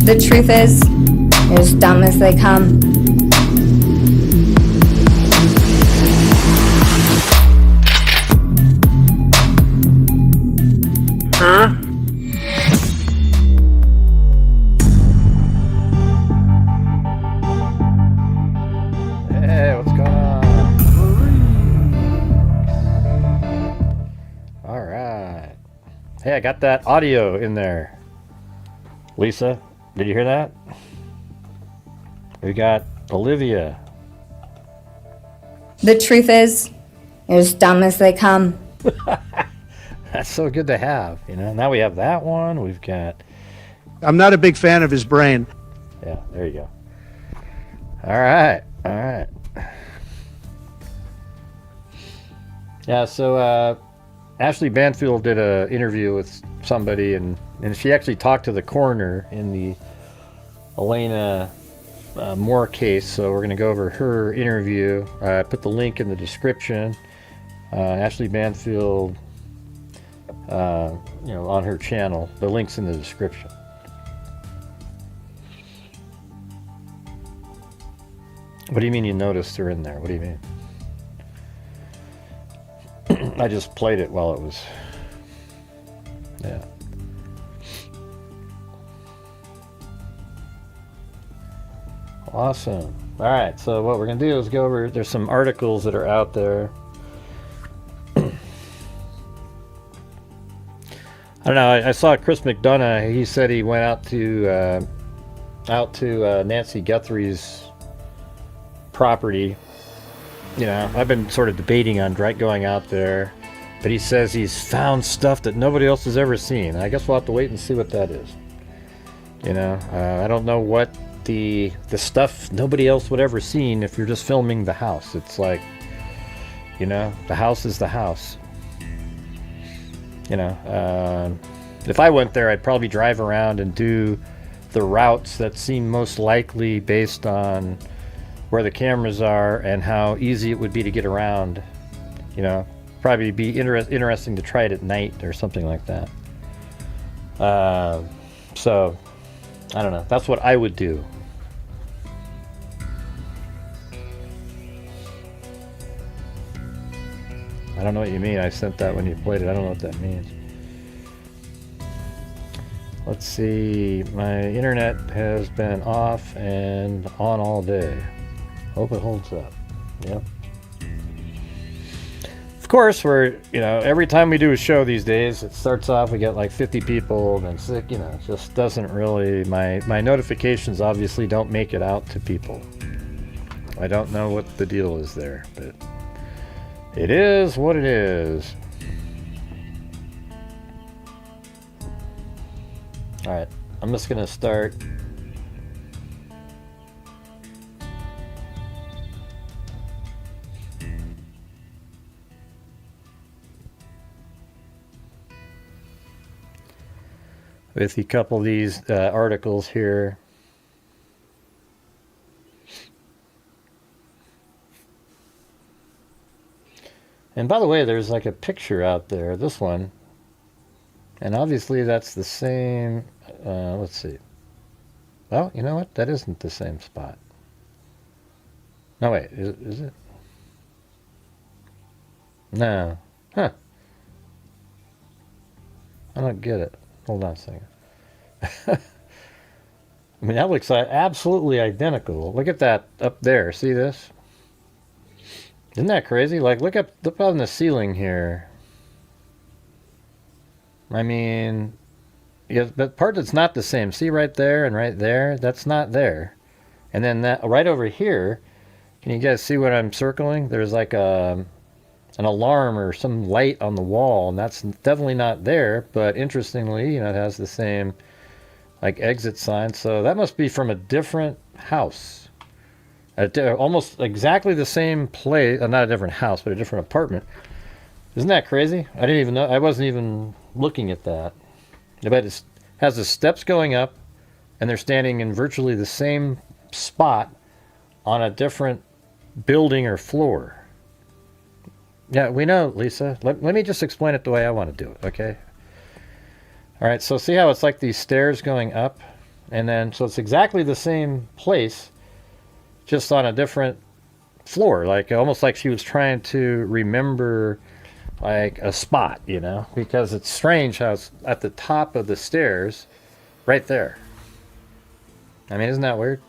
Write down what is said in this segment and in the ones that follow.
The truth is, you're as dumb as they come. Huh? Hey, what's going on? All right. Hey, I got that audio in there. Lisa, did you hear that? We got Olivia. The truth is, you're as dumb as they come. That's so good to have, you know. Now we have that one. We've got... I'm not a big fan of his brain. Yeah, there you go. All right. All right. Yeah, so Ashley Banfield did an interview with somebody, and she actually talked to the coroner in the Elena Moore case, so we're going to go over her interview. I put the link in the description. Ashley Banfield, on her channel. The link's in the description. What do you mean you noticed her in there? What do you mean? I just played it while it was... Yeah. Awesome. All right, so what we're going to do is go over... There's some articles that are out there. I don't know, I saw Chris McDonough. He said he went out to Nancy Guthrie's property. You know, I've been sort of debating on going out there, but he says he's found stuff that nobody else has ever seen. I guess we'll have to wait and see what that is. You know, I don't know what the stuff nobody else would ever seen if you're just filming the house. It's like, you know, the house is the house. You know, if I went there, I'd probably drive around and do the routes that seem most likely based on where the cameras are and how easy it would be to get around. You know, probably be interesting to try it at night or something like that. So, I don't know. That's what I would do. I don't know what you mean. I sent that when you played it. I don't know what that means. Let's see. My internet has been off and on all day. Hope it holds up. Yep. Of course, every time we do a show these days, it starts off, we get like 50 people, and then, it just doesn't really, my notifications obviously don't make it out to people. I don't know what the deal is there, but it is what it is. All right, I'm just going to start. With a couple of these articles here. And by the way, there's like a picture out there, this one. And obviously that's the same, let's see. Well, you know what? That isn't the same spot. No, wait, is it? No. Huh. I don't get it. Hold on a second. I mean, that looks absolutely identical. Look at that up there. See this? Isn't that crazy? Like, look on the ceiling here. I mean, yeah, the part that's not the same. See right there and right there? That's not there. And then that right over here, can you guys see what I'm circling? There's like an alarm or some light on the wall, and that's definitely not there. But interestingly, it has the same like exit sign. So that must be from a different house. Almost exactly the same place, not a different house, but a different apartment. Isn't that crazy? I didn't even know. I wasn't even looking at that. But it has the steps going up, and they're standing in virtually the same spot on a different building or floor. Yeah, we know, Lisa. Let me just explain it the way I want to do it, okay? All right, so see how it's like these stairs going up? And then, so it's exactly the same place, just on a different floor. Like, almost like she was trying to remember, like, a spot, you know? Because it's strange how it's at the top of the stairs, right there. I mean, isn't that weird?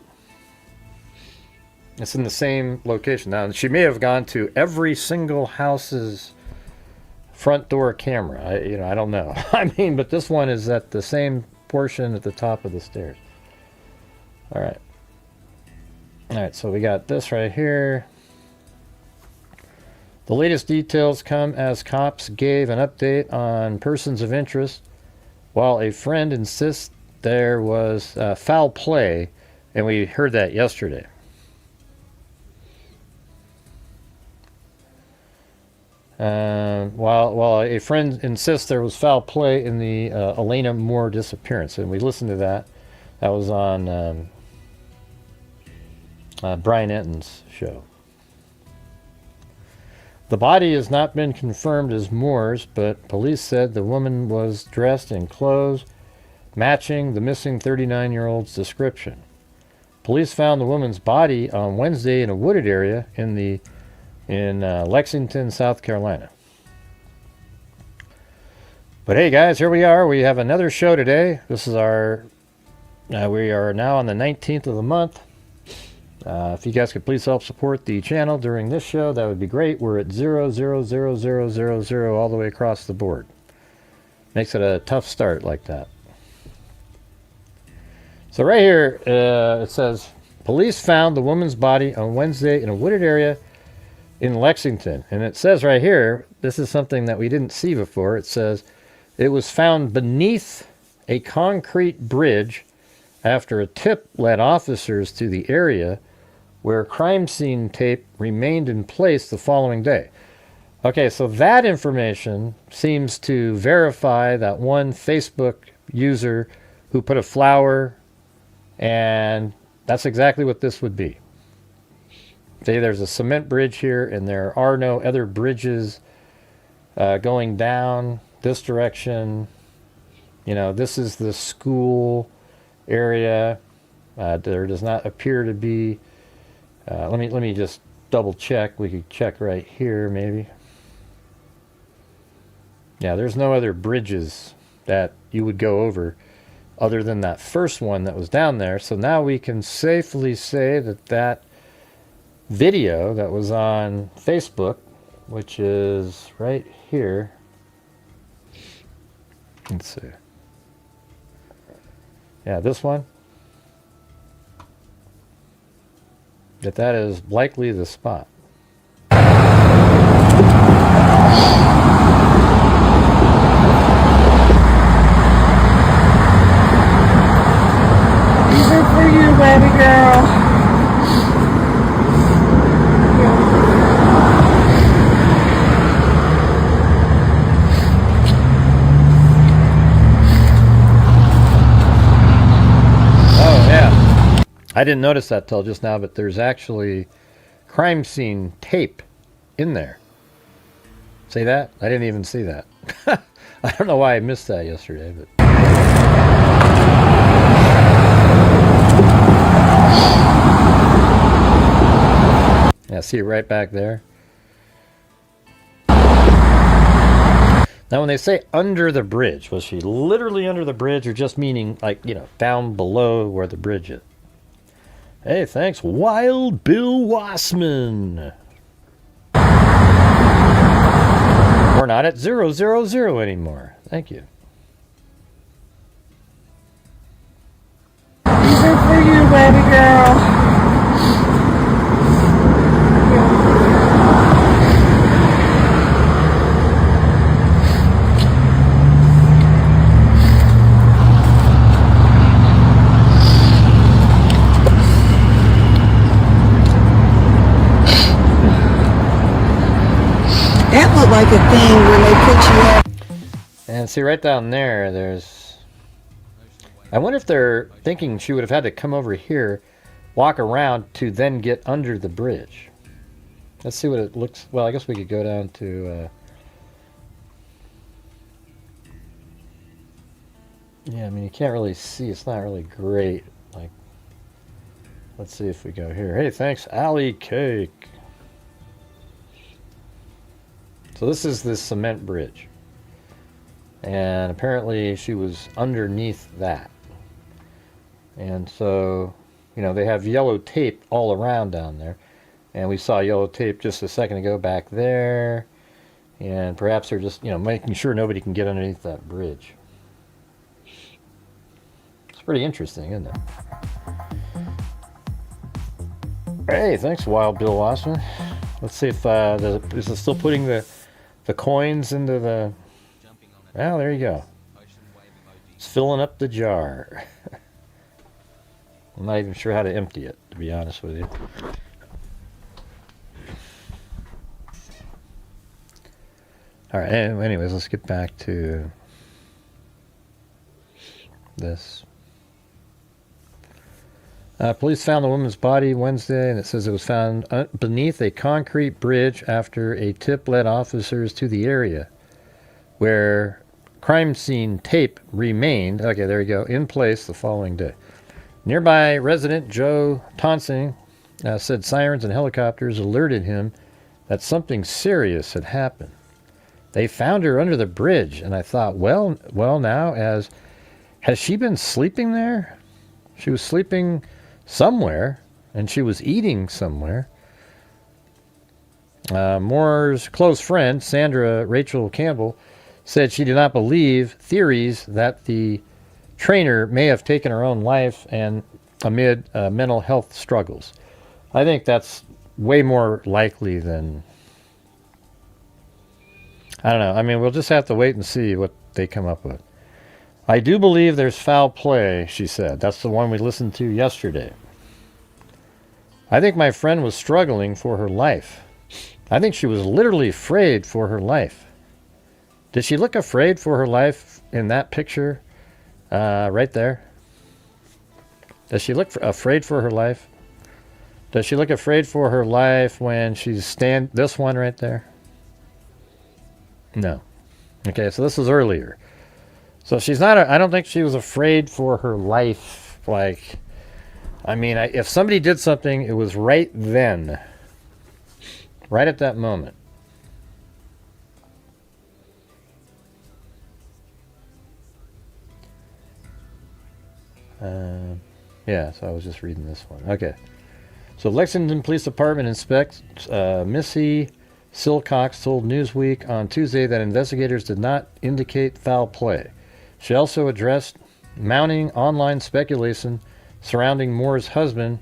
It's in the same location. Now, she may have gone to every single house's front door camera. I don't know. I mean, but this one is at the same portion at the top of the stairs. All right. All right, so we got this right here. The latest details come as cops gave an update on persons of interest, while a friend insists there was foul play, and we heard that yesterday. While a friend insists there was foul play in the Elena Moore disappearance, and we listened to that. That was on Brian Enton's show. The body has not been confirmed as Moore's, but police said the woman was dressed in clothes matching the missing 39-year-old's description. Police found the woman's body on Wednesday in a wooded area in Lexington, South Carolina. But hey guys, here we are. We have another show today. This is our, we are now on the 19th of the month. If you guys could please help support the channel during this show, that would be great. We're at 0, all the way across the board. Makes it a tough start like that. So right here, it says, police found the woman's body on Wednesday in a wooded area in Lexington. And it says right here, this is something that we didn't see before. It says, it was found beneath a concrete bridge after a tip led officers to the area where crime scene tape remained in place the following day. Okay, so that information seems to verify that one Facebook user who put a flower, and that's exactly what this would be. See, there's a cement bridge here, and there are no other bridges going down this direction. You know, this is the school area. There does not appear to be. Let me just double check. We could check right here, maybe. Yeah, there's no other bridges that you would go over other than that first one that was down there. So now we can safely say that that video that was on Facebook, which is right here. Let's see. Yeah, this one. That is likely the spot. These are for you, baby girl. I didn't notice that till just now, but there's actually crime scene tape in there. See that? I didn't even see that. I don't know why I missed that yesterday, but. Yeah, see it right back there. Now, when they say under the bridge, was she literally under the bridge, or just meaning, like, you know, down below where the bridge is? Hey, thanks, Wild Bill Wassman. We're not at 000 anymore. Thank you. These are for you, baby girl. That looked like a thing when they put you up. And see right down there, there's... I wonder if they're thinking she would have had to come over here, walk around to then get under the bridge. Let's see what it looks... Well, I guess we could go down to... Yeah, I mean, you can't really see. It's not really great. Like, let's see if we go here. Hey, thanks, Allie Cake. So this is this cement bridge. And apparently she was underneath that. And so, you know, they have yellow tape all around down there. And we saw yellow tape just a second ago back there. And perhaps they're just, you know, making sure nobody can get underneath that bridge. It's pretty interesting, isn't it? Hey, thanks, Wild Bill Wasserman. Let's see if is it still putting the coins into the... Well, there you go. It's filling up the jar. I'm not even sure how to empty it, to be honest with you. All right, anyways, let's get back to this. Police found the woman's body Wednesday, and it says it was found beneath a concrete bridge after a tip led officers to the area where crime scene tape remained, okay, there you go, in place the following day. Nearby resident Joe Tonsing said sirens and helicopters alerted him that something serious had happened. They found her under the bridge, and I thought, well now, has she been sleeping there? She was sleeping somewhere, and she was eating somewhere. Moore's close friend, Sandra Rachel Campbell, said she did not believe theories that the trainer may have taken her own life and amid mental health struggles. I think that's way more likely than... I don't know. I mean, we'll just have to wait and see what they come up with. I do believe there's foul play, she said. That's the one we listened to yesterday. I think my friend was struggling for her life. I think she was literally afraid for her life. Did she look afraid for her life in that picture right there? Does she look afraid for her life? Does she look afraid for her life when she's this one right there? No. Okay, so this was earlier. So she's not, I don't think she was afraid for her life. Like, I mean, if somebody did something, it was right then. Right at that moment. Yeah, so I was just reading this one. Okay. So Lexington Police Department inspects Missy Silcox told Newsweek on Tuesday that investigators did not indicate foul play. She also addressed mounting online speculation surrounding Moore's husband,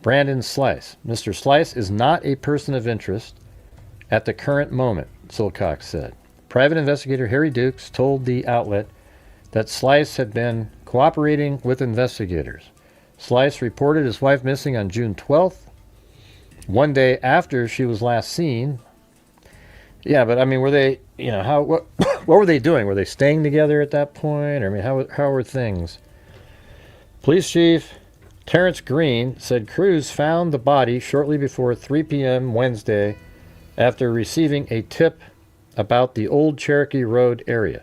Brandon Slice. Mr. Slice is not a person of interest at the current moment, Silcox said. Private investigator Harry Dukes told the outlet that Slice had been cooperating with investigators. Slice reported his wife missing on June 12th, one day after she was last seen. Yeah, but I mean, were they, you know, what were they doing? Were they staying together at that point? Or, I mean, how were things? Police Chief Terrence Green said crews found the body shortly before 3 p.m. Wednesday after receiving a tip about the Old Cherokee Road area.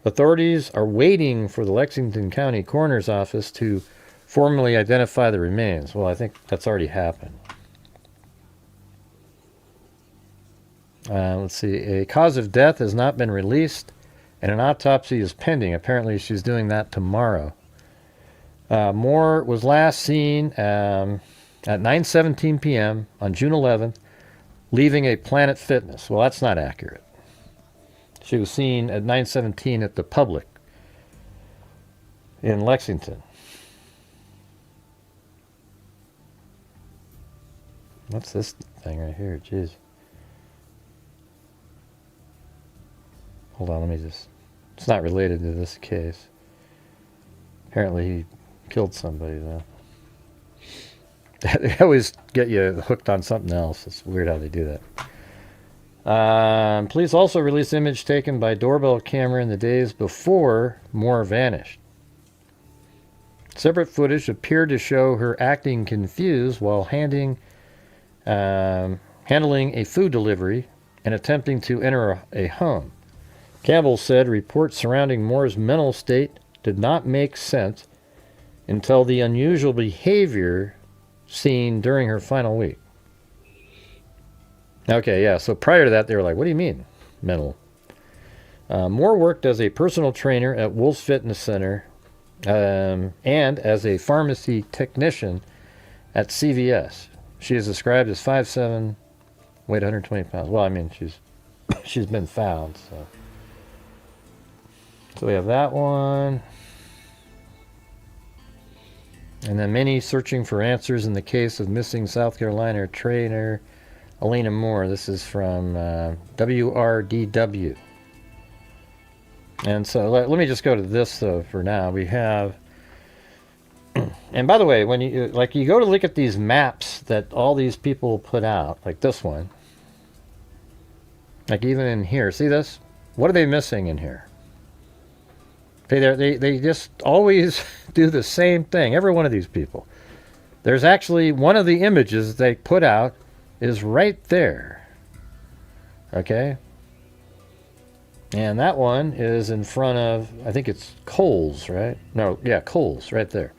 Authorities are waiting for the Lexington County Coroner's Office to formally identify the remains. Well, I think that's already happened. Let's see. A cause of death has not been released, and an autopsy is pending. Apparently, she's doing that tomorrow. Moore was last seen at 9:17 p.m. on June 11th, leaving a Planet Fitness. Well, that's not accurate. She was seen at 9:17 at the Public in Lexington. What's this thing right here? Jeez. Hold on, let me just... It's not related to this case. Apparently he killed somebody, though. They always get you hooked on something else. It's weird how they do that. Police also released image taken by doorbell camera in the days before Moore vanished. Separate footage appeared to show her acting confused while handling a food delivery and attempting to enter a home. Campbell said reports surrounding Moore's mental state did not make sense until the unusual behavior seen during her final week. Okay, yeah, so prior to that, they were like, what do you mean, mental? Moore worked as a personal trainer at Wolf's Fitness Center and as a pharmacy technician at CVS. She is described as 5'7", weighed 120 pounds. Well, I mean, she's been found, so. So we have that one. And then many searching for answers in the case of missing South Carolina trainer Elena Moore. This is from WRDW. And so let me just go to this though for now. We have, and by the way, when you go to look at these maps that all these people put out, like this one, like even in here, see this? What are they missing in here? They just always do the same thing. Every one of these people. There's actually one of the images they put out is right there. Okay? And that one is in front of, I think it's Kohl's, right? No, yeah, Kohl's, right there.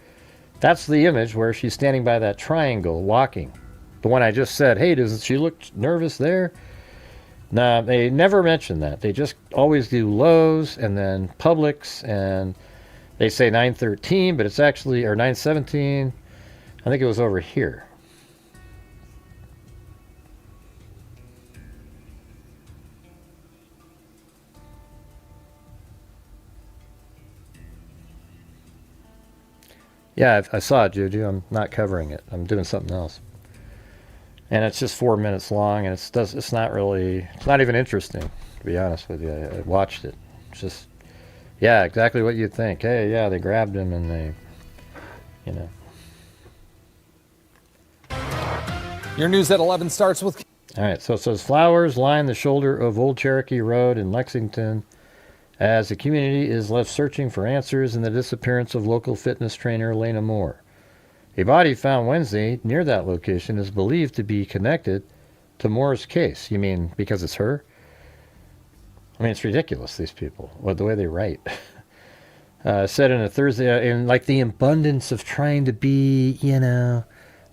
That's the image where she's standing by that triangle walking. The one I just said, hey, doesn't she look nervous there? No, they never mention that. They just always do Lowe's and then Publix, and they say 913, but it's actually, or 917. I think it was over here. Yeah, I saw it, Juju. I'm not covering it. I'm doing something else. And it's just 4 minutes long, and it's not even interesting, to be honest with you. I watched it. It's just, yeah, exactly what you'd think. Hey, yeah, they grabbed him and they, you know. Your news at 11 starts with... All right, so it says flowers line the shoulder of Old Cherokee Road in Lexington as the community is left searching for answers in the disappearance of local fitness trainer Elena Moore. A body found Wednesday near that location is believed to be connected to Moore's case. You mean because it's her? I mean, it's ridiculous, these people, the way they write. Said in a Thursday, in like the abundance of trying to be,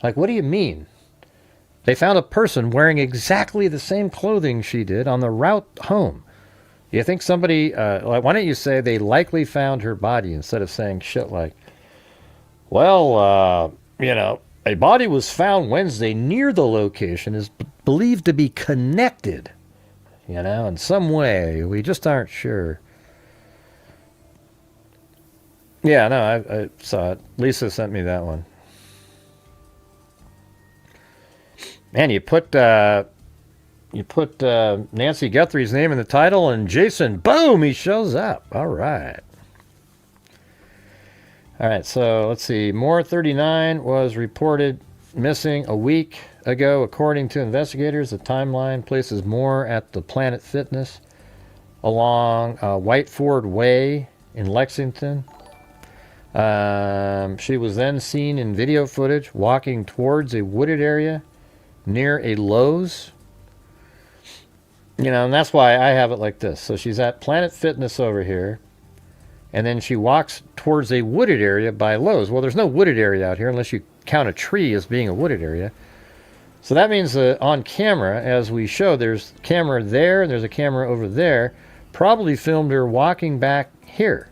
like, what do you mean? They found a person wearing exactly the same clothing she did on the route home. You think somebody, why don't you say they likely found her body instead of saying shit like, well, a body was found Wednesday near the location is believed to be connected, in some way. We just aren't sure. Yeah, no, I saw it. Lisa sent me that one. Man, you put Nancy Guthrie's name in the title, and Jason, boom, he shows up. All right. All right, so let's see. Moore 39 was reported missing a week ago. According to investigators, the timeline places Moore at the Planet Fitness along Whiteford Way in Lexington. She was then seen in video footage walking towards a wooded area near a Lowe's. And that's why I have it like this. So she's at Planet Fitness over here. And then she walks towards a wooded area by Lowe's. Well, there's no wooded area out here unless you count a tree as being a wooded area. So that means on camera, as we show, there's a camera there and there's a camera over there. Probably filmed her walking back here.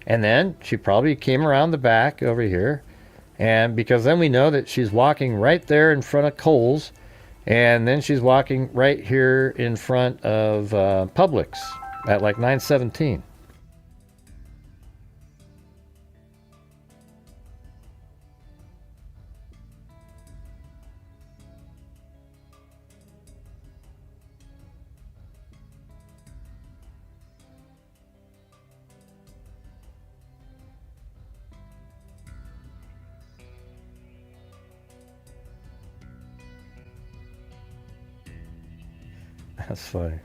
And then she probably came around the back over here. And because then we know that she's walking right there in front of Kohl's. And then she's walking right here in front of Publix at like 917. That's funny.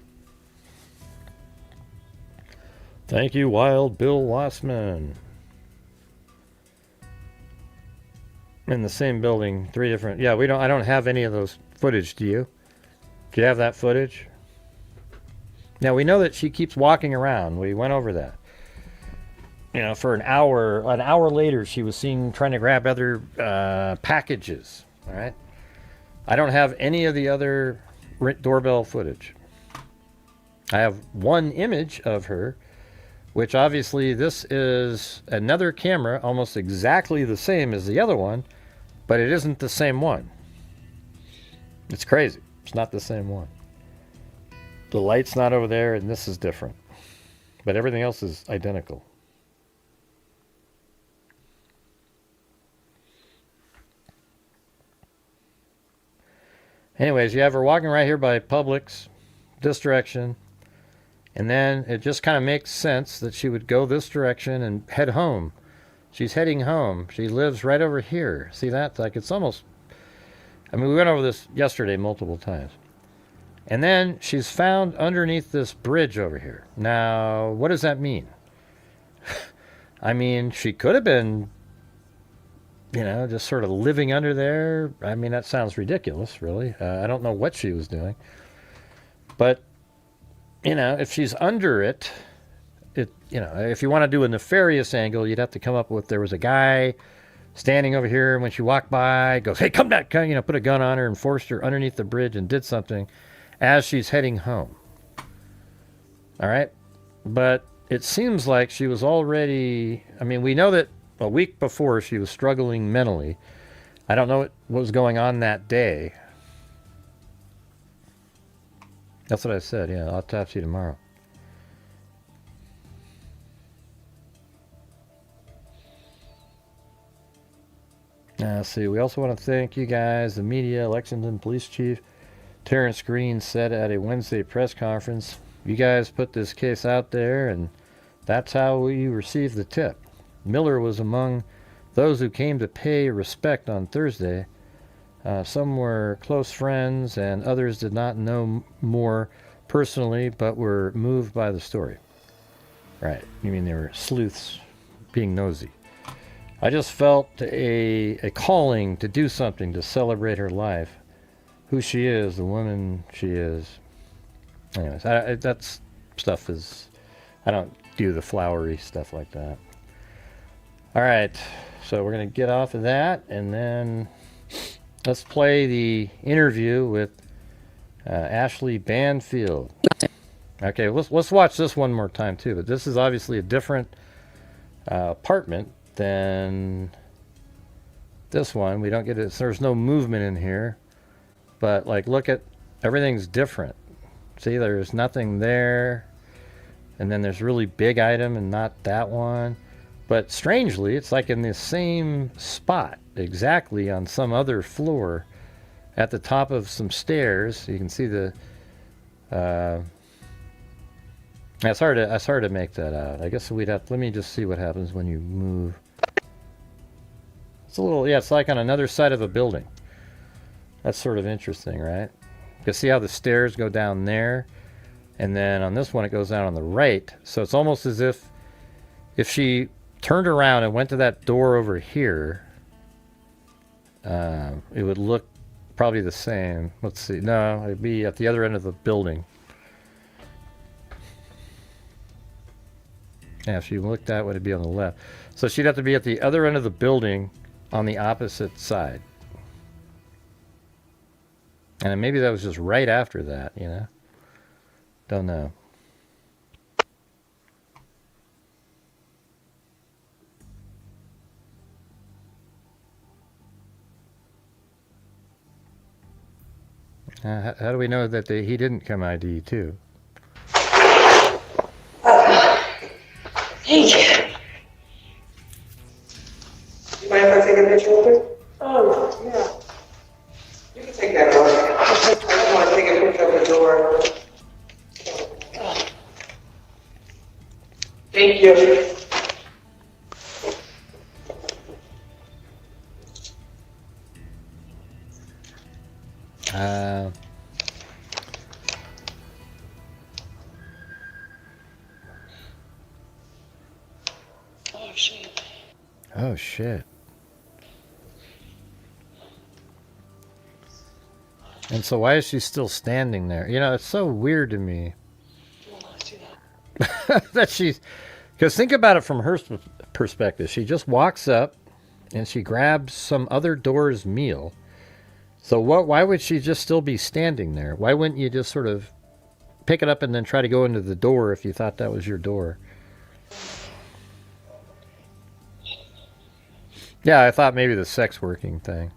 Thank you, Wild Bill Wassman. In the same building, 3 different. Yeah, I don't have any of those footage. Do you? Do you have that footage? Now we know that she keeps walking around. We went over that. for an hour. An hour later, she was seen trying to grab other packages. All right. I don't have any of the other doorbell footage. I have one image of her, which obviously this is another camera, almost exactly the same as the other one, but it isn't the same one. It's crazy. It's not the same one. The light's not over there, and this is different. But everything else is identical. Anyways, you have her walking right here by Publix, this direction, and then it just kind of makes sense that she would go this direction and head home. She's heading home. She lives right over here. See that? Like it's almost... I mean, we went over this yesterday multiple times. And then she's found underneath this bridge over here. Now, what does that mean? I mean, she could have been, just sort of living under there. I mean, that sounds ridiculous, really. I don't know what she was doing. But, if she's under it, if you want to do a nefarious angle, you'd have to come up with there was a guy standing over here, and when she walked by, goes, hey, come back, put a gun on her and forced her underneath the bridge and did something as she's heading home. All right? But it seems like she was already, we know that a week before she was struggling mentally. I don't know what was going on that day. That's what I said, yeah, autopsy tomorrow. Let's see, we also want to thank you guys, the media, Lexington Police Chief Terrence Green said at a Wednesday press conference, you guys put this case out there, and that's how we received the tip. Miller was among those who came to pay respect on Thursday. Some were close friends, and others did not know more personally, but were moved by the story. Right, you mean they were sleuths being nosy. I just felt a calling to do something to celebrate her life, who she is, the woman she is. Anyways, that's stuff is, I don't do the flowery stuff like that. All right, so we're going to get off of that, and then let's play the interview with Ashley Banfield. Okay, let's watch this one more time too, but this is obviously a different apartment than this one. We don't get it. There's no movement in here, but like look at everything's different. See, there's nothing there, and then there's really big item and not that one. But strangely, it's like in the same spot exactly on some other floor at the top of some stairs. You can see the it's hard to make that out. I guess we'd have, let me just see what happens when you move. It's a little, yeah, it's like on another side of a building. That's sort of interesting, right? You can see how the stairs go down there, and then on this one it goes down on the right. So it's almost as if she turned around and went to that door over here, it would look probably the same. Let's see. No, it'd be at the other end of the building. Yeah, if she looked that way, it'd be on the left. So she'd have to be at the other end of the building on the opposite side. And maybe that was just right after that, Don't know. How do we know that he didn't come ID too? Thank you. You mind if I take a picture with it? Oh, yeah. You can take that one. I just want to take a picture of the door. Thank you. Oh, shit. And so why is she still standing there? It's so weird to me. That she's... Because think about it from her perspective. She just walks up and she grabs some other door's meal. So why would she just still be standing there? Why wouldn't you just sort of pick it up and then try to go into the door if you thought that was your door? Yeah, I thought maybe the sex working thing.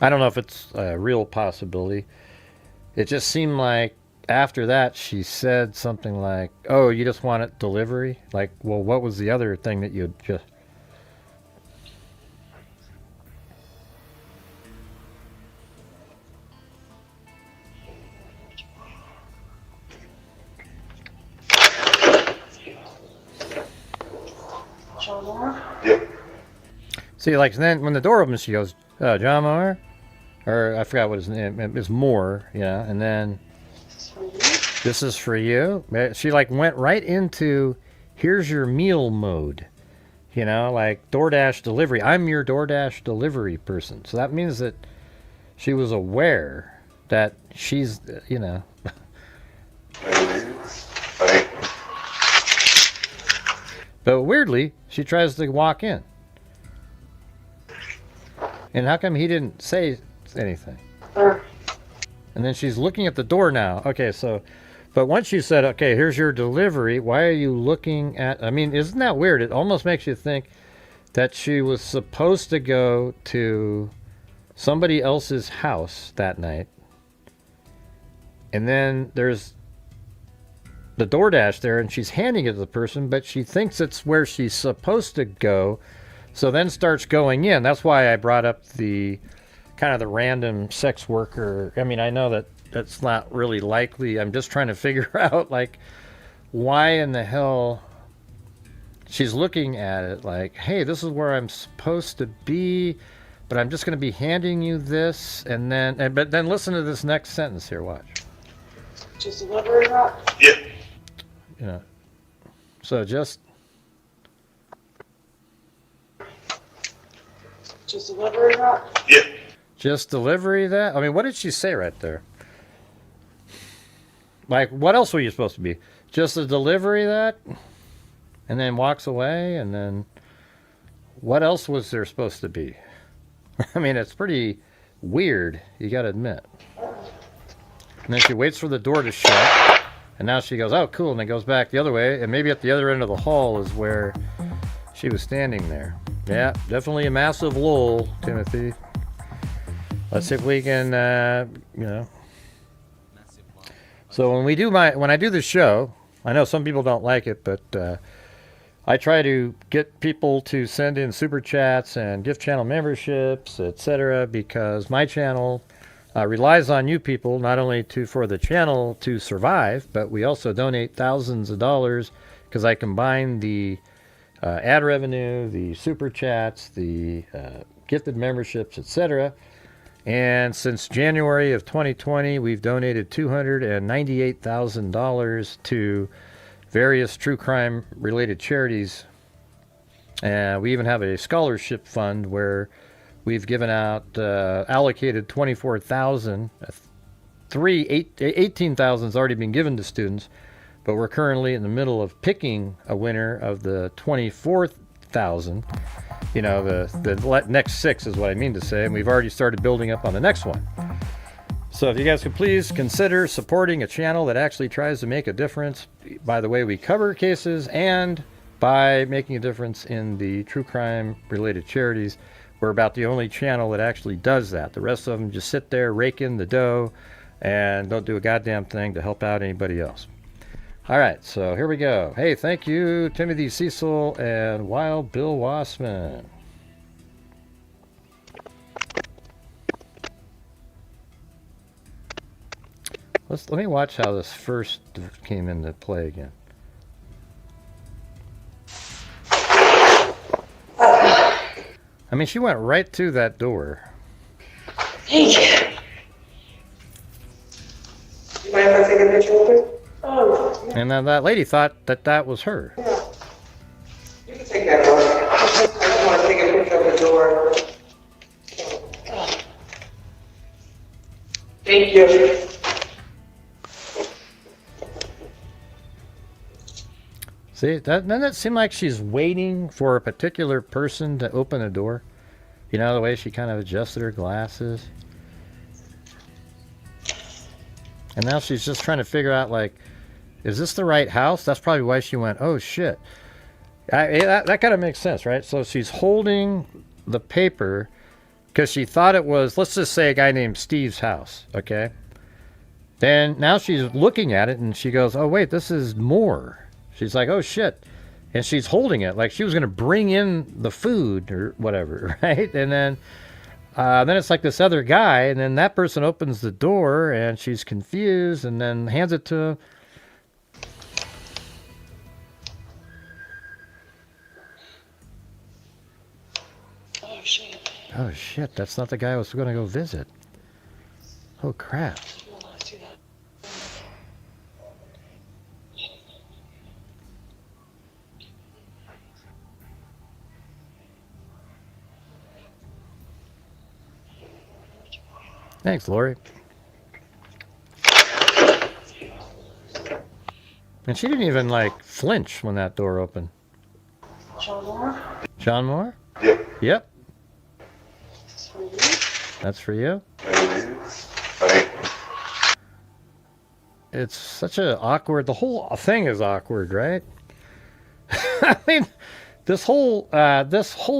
I don't know if it's a real possibility. It just seemed like after that she said something like, oh, you just want it delivery? Like, well, what was the other thing that you'd just... Yep. See, like, then when the door opens, she goes, John Moore? Or I forgot what his name is. Moore, yeah. And then, this is for you. She, like, went right into, here's your meal mode. You know, like DoorDash delivery. I'm your DoorDash delivery person. So that means that she was aware that she's, you know. But weirdly, she tries to walk in. And how come he didn't say anything? And then she's looking at the door now. Okay, so, but once you said, okay, here's your delivery, why are you looking at, I mean, isn't that weird? It almost makes you think that she was supposed to go to somebody else's house that night. And then there's the DoorDash there, and she's handing it to the person, but she thinks it's where she's supposed to go, so then starts going in. That's why I brought up the kind of the random sex worker. I mean, I know that that's not really likely. I'm just trying to figure out, like, why in the hell she's looking at it like, hey, this is where I'm supposed to be, but I'm just going to be handing you this, and then, but then listen to this next sentence here. Watch. Just delivery that? Yeah. You know, so just delivery that? Yeah. Just delivery that? I mean, what did she say right there? Like, what else were you supposed to be? Just a delivery that? And then walks away, and then what else was there supposed to be? I mean, it's pretty weird, you gotta admit. And then she waits for the door to shut, and now she goes, oh, cool, and then goes back the other way, and maybe at the other end of the hall is where she was standing there. Yeah, definitely a massive lull, Timothy. Let's see if we can, you know. So when I do the show, I know some people don't like it, but I try to get people to send in super chats and gift channel memberships, etc., because my channel relies on you people not only for the channel to survive, but we also donate thousands of dollars because I combine the ad revenue, the super chats, the gifted memberships, etc. And since January of 2020, we've donated $298,000 to various true crime related charities. And we even have a scholarship fund where we've given out, allocated $24,000. 18,000 has already been given to students, but we're currently in the middle of picking a winner of the 24,000. You know, the next 6 is what I mean to say, and we've already started building up on the next one. So if you guys could please consider supporting a channel that actually tries to make a difference by the way we cover cases and by making a difference in the true crime related charities. We're about the only channel that actually does that. The rest of them just sit there, rake in the dough, and don't do a goddamn thing to help out anybody else. All right, so here we go. Hey, thank you, Timothy Cecil and Wild Bill Wassman. Let me watch how this first came into play again. I mean, she went right to that door. Thank you. You mind if I take a picture with her? Oh, And then that lady thought that that was her. yeah. You can take that one. I just want to take a picture of the door. Thank you. See, doesn't it seem like she's waiting for a particular person to open a door? You know, the way she kind of adjusted her glasses. And now she's just trying to figure out, like, is this the right house? That's probably why she went, oh, shit. That kind of makes sense, right? So she's holding the paper because she thought it was, let's just say, a guy named Steve's house, okay? Then now she's looking at it and she goes, oh, wait, this is more. She's like, oh, shit. And she's holding it like she was going to bring in the food or whatever, right? And then it's like this other guy, and then that person opens the door and she's confused and then hands it to him. Oh, shit. Oh, shit, that's not the guy I was going to go visit. Oh, crap. Well, I see that. Thanks, Lori. And she didn't even, like, flinch when that door opened. John Moore? John Moore? Yep. Yep. This is for you. That's for you. It's such a awkward, the whole thing is awkward, right? I mean, this whole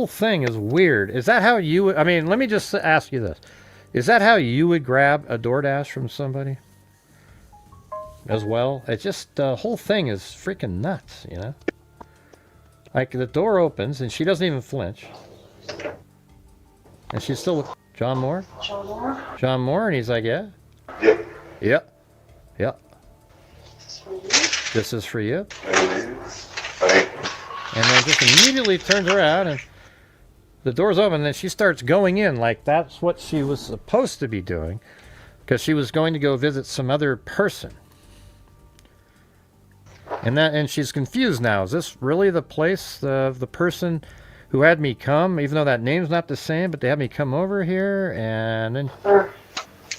thing is weird. Is that how you would, I mean, let me just ask you this. Is that how you would grab a DoorDash from somebody as well? It's just, the whole thing is freaking nuts, you know? Like, the door opens and she doesn't even flinch. And she's still, John Moore? John Moore? John Moore, and he's like, yeah? Yep. Yep. Yep. This is for you. This is for you. Thank And then just immediately turns around and the door's open, and then she starts going in like that's what she was supposed to be doing because she was going to go visit some other person. And she's confused now. Is this really the place of the person who had me come, even though that name's not the same, but they had me come over here? And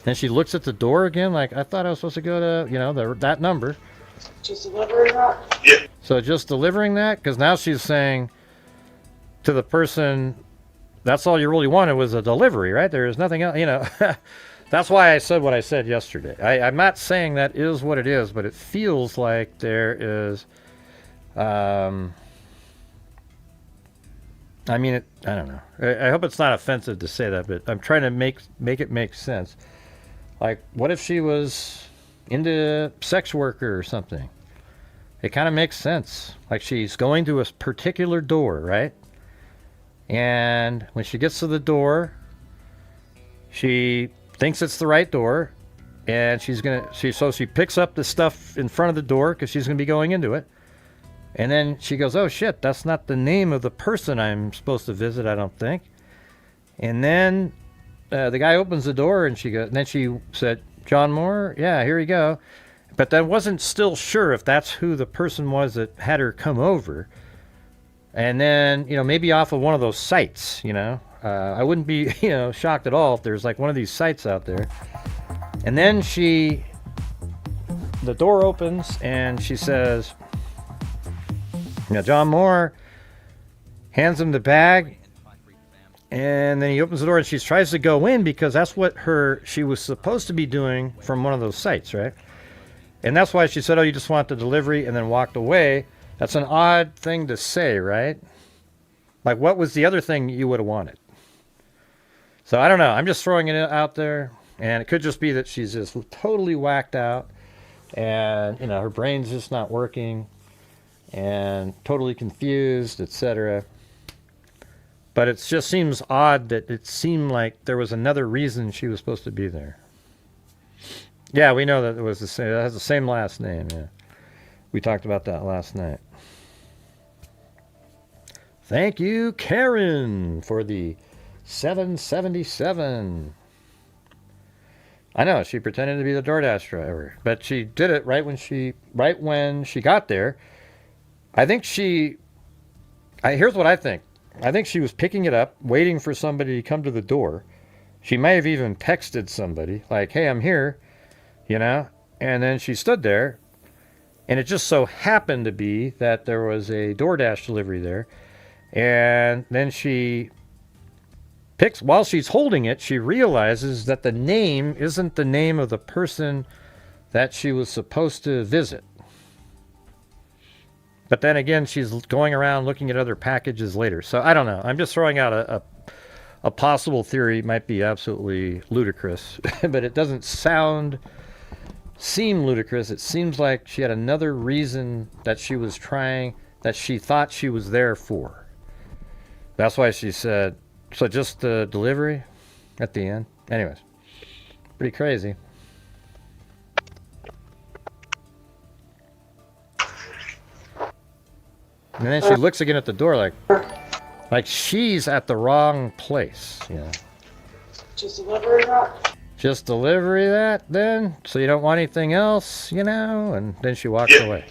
then she looks at the door again like, I thought I was supposed to go to, you know, that number. Just deliver that? Yep. So just delivering that? Because now she's saying to the person, that's all you really wanted was a delivery, right? There is nothing else, you know. That's why I said what I said yesterday. I'm not saying that is what it is, but it feels like there is, I mean, I don't know. I hope it's not offensive to say that, but I'm trying to make it make sense. Like, what if she was into sex worker or something? It kind of makes sense. Like, she's going to a particular door, right? And when she gets to the door, she thinks it's the right door, and so she picks up the stuff in front of the door because she's going to be going into it. And then she goes, oh shit, that's not the name of the person I'm supposed to visit, I don't think. And then the guy opens the door, and then she said, John Moore? Yeah, here you go. But I wasn't still sure if that's who the person was that had her come over. And then, you know, maybe off of one of those sites, you know. I wouldn't be, you know, shocked at all if there's like one of these sites out there. And then the door opens and she says, you know, John Moore hands him the bag. And then he opens the door and she tries to go in because that's what she was supposed to be doing from one of those sites, right? And that's why she said, oh, you just want the delivery, and then walked away. That's an odd thing to say, right? Like, what was the other thing you would have wanted? So I don't know. I'm just throwing it out there, and it could just be that she's just totally whacked out, and, you know, her brain's just not working, and totally confused, etc. But it just seems odd that it seemed like there was another reason she was supposed to be there. Yeah, we know that it was the same. It has the same last name. Yeah, we talked about that last night. Thank you, Karen, for the 777. I know she pretended to be the DoorDash driver, but she did it right when she got there. I think here's what I think. I think she was picking it up, waiting for somebody to come to the door. She may have even texted somebody like, "Hey, I'm here." You know, and then she stood there, And it just so happened to be that there was a DoorDash delivery there. And then she picks, while she's holding it, she realizes that the name isn't the name of the person that she was supposed to visit. But then again, she's going around looking at other packages later. So I don't know. I'm just throwing out a possible theory. It might be absolutely ludicrous, but it doesn't seem ludicrous. It seems like she had another reason that she was trying, that she thought she was there for. That's why she said, so just the delivery at the end. Anyways, pretty crazy. And then she looks again at the door like she's at the wrong place, you know. Just delivery that? Just delivery that then? So you don't want anything else, you know? And then she walks away.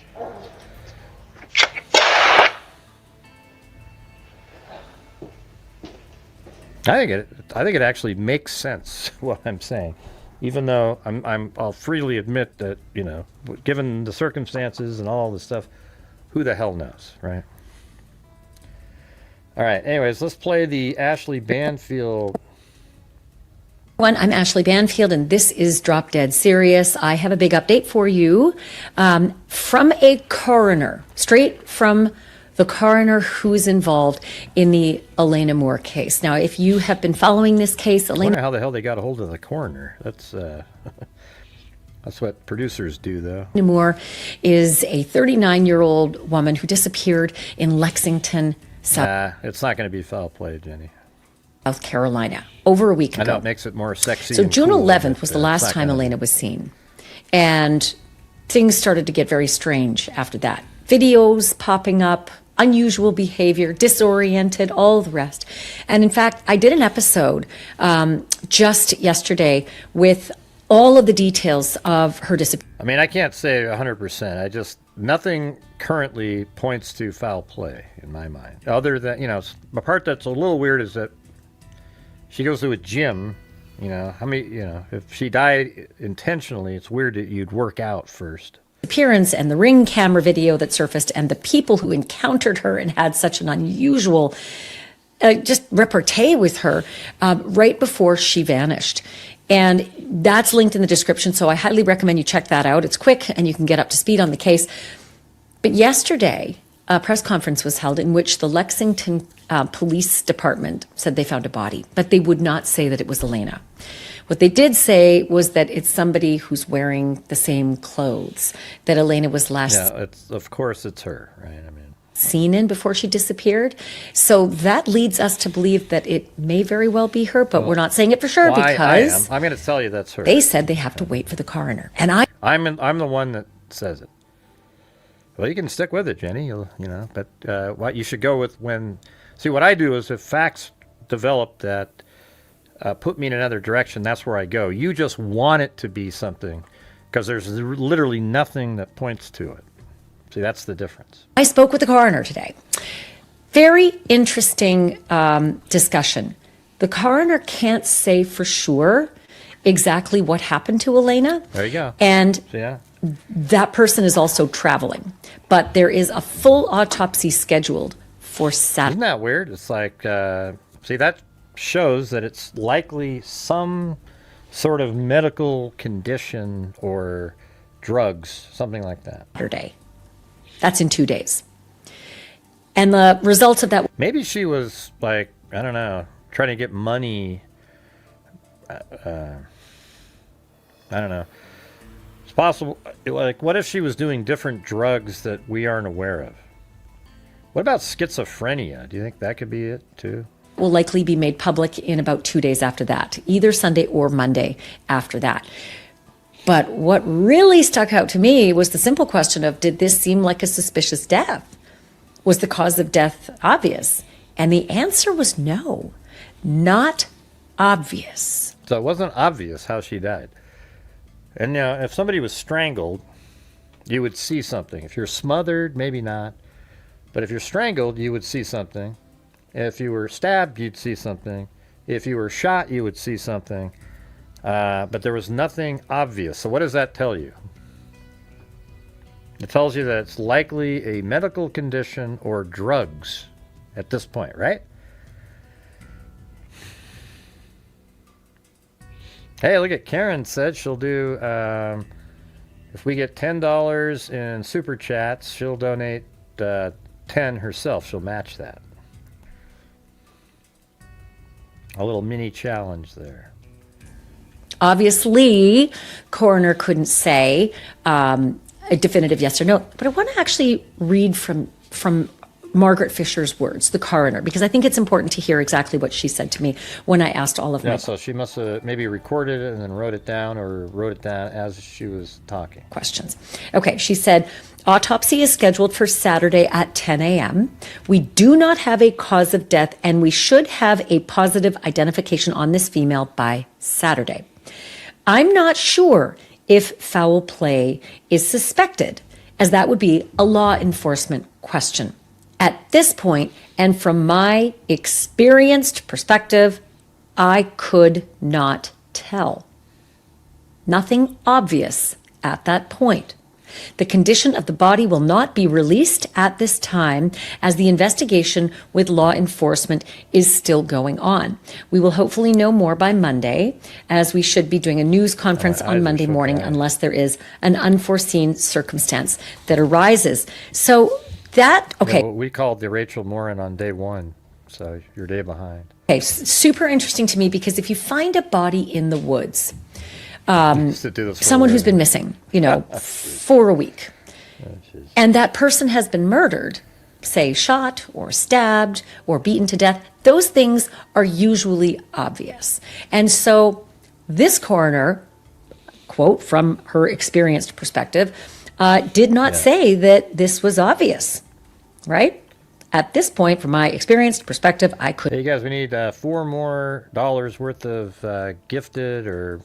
I think it actually makes sense what I'm saying. Even though I'll freely admit that, you know, given the circumstances and all the stuff, who the hell knows, right? All right, anyways, let's play the Ashley Banfield. I'm Ashley Banfield, and this is Drop Dead Serious. I have a big update for you from a coroner, straight from the coroner who's involved in the Elena Moore case. Now, if you have been following this case, I wonder how the hell they got a hold of the coroner. That's what producers do, though. Elena Moore is a 39-year-old woman who disappeared in Lexington, it's not going to be foul play, Jenny. South Carolina, over a week ago. I know it makes it more sexy. So June cool, 11th was the last time Elena was seen. And things started to get very strange after that. Videos popping up, unusual behavior, disoriented, all the rest. And in fact, I did an episode just yesterday with all of the details of her disappearance. I mean, I can't say 100%. Nothing currently points to foul play in my mind. Other than, you know, the part that's a little weird is that she goes to a gym, you know, if she died intentionally, it's weird that you'd work out first. Appearance and the Ring camera video that surfaced and the people who encountered her and had such an unusual just repartee with her right before she vanished. And that's linked in the description, so I highly recommend you check that out. It's quick and you can get up to speed on the case. But yesterday, a press conference was held in which the Lexington Police Department said they found a body, but they would not say that it was Elena. What they did say was that it's somebody who's wearing the same clothes that Elena was last of course it's her, right? I mean, seen in before she disappeared. So that leads us to believe that it may very well be her, but we're not saying it for sure because I'm going to tell you that's her. They said they have to wait for the coroner. And I'm the one that says it. Well, you can stick with it, Jenny, but what you should go with what I do is if facts develop that put me in another direction, that's where I go. You just want it to be something because there's literally nothing that points to it. See, that's the difference. I spoke with the coroner today. Very interesting discussion. The coroner can't say for sure exactly what happened to Elena. There you go. And yeah. That person is also traveling. But there is a full autopsy scheduled for Saturday. Isn't that weird? It's like, that shows that it's likely some sort of medical condition or drugs, something like that. Saturday. That's in 2 days. And the results of that... Maybe she was, I don't know, trying to get money. I don't know. It's possible. What if she was doing different drugs that we aren't aware of? What about schizophrenia? Do you think that could be it, too? Will likely be made public in about 2 days after that, either Sunday or Monday after that. But what really stuck out to me was the simple question of, did this seem like a suspicious death? Was the cause of death obvious? And the answer was no, not obvious. So it wasn't obvious how she died. And now, if somebody was strangled, you would see something. If you're smothered, maybe not. But if you're strangled, you would see something. If you were stabbed, you'd see something. If you were shot, you would see something. But there was nothing obvious. So what does that tell you? It tells you that it's likely a medical condition or drugs at this point, right? Hey, look at Karen said she'll do, if we get $10 in super chats, she'll donate 10 herself. She'll match that. A little mini challenge there. Obviously, coroner couldn't say a definitive yes or no, but I want to actually read from Margaret Fisher's words, the coroner, because I think it's important to hear exactly what she said to me when I asked all of my So she must have maybe recorded it and then wrote it down, or wrote it down as she was talking. questions. Okay, she said, autopsy is scheduled for Saturday at 10 a.m. We do not have a cause of death, and we should have a positive identification on this female by Saturday. I'm not sure if foul play is suspected, as that would be a law enforcement question. At this point, and from my experienced perspective, I could not tell. Nothing obvious at that point. The condition of the body will not be released at this time, as the investigation with law enforcement is still going on. We will hopefully know more by Monday, as we should be doing a news conference on Monday morning unless there is an unforeseen circumstance that arises. So that, okay. No, we called the Rachel Morin on day one, so you're a day behind. Okay, super interesting to me, because if you find a body in the woods, someone who's been missing, for a week, and that person has been murdered, say shot or stabbed or beaten to death, those things are usually obvious. And so this coroner, quote from her experienced perspective, did not say that this was obvious, right? At this point, from my experienced perspective, I could. Hey, you guys, we need $4 more worth of gifted or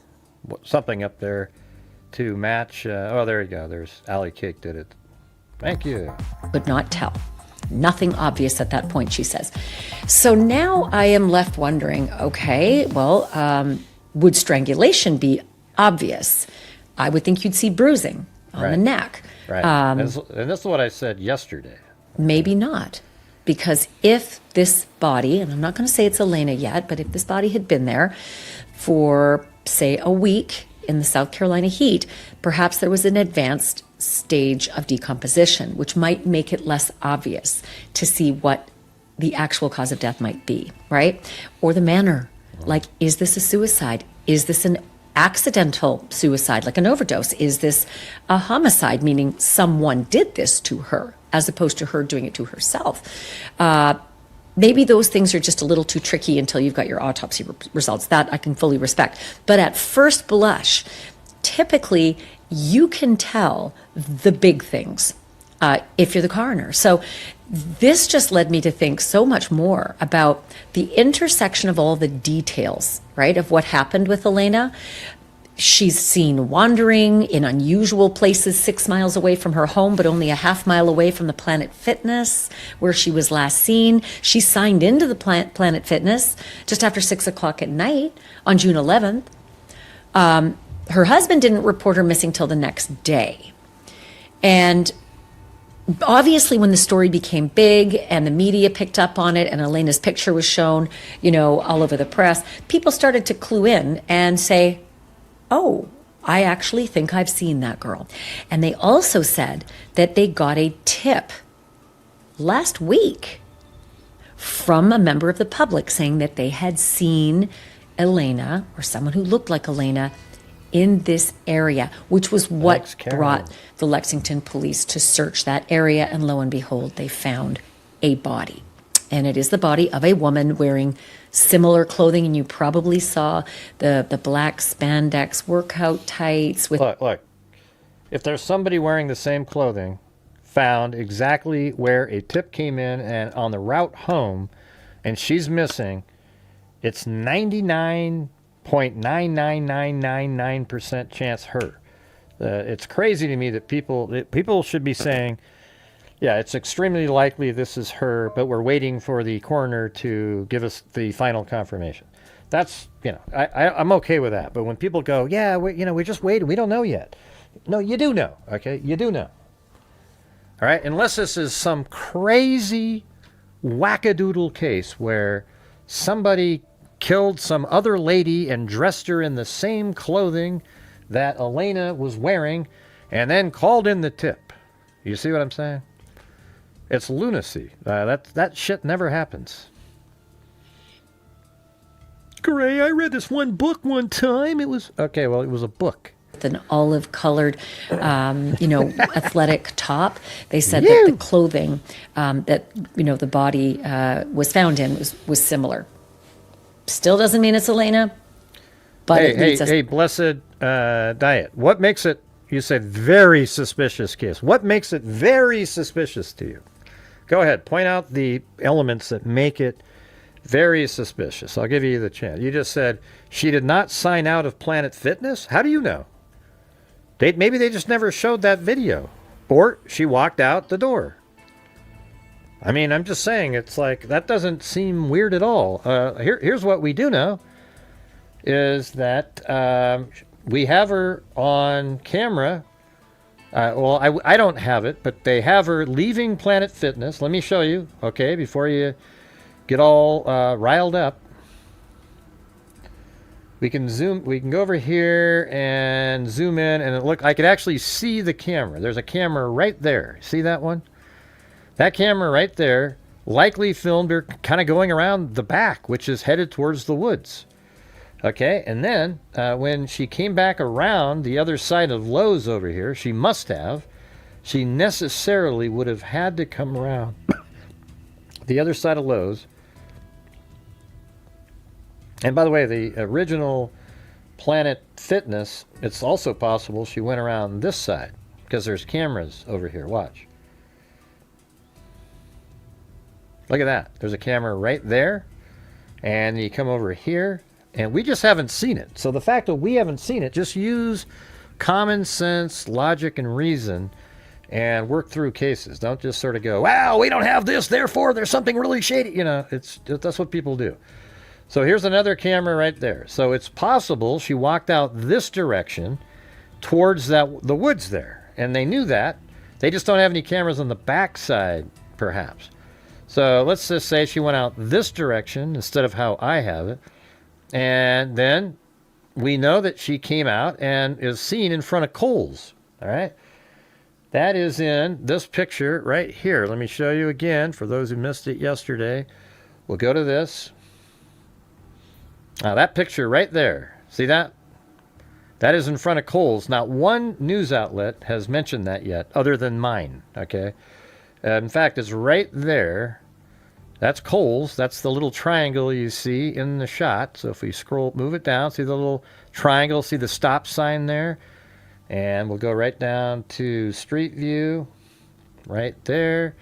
something up there to match. Oh, there you go. There's Allie Cake did it. Thank you. Could not tell. Nothing obvious at that point, she says. So now I am left wondering, okay, well, would strangulation be obvious? I would think you'd see bruising on the neck. Right. And this is what I said yesterday. Maybe not. Because if this body, and I'm not going to say it's Elena yet, but if this body had been there for, say, a week in the South Carolina heat, perhaps there was an advanced stage of decomposition, which might make it less obvious to see what the actual cause of death might be, right? Or the manner. Like, is this a suicide? Is this an accidental suicide, like an overdose? Is this a homicide, meaning someone did this to her, as opposed to her doing it to herself? Maybe those things are just a little too tricky until you've got your autopsy results. That I can fully respect. But at first blush, typically you can tell the big things if you're the coroner. So this just led me to think so much more about the intersection of all the details, right, of what happened with Elena. She's seen wandering in unusual places 6 miles away from her home, but only a half mile away from the Planet Fitness where she was last seen. She signed into the Planet Fitness just after 6 o'clock at night on June 11th. Her husband didn't report her missing till the next day. And obviously when the story became big and the media picked up on it and Elena's picture was shown, all over the press, people started to clue in and say, oh, I actually think I've seen that girl. And they also said that they got a tip last week from a member of the public saying that they had seen Elena, or someone who looked like Elena, in this area, which was what brought the Lexington police to search that area. And lo and behold, they found a body. And it is the body of a woman wearing similar clothing. And you probably saw the black spandex workout tights with... Look. If there's somebody wearing the same clothing found exactly where a tip came in and on the route home, and she's missing, it's 99.99999% chance her. It's crazy to me that people should be saying, yeah, it's extremely likely this is her, but we're waiting for the coroner to give us the final confirmation. That's, I'm okay with that. But when people go, yeah, we're just waiting, we don't know yet. No, you do know, okay? You do know. All right, unless this is some crazy wackadoodle case where somebody killed some other lady and dressed her in the same clothing that Elena was wearing and then called in the tip. You see what I'm saying? It's lunacy. That shit never happens. Gray, I read this one book one time. It was... Okay, well, it was a book. An olive-colored, athletic top. They said that the clothing that, the body was found in was similar. Still doesn't mean it's Elena, but it leads us... Hey, blessed diet. What makes it, you said, very suspicious case. What makes it very suspicious to you? Go ahead. Point out the elements that make it very suspicious. I'll give you the chance. You just said she did not sign out of Planet Fitness? How do you know? Maybe they just never showed that video. Or she walked out the door. I mean, I'm just saying, it's like, that doesn't seem weird at all. Here's what we do know, is that we have her on camera. I don't have it, but they have her leaving Planet Fitness. Let me show you, okay, before you get all riled up. We can go over here and zoom in, and look, I could actually see the camera. There's a camera right there. See that one? That camera right there likely filmed her kind of going around the back, which is headed towards the woods. Okay, and then when she came back around the other side of Lowe's over here, she necessarily would have had to come around the other side of Lowe's. And by the way, the original Planet Fitness, it's also possible she went around this side because there's cameras over here. Watch. Look at that. There's a camera right there. And you come over here, and we just haven't seen it. So the fact that we haven't seen it, just use common sense, logic, and reason and work through cases. Don't just sort of go, wow, we don't have this, therefore there's something really shady. That's what people do. So here's another camera right there. So it's possible she walked out this direction towards the woods there. And they knew that. They just don't have any cameras on the back side, perhaps. So let's just say she went out this direction instead of how I have it. And then we know that she came out and is seen in front of Kohl's. All right. That is in this picture right here. Let me show you again for those who missed it yesterday. We'll go to this. Now that picture right there, see that? That is in front of Kohl's. Not one news outlet has mentioned that yet, other than mine, okay? In fact, it's right there. That's Kohl's. That's the little triangle you see in the shot. So if we move it down, see the little triangle, see the stop sign there? And we'll go right down to Street View, right there.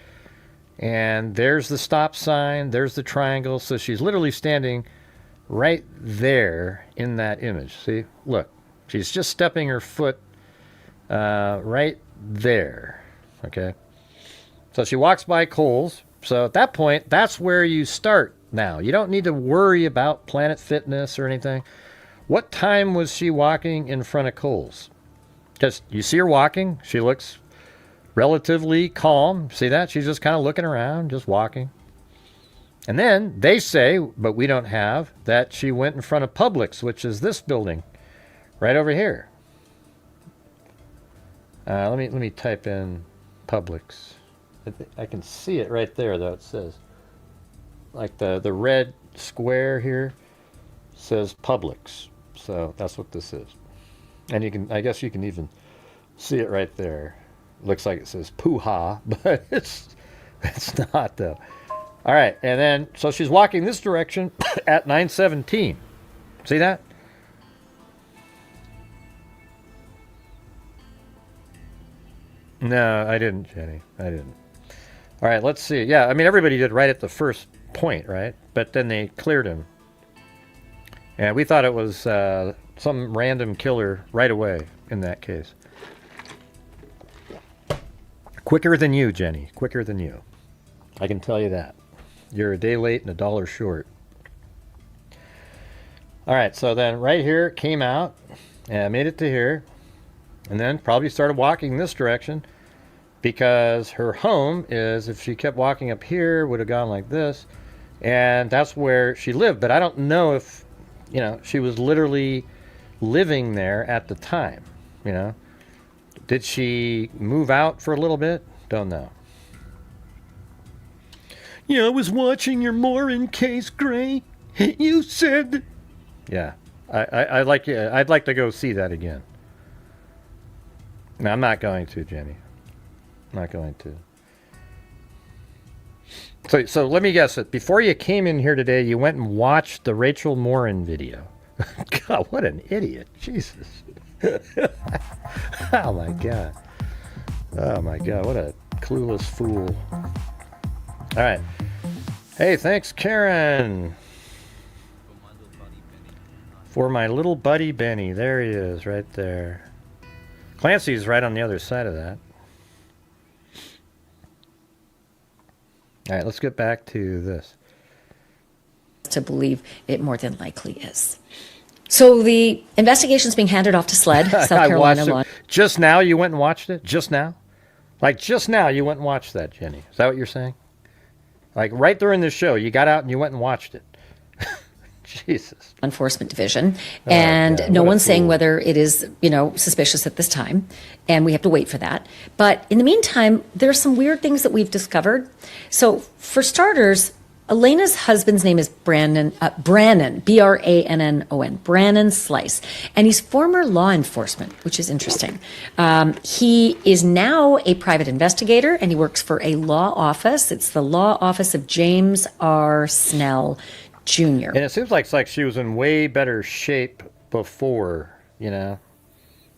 And there's the stop sign, there's the triangle. So she's literally standing right there in that image. See, look, she's just stepping her foot right there. Okay, so she walks by Kohl's. So at that point, that's where you start now. You don't need to worry about Planet Fitness or anything. What time was she walking in front of Kohl's? Because you see her walking, she looks relatively calm. See that? She's just kind of looking around, just walking. And then they say, but we don't have, that she went in front of Publix, which is this building right over here. Let me type in Publix. I can see it right there, though. It says, like the red square here says Publix. So that's what this is. And I guess you can even see it right there. Looks like it says Poo-ha, but it's not though. All right, and then, so she's walking this direction at 9:17. See that? No, I didn't, Jenny. I didn't. All right, let's see. Yeah, I mean, everybody did right at the first point, right? But then they cleared him. And we thought it was some random killer right away in that case. Quicker than you, Jenny. Quicker than you. I can tell you that. You're a day late and $1 short. All right, so then right here came out and I made it to here, and then probably started walking this direction. because her home is, if she kept walking up here, would have gone like this, and that's where she lived. But I don't know if, you know, she was literally living there at the time, you know. Did she move out for a little bit? Don't know. Yeah, I was watching your Morin case, Gray. You said... Yeah, I'd like to go see that again. No, I'm not going to, Jenny. I'm not going to. So let me guess it. Before you came in here today, you went and watched the Rachel Morin video. God, what an idiot. Jesus. Oh, my God. Oh, my God. What a clueless fool. All right. Hey, thanks, Karen. For my little buddy Benny. There he is, right there. Clancy's right on the other side of that. All right, let's get back to this. To believe it more than likely is. So the investigation's being handed off to SLED, South Carolina law. Just now you went and watched it? Just now? Like just now you went and watched that, Jenny. Is that what you're saying? Like right during the show, you got out and you went and watched it. Jesus. Enforcement Division. And no one's saying whether it is, you know, suspicious at this time. And we have to wait for that. But in the meantime, there are some weird things that we've discovered. So for starters, Elena's husband's name is Brannon, Brannon, Brannon Slice. And he's former law enforcement, which is interesting. He is now a private investigator, and he works for a law office. It's the law office of James R. Snell Jr. And it seems like she was in way better shape before, you know.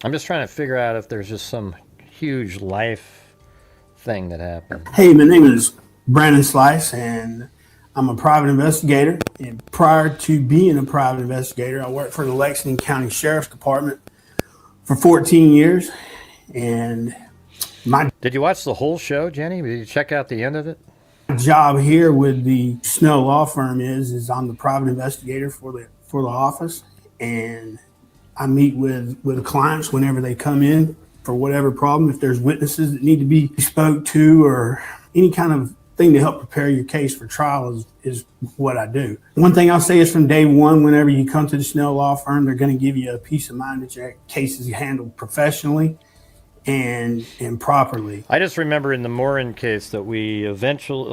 I'm just trying to figure out if there's just some huge life thing that happened. Hey, my name is Brandon Slice, and I'm a private investigator. And prior to being a private investigator, I worked for the Lexington County Sheriff's Department for 14 years. And Did you watch the whole show, Jenny? Did you check out the end of it? Job here with the Snell Law Firm is I'm the private investigator for the office, and I meet with the clients whenever they come in for whatever problem. If there's witnesses that need to be spoke to or any kind of thing to help prepare your case for trial is what I do. One thing I'll say is from day one, whenever you come to the Snell Law Firm, they're going to give you a peace of mind that your case is handled professionally and properly. I just remember in the Morin case that we eventually,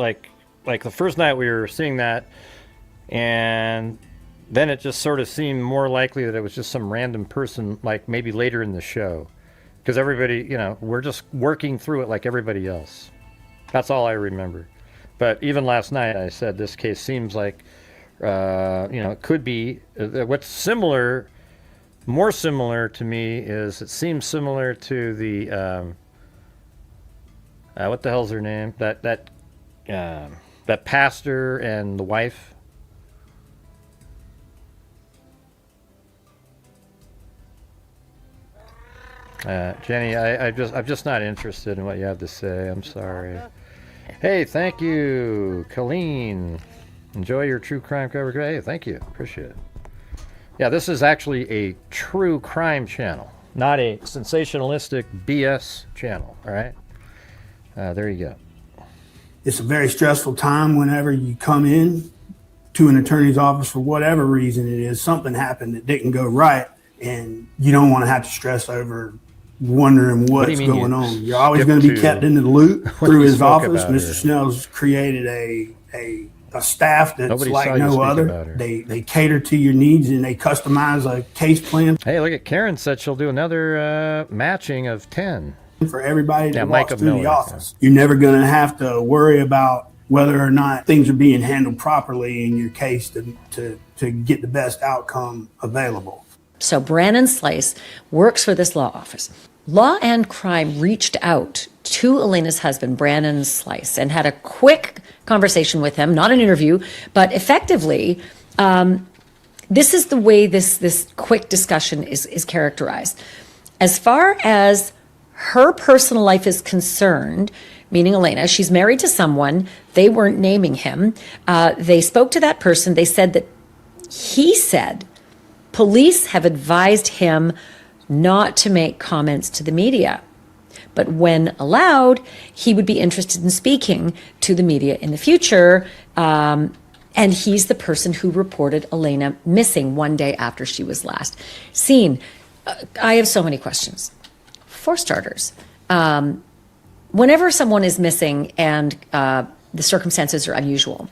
like the first night we were seeing that, and then it just sort of seemed more likely that it was just some random person, like maybe later in the show, because everybody, you know, we're just working through it like everybody else. That's all I remember. But even last night I said this case seems like, you know, it could be what's similar. More similar to me is it seems similar to the what the hell's her name? That pastor and the wife. Jenny, I'm just not interested in what you have to say. I'm sorry. Hey, thank you, Colleen. Enjoy your true crime coverage. Hey, thank you. Appreciate it. Yeah, this is actually a true crime channel, not a sensationalistic BS channel, all right? There you go. It's a very stressful time whenever you come in to an attorney's office for whatever reason it is. Something happened that didn't go right, and you don't want to have to stress over wondering what's going on. You're always going to be kept in the loop through his office. Mr. Snell's created a staff that's like no other. They cater to your needs and they customize a case plan. Hey, look at Karen said she'll do another matching of 10 for everybody that walks through the office. You're never going to have to worry about whether or not things are being handled properly in your case to get the best outcome available. So Brannon Slice works for this law office. Law and Crime reached out to Elena's husband, Brannon Slice, and had a quick conversation with him, not an interview, but effectively, this is the way this quick discussion is characterized. As far as her personal life is concerned, meaning Elena, she's married to someone, they weren't naming him. They spoke to that person. They said that he said police have advised him not to make comments to the media. But when allowed, he would be interested in speaking to the media in the future. And he's the person who reported Elena missing one day after she was last seen. I have so many questions. For starters, whenever someone is missing and the circumstances are unusual,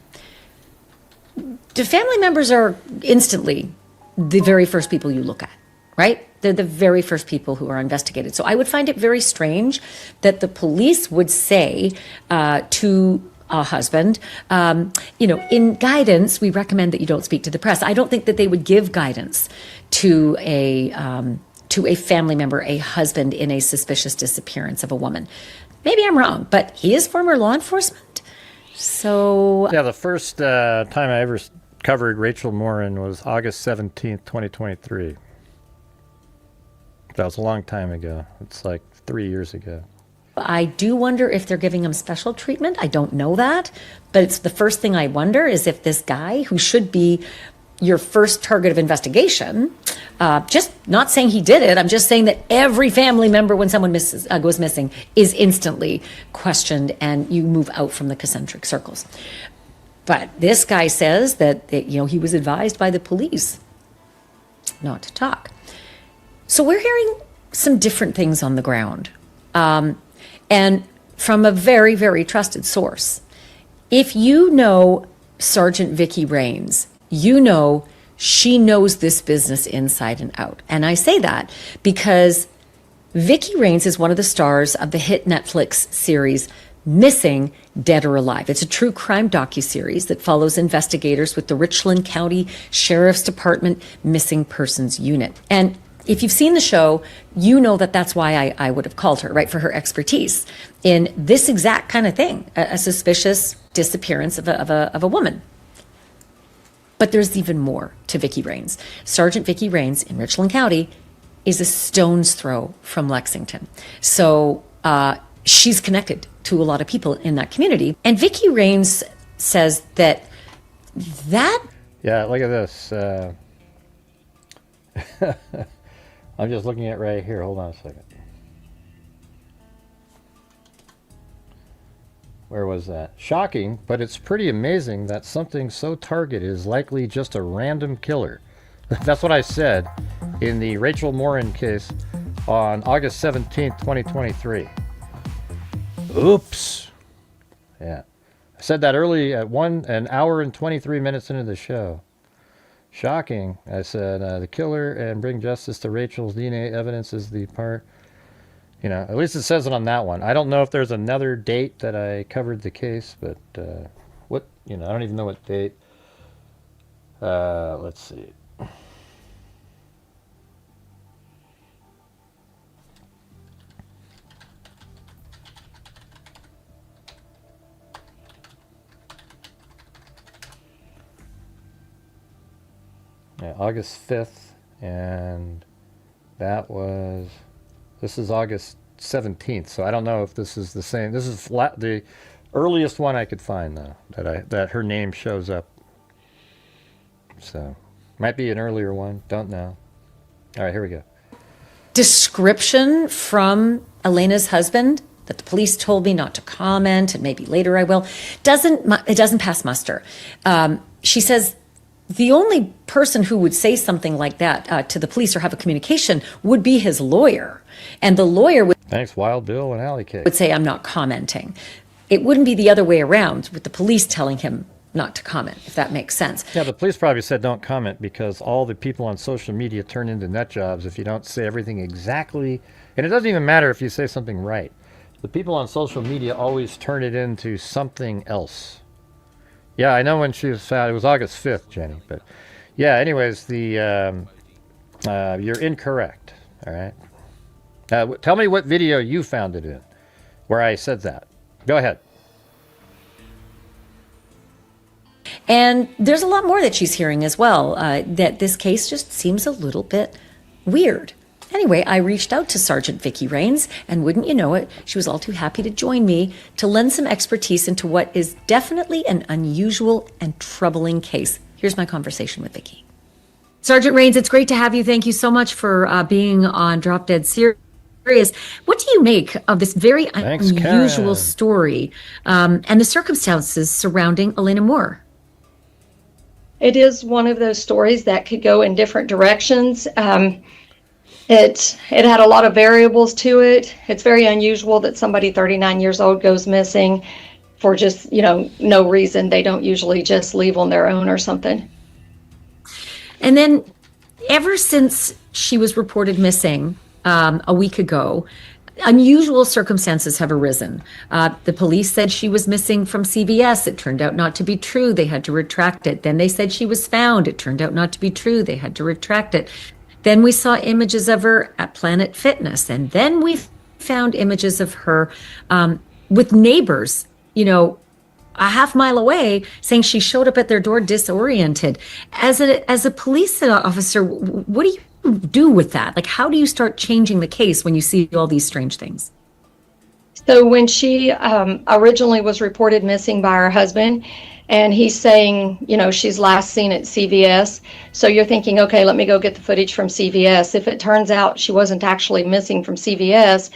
the family members are instantly the very first people you look at, right? They're the very first people who are investigated. So I would find it very strange that the police would say to a husband, in guidance, we recommend that you don't speak to the press. I don't think that they would give guidance to a family member, a husband, in a suspicious disappearance of a woman. Maybe I'm wrong, but he is former law enforcement. So yeah, the first time I ever covered Rachel Morin was August 17th, 2023. That was a long time ago. It's like 3 years ago. I do wonder if they're giving him special treatment. I don't know that, but it's the first thing I wonder is if this guy, who should be your first target of investigation, just not saying he did it, I'm just saying that every family member, when someone goes missing, is instantly questioned and you move out from the concentric circles. But this guy says that he was advised by the police not to talk. So we're hearing some different things on the ground. And from a very, very trusted source. If you know Sergeant Vicki Rains, you know she knows this business inside and out. And I say that because Vicki Rains is one of the stars of the hit Netflix series Missing, Dead or Alive. It's a true crime docuseries that follows investigators with the Richland County Sheriff's Department Missing Persons Unit. And if you've seen the show, you know that that's why I would have called her, right, for her expertise in this exact kind of thing, a suspicious disappearance of a woman. But there's even more to Vicki Rains. Sergeant Vicki Rains in Richland County is a stone's throw from Lexington. So she's connected to a lot of people in that community. And Vicki Rains says that. Yeah, look at this. I'm just looking at right here. Hold on a second. Where was that? Shocking, but it's pretty amazing that something so targeted is likely just a random killer. That's what I said in the Rachel Morin case on August 17th, 2023. Oops. Yeah. I said that early at an hour and 23 minutes into the show. Shocking. I said the killer and bring justice to Rachel's DNA evidence is the part. At least it says it on that one. I don't know if there's another date that I covered the case, but I don't even know what date. Let's see. Yeah, August 5th, and this is August 17th, so I don't know if this is the same. This is the earliest one I could find, though, that her name shows up. So, might be an earlier one, don't know. All right, here we go. Description from Elena's husband that the police told me not to comment, and maybe later I will, it doesn't pass muster. She says the only person who would say something like that to the police or have a communication would be his lawyer. And the lawyer would... Thanks, Wild Bill and Alley Cake. ...would say, I'm not commenting. It wouldn't be the other way around with the police telling him not to comment, if that makes sense. Yeah, the police probably said don't comment because all the people on social media turn into nut jobs if you don't say everything exactly. And it doesn't even matter if you say something right. The people on social media always turn it into something else. Yeah, I know when she was found. It was August 5th, Jenny. But yeah, anyways, you're incorrect. All right. Tell me what video you found it in where I said that. Go ahead. And there's a lot more that she's hearing as well, that this case just seems a little bit weird. Anyway, I reached out to Sergeant Vicki Rains, and wouldn't you know it, she was all too happy to join me to lend some expertise into what is definitely an unusual and troubling case. Here's my conversation with Vicki. Sergeant Rains, it's great to have you. Thank you so much for being on Drop Dead Serious. curious, what do you make of this very Thanks, unusual Karen. story and the circumstances surrounding Elena Moore? It is one of those stories that could go in different directions. It had a lot of variables to it. It's very unusual that somebody 39 years old goes missing for just, no reason. They don't usually just leave on their own or something. And then ever since she was reported missing a week ago, unusual circumstances have arisen. The police said she was missing from CVS. It turned out not to be true. They had to retract it. Then they said she was found. It turned out not to be true. They had to retract it. Then we saw images of her at Planet Fitness. And then we found images of her with neighbors, a half mile away, saying she showed up at their door disoriented. As a police officer, what do you do with that? Like, how do you start changing the case when you see all these strange things? So when she originally was reported missing by her husband, and he's saying, she's last seen at CVS. So you're thinking, okay, let me go get the footage from CVS. If it turns out she wasn't actually missing from CVS,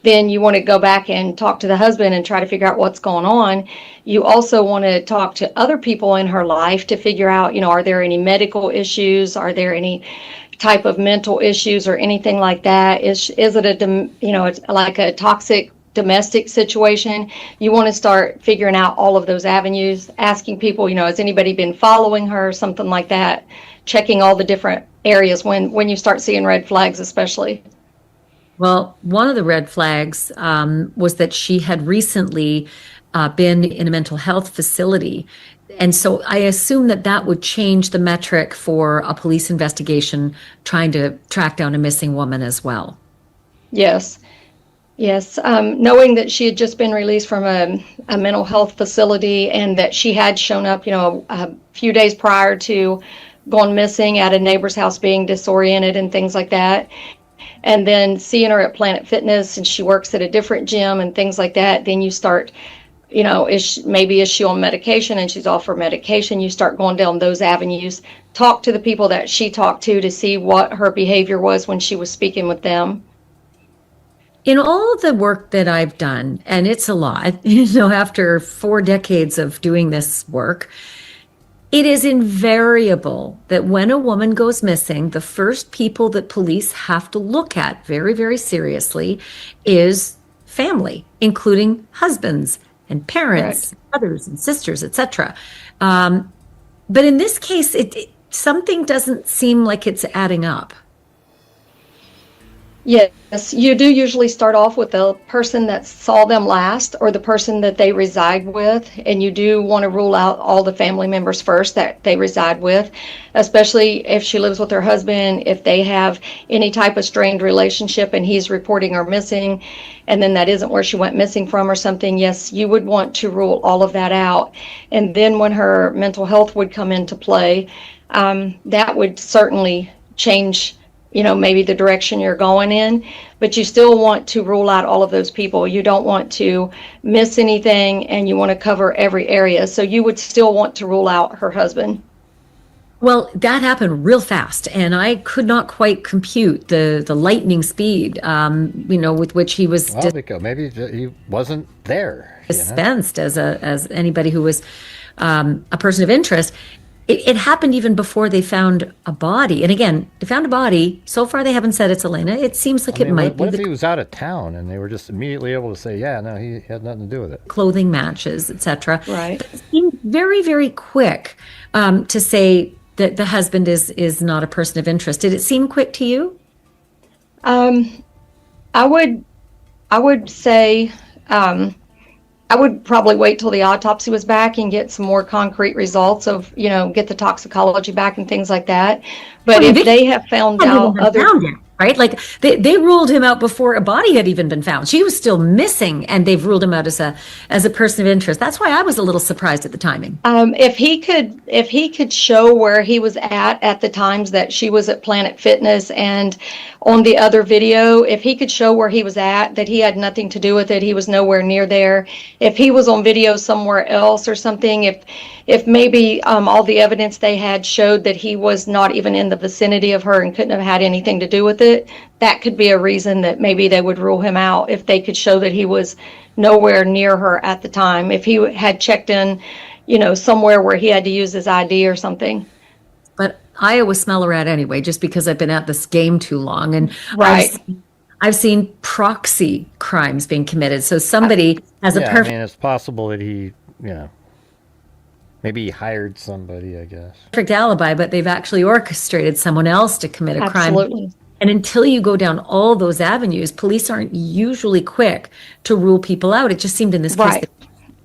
then you want to go back and talk to the husband and try to figure out what's going on. You also want to talk to other people in her life to figure out, are there any medical issues? Are there any type of mental issues or anything like that? Is it it's like a toxic domestic situation? You want to start figuring out all of those avenues, asking people, has anybody been following her, something like that, checking all the different areas when you start seeing red flags, especially. Well, one of the red flags was that she had recently been in a mental health facility. And so I assume that would change the metric for a police investigation trying to track down a missing woman as well. Yes. Knowing that she had just been released from a mental health facility and that she had shown up, a few days prior to going missing at a neighbor's house being disoriented and things like that. And then seeing her at Planet Fitness and she works at a different gym and things like that, then you start, is she on medication and she's off her medication? You start going down those avenues. Talk to the people that she talked to see what her behavior was when she was speaking with them. In all of the work that I've done, and it's a lot, after 4 decades of doing this work, it is invariable that when a woman goes missing, the first people that police have to look at very, very seriously is family, including husbands and parents, brothers and sisters, etc. But in this case, something doesn't seem like it's adding up. Yes, you do usually start off with the person that saw them last or the person that they reside with, and you do want to rule out all the family members first that they reside with, especially if she lives with her husband, if they have any type of strained relationship and he's reporting her missing, and then that isn't where she went missing from or something. Yes, you would want to rule all of that out. And then when her mental health would come into play, that would certainly change maybe the direction you're going in, but you still want to rule out all of those people. You don't want to miss anything and you want to cover every area. So you would still want to rule out her husband. Well, that happened real fast, and I could not quite compute the lightning speed, with which he was maybe he wasn't there. Dispensed as anybody who was a person of interest. It happened even before they found a body. And again, they found a body. So far, they haven't said it's Elena. It seems like it might be. What if he was out of town and they were just immediately able to say, yeah, no, he had nothing to do with it? Clothing matches, etc. Right. But it seemed very, very quick to say that the husband is not a person of interest. Did it seem quick to you? I would say I would probably wait till the autopsy was back and get some more concrete results of, get the toxicology back and things like that. But if they have found out other... Right? Like they ruled him out before a body had even been found. She was still missing, and they've ruled him out as a person of interest. That's why I was a little surprised at the timing. If he could show where he was at the times that she was at Planet Fitness and on the other video, if he could show where he was at, that he had nothing to do with it, he was nowhere near there. If he was on video somewhere else or something, if maybe all the evidence they had showed that he was not even in the vicinity of her and couldn't have had anything to do with it, it, that could be a reason that maybe they would rule him out if they could show that he was nowhere near her at the time. If he had checked in, somewhere where he had to use his ID or something. But I always smell a rat anyway, just because I've been at this game too long. And Right. I've seen proxy crimes being committed. So somebody has a Yeah, I perfect mean, it's possible that he, maybe he hired somebody, I guess. alibi, but they've actually orchestrated someone else to commit a crime. Absolutely. And until you go down all those avenues, police aren't usually quick to rule people out. It just seemed in this case Right.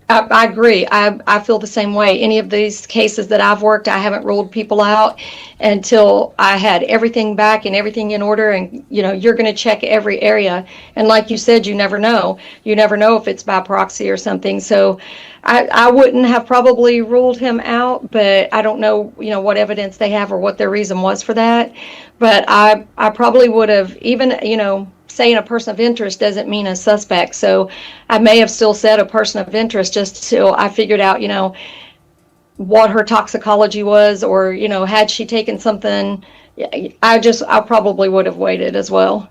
I agree. I feel the same way. Any of these cases that I've worked, I haven't ruled people out until I had everything back and everything in order. And, you're going to check every area. And like you said, you never know. You never know if it's by proxy or something. So I wouldn't have probably ruled him out, but I don't know, what evidence they have or what their reason was for that. But I probably would have even, saying a person of interest doesn't mean a suspect. So I may have still said a person of interest just till I figured out, what her toxicology was, or, had she taken something. I probably would have waited as well.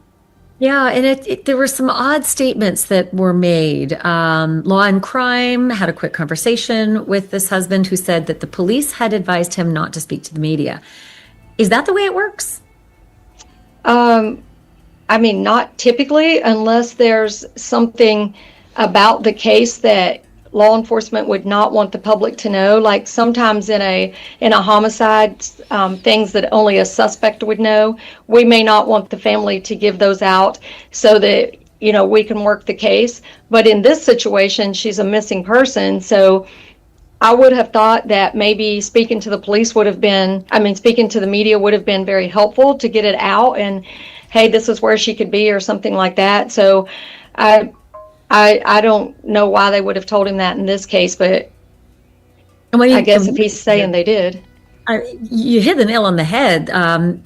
Yeah, and there were some odd statements that were made. Law and Crime had a quick conversation with this husband who said that the police had advised him not to speak to the media. Is that the way it works? I mean, not typically, unless there's something about the case that law enforcement would not want the public to know. Like sometimes in a homicide, things that only a suspect would know, we may not want the family to give those out so that, we can work the case. But in this situation, she's a missing person. So I would have thought that maybe speaking to the police speaking to the media would have been very helpful to get it out and, hey, this is where she could be or something like that. So I don't know why they would have told him that in this case, but I guess if he's saying they did. You hit the nail on the head.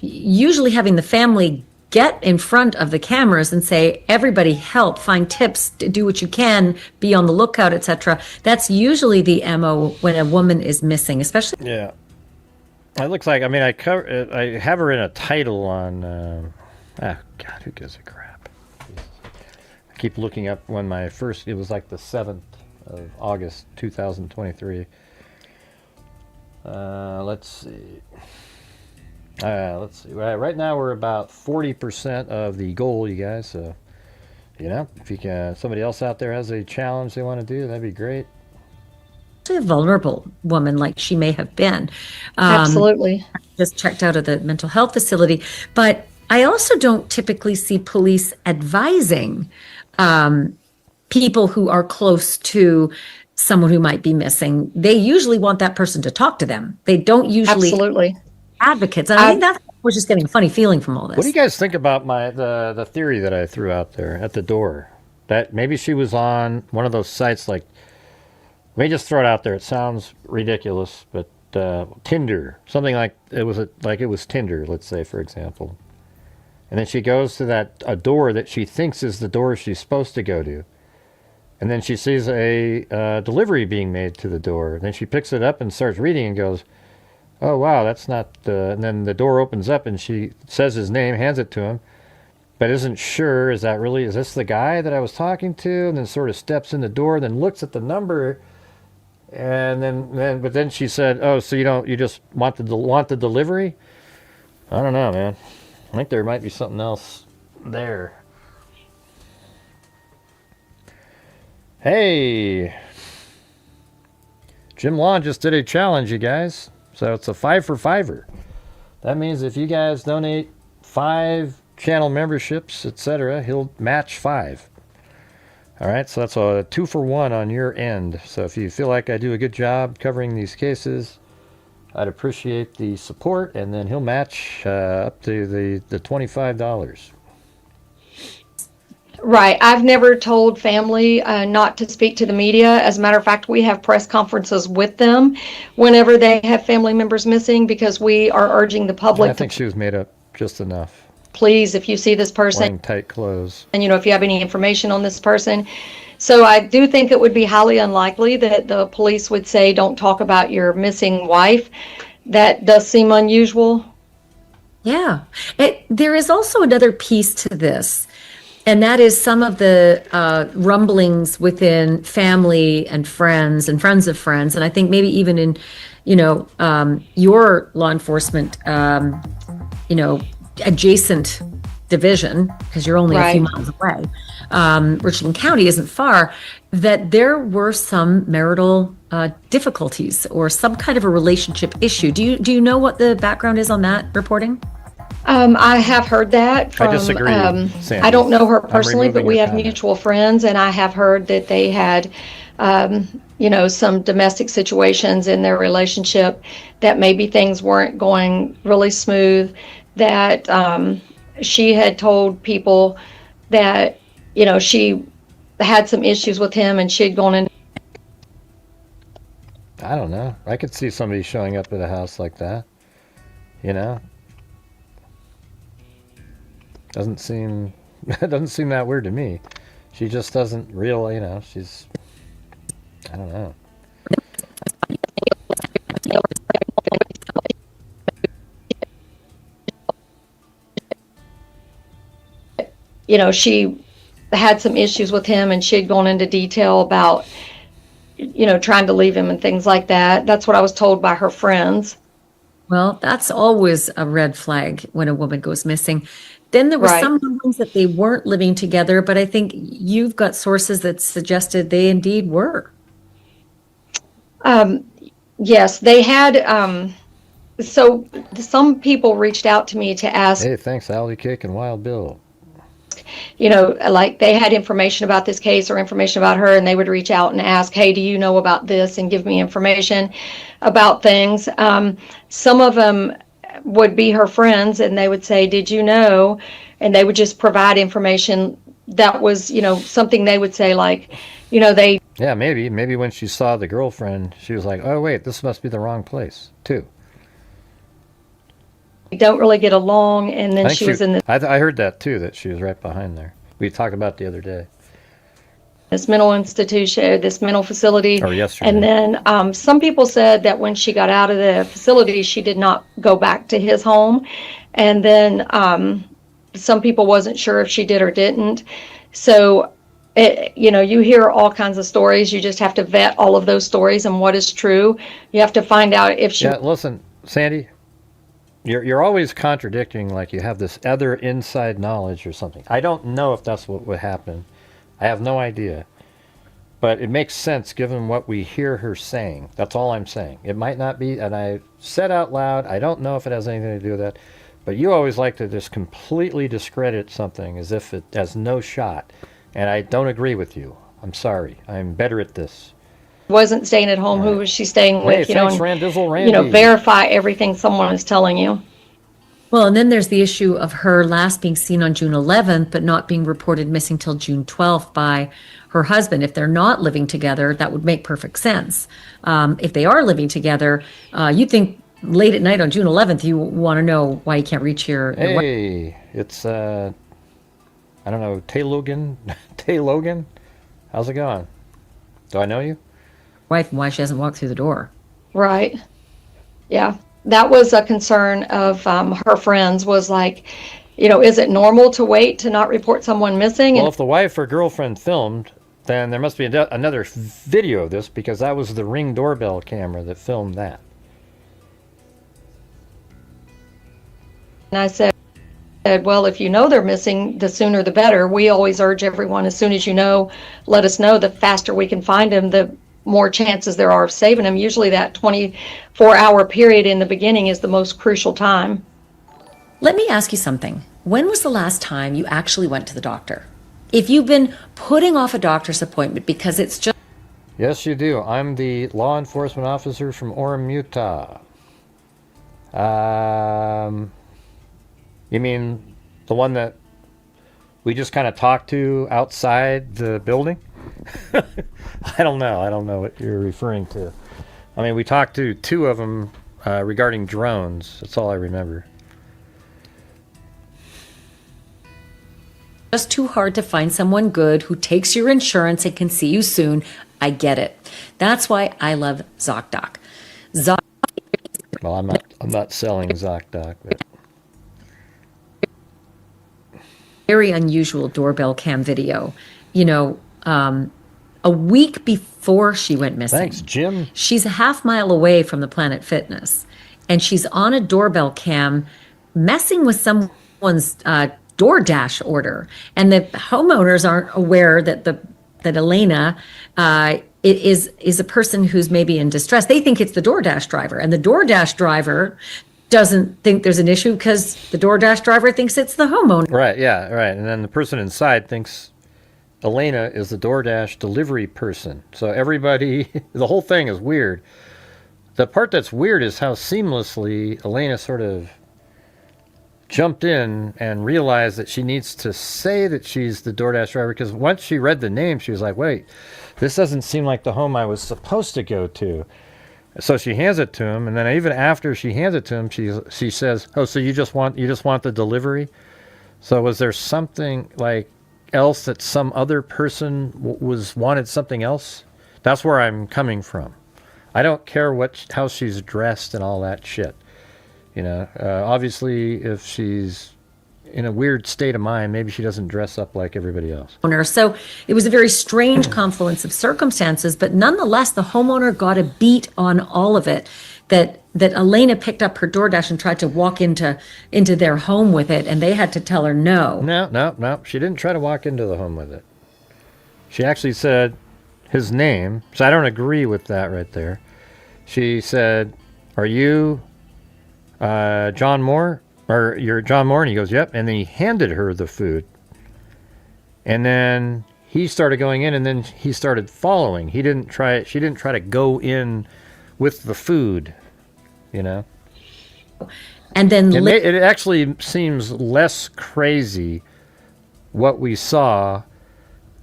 Usually having the family get in front of the cameras and say, everybody help, find tips, do what you can, be on the lookout, etc. That's usually the MO when a woman is missing, especially. Yeah. It looks like, I have her in a title on, God, who gives a crap? I keep looking up when it was like the 7th of August, 2023. Let's see. Right now we're about 40% of the goal, you guys. So, if you can, somebody else out there has a challenge they want to do, that'd be great. A vulnerable woman like she may have been. Absolutely. Just checked out of the mental health facility. But I also don't typically see police advising people who are close to someone who might be missing. They usually want that person to talk to them. They don't usually Absolutely. Advocates. And I think that was just getting a funny feeling from all this. What do you guys think about the theory that I threw out there at the door? That maybe she was on one of those sites like, let me just throw it out there. It sounds ridiculous, but Tinder, something like it was Tinder, let's say, for example. And then she goes to a door that she thinks is the door she's supposed to go to. And then she sees a delivery being made to the door. And then she picks it up and starts reading and goes, oh, wow, that's not and then the door opens up and she says his name, hands it to him, but isn't sure, is this the guy that I was talking to? And then sort of steps in the door, then looks at the number, and but then she said, oh, so you just want the delivery? I don't know, man. I think there might be something else there. Hey, Jim Lawn just did a challenge, you guys. So it's a 5 for 5er. That means if you guys donate 5 channel memberships, etc., he'll match 5. All right, so that's a 2 for 1 on your end. So if you feel like I do a good job covering these cases, I'd appreciate the support, and then he'll match up to the $25. Right. I've never told family not to speak to the media. As a matter of fact, we have press conferences with them whenever they have family members missing, because we are urging the public. I think she was made up just enough. Please, if you see this person, wearing tight clothes, and if you have any information on this person. So I do think it would be highly unlikely that the police would say, don't talk about your missing wife. That does seem unusual. Yeah. There is also another piece to this, and that is some of the rumblings within family and friends of friends. And I think maybe even in, your law enforcement, adjacent division, because you're only a few Right. miles away. Richland County isn't far, that there were some marital difficulties or some kind of a relationship issue. Do you know what the background is on that reporting? I have heard that from, I disagree, Sandy. I don't know her I'm personally, but removing we your have comment. mutual friends, and I have heard that they had, some domestic situations in their relationship, that maybe things weren't going really smooth, that she had told people that, she had some issues with him and she'd gone in. I don't know. I could see somebody showing up at a house like that. Doesn't seem doesn't seem that weird to me. She just doesn't really, she's, I don't know. She had some issues with him and she'd gone into detail about, trying to leave him and things like that. That's what I was told by her friends. Well, that's always a red flag when a woman goes missing. Then there were Right. some rumors that they weren't living together, but I think you've got sources that suggested they indeed were. Yes, they had, so some people reached out to me to ask, Hey, thanks, Alley Cake and Wild Bill. like they had information about this case or information about her, and they would reach out and ask, hey, do you know about this, and give me information about things. Some of them would be her friends, and they would say, did you know? And they would just provide information that was, something they would say, like, they Yeah, maybe when she saw the girlfriend, she was like, oh wait, this must be the wrong place too. don't really get along, and then I think she was in I heard that too, that she was right behind there. We talked about it the other day. this mental institution, this mental facility. Or yesterday. And then some people said that when she got out of the facility, she did not go back to his home. And then some people wasn't sure if she did or didn't. So, you hear all kinds of stories. You just have to vet all of those stories and what is true. You have to find out if she... Yeah, listen, Sandy, you're always contradicting, like you have this other inside knowledge or something. I don't know if that's what would happen. I have no idea. But it makes sense given what we hear her saying. That's all I'm saying. It might not be, and I said out loud, I don't know if it has anything to do with that, but you always like to just completely discredit something as if it has no shot. And I don't agree with you. I'm sorry. I'm better at this. wasn't staying at home, who was she staying with, Hey, thanks, Randizzle Randy. verify everything someone is telling you. Well, and then there's the issue of her last being seen on June 11th, but not being reported missing till June 12th by her husband. If they're not living together, that would make perfect sense. If they are living together, you think late at night on June 11th, you want to know why you can't reach your wife. Hey, it's, I don't know, Tay Logan? Tay Logan? How's it going? Do I know you? Wife and why she hasn't walked through the door. Right. Yeah. That was a concern of her friends, was like, is it normal to wait to not report someone missing? Well, if the wife or girlfriend filmed, then there must be another video of this, because that was the Ring doorbell camera that filmed that. And I said, well, if you know they're missing, the sooner the better. We always urge everyone, as soon as you know, let us know. The faster we can find them, the more chances there are of saving them. Usually that 24-hour period in the beginning is the most crucial time. Let me ask you something. When was the last time you actually went to the doctor? If you've been putting off a doctor's appointment because it's just... Yes, you do. I'm the law enforcement officer from Orem, Utah. You mean the one that we just kind of talked to outside the building? I don't know. I don't know what you're referring to. I mean, we talked to two of them regarding drones. That's all I remember. just too hard to find someone good who takes your insurance and can see you soon. I get it. That's why I love ZocDoc. Well, I'm not selling ZocDoc, but very unusual doorbell cam video. You know, a week before she went missing. Thanks, Jim. She's a half mile away from the Planet Fitness, and she's on a doorbell cam messing with someone's DoorDash order. And the homeowners aren't aware that Elena is a person who's maybe in distress. They think it's the DoorDash driver, and the DoorDash driver doesn't think there's an issue because the DoorDash driver thinks it's the homeowner. Right, yeah, right. And then the person inside thinks Elena is the DoorDash delivery person. So everybody, the whole thing is weird. The part that's weird is how seamlessly Elena sort of jumped in and realized that she needs to say that she's the DoorDash driver, because once she read the name, she was like, wait, this doesn't seem like the home I was supposed to go to. So she hands it to him, and then even after she hands it to him, she says, oh, so you just want the delivery? So was there something like else that some other person wanted something else? That's where I'm coming from. I don't care how she's dressed and all that shit. You know, obviously, if she's in a weird state of mind, maybe she doesn't dress up like everybody else. So it was a very strange confluence of circumstances, but nonetheless, the homeowner got a beat on all of it. That Elena picked up her DoorDash and tried to walk into their home with it, and they had to tell her no. No. She didn't try to walk into the home with it. She actually said his name, so I don't agree with that right there. She said, are you John Moore? Or you're John Moore? And he goes, yep. And then he handed her the food. And then he started going in, and then he started following. She didn't try to go in with the food, you know? And then it actually seems less crazy what we saw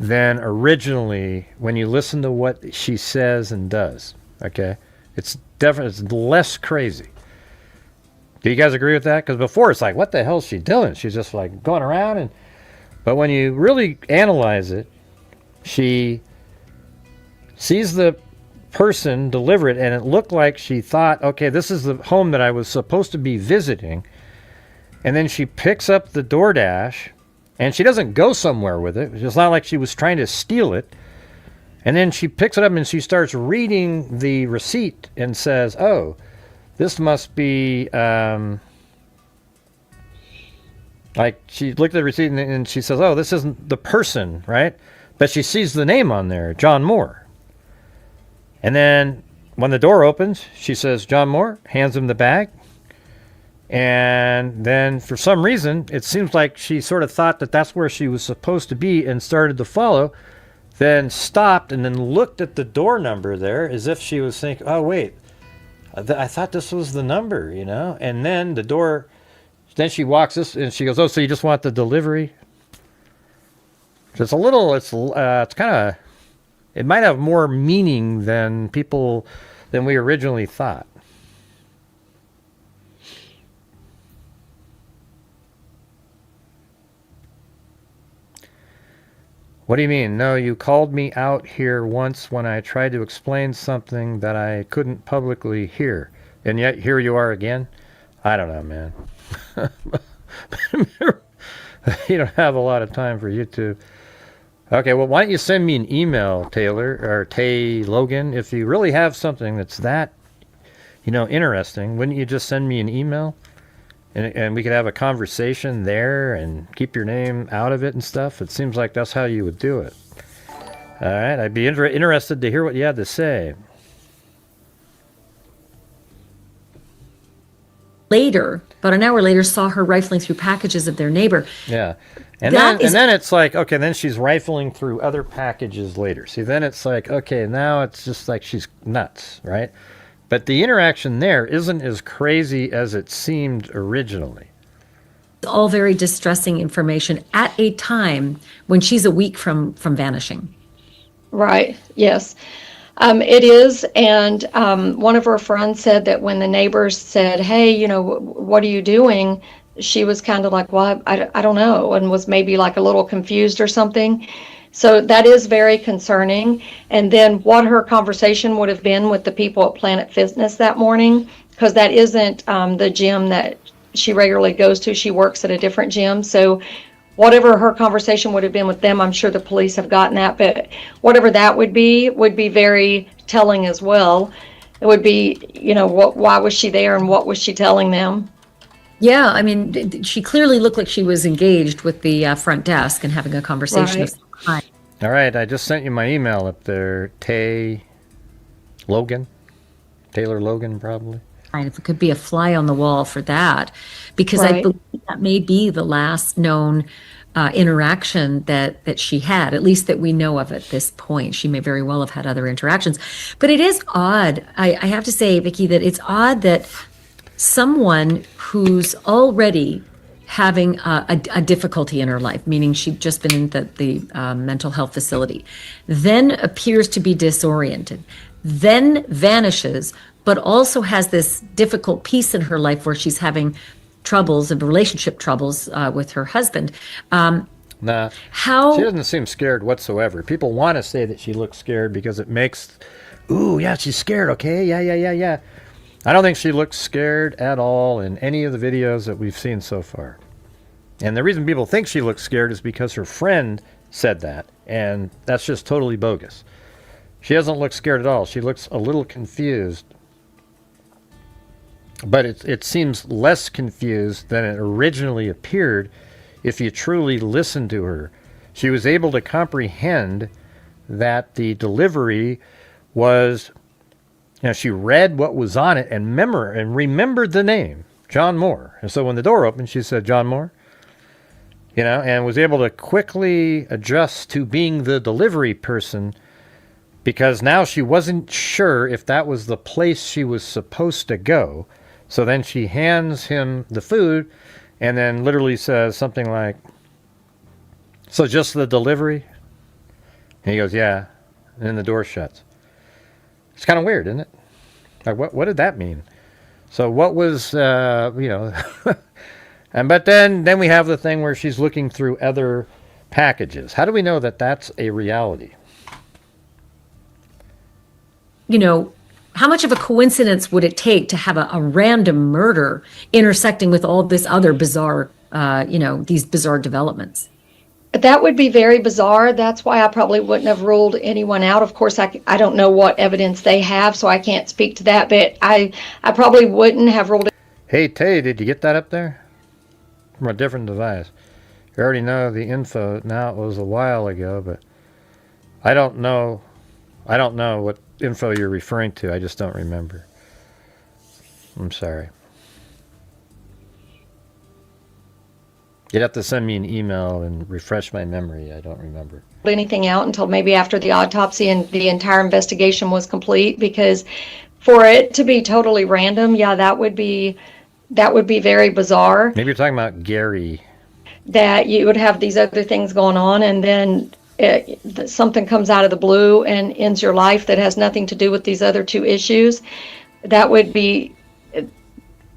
than originally when you listen to what she says and does, okay? It's less crazy. Do you guys agree with that? Because before it's like, what the hell is she doing? She's just like going around. But when you really analyze it, she sees the person deliver it, and it looked like she thought, okay, this is the home that I was supposed to be visiting. And then she picks up the DoorDash, and she doesn't go somewhere with it. It's not like she was trying to steal it. And then she picks it up and she starts reading the receipt and says, oh, this must be, like she looked at the receipt and she says, oh, this isn't the person, right? But she sees the name on there, John Moore. And then when the door opens, she says, John Moore, hands him the bag. And then for some reason, it seems like she sort of thought that that's where she was supposed to be and started to follow, then stopped and then looked at the door number there as if she was thinking, oh, wait, I thought this was the number, you know? And then the door, then she walks this and she goes, oh, so you just want the delivery? So it's a little, it's kind of, it might have more meaning than we originally thought. What do you mean? No, you called me out here once when I tried to explain something that I couldn't publicly hear. And yet here you are again? I don't know, man. You don't have a lot of time for YouTube. Okay, well, why don't you send me an email, Taylor, or Tay Logan, if you really have something that's that, interesting. Wouldn't you just send me an email? And we could have a conversation there and keep your name out of it and stuff. It seems like that's how you would do it. All right, I'd be interested to hear what you had to say. Later, about an hour later, saw her rifling through packages of their neighbor. Yeah. And then it's like, okay, then she's rifling through other packages later. See, then it's like, okay, now it's just like she's nuts, right? But the interaction there isn't as crazy as it seemed originally. All very distressing information at a time when she's a week from vanishing. Right, yes. It is, and one of her friends said that when the neighbors said, hey, what are you doing? She was kind of like, well, I don't know, and was maybe like a little confused or something. So that is very concerning. And then what her conversation would have been with the people at Planet Fitness that morning, because that isn't the gym that she regularly goes to. She works at a different gym. So whatever her conversation would have been with them, I'm sure the police have gotten that, but whatever that would be very telling as well. It would be, why was she there and what was she telling them? Yeah, I mean, she clearly looked like she was engaged with the front desk and having a conversation Right. of some kind. All right, I just sent you my email up there. Taylor Logan, probably. And if it could be a fly on the wall for that, because I Right. believe that may be the last known interaction that she had, at least that we know of at this point. She may very well have had other interactions, but it is odd. I have to say, Vicki, that it's odd that someone who's already having a difficulty in her life, meaning she'd just been in the mental health facility, then appears to be disoriented, then vanishes, but also has this difficult piece in her life where she's having troubles and relationship troubles with her husband. Nah, How she doesn't seem scared whatsoever. People want to say that she looks scared because it makes, ooh, yeah, she's scared, okay, yeah. I don't think she looks scared at all in any of the videos that we've seen so far. And the reason people think she looks scared is because her friend said that, and that's just totally bogus. She doesn't look scared at all. She looks a little confused. But it seems less confused than it originally appeared if you truly listen to her. She was able to comprehend that the delivery was, she read what was on it and remembered the name, John Moore. And so when the door opened, she said, John Moore, and was able to quickly adjust to being the delivery person, because now she wasn't sure if that was the place she was supposed to go. So then she hands him the food and then literally says something like, so just the delivery? And he goes, yeah. And then the door shuts. It's kind of weird, isn't it? Like, what did that mean? So what was, but then we have the thing where she's looking through other packages. How do we know that that's a reality? How much of a coincidence would it take to have a random murder intersecting with all this other bizarre, these bizarre developments? That would be very bizarre. That's why I probably wouldn't have ruled anyone out. Of course, I don't know what evidence they have, so I can't speak to that, but I probably wouldn't have ruled it. Hey, Tay, did you get that up there? From a different device. You already know the info. Now, it was a while ago, but I don't know what info you're referring to. I just don't remember. I'm sorry. You'd have to send me an email and refresh my memory. I don't remember Anything out until maybe after the autopsy and the entire investigation was complete, because for it to be totally random, that would be very bizarre. Maybe you're talking about Gary. That you would have these other things going on, and then something comes out of the blue and ends your life that has nothing to do with these other two issues. That would be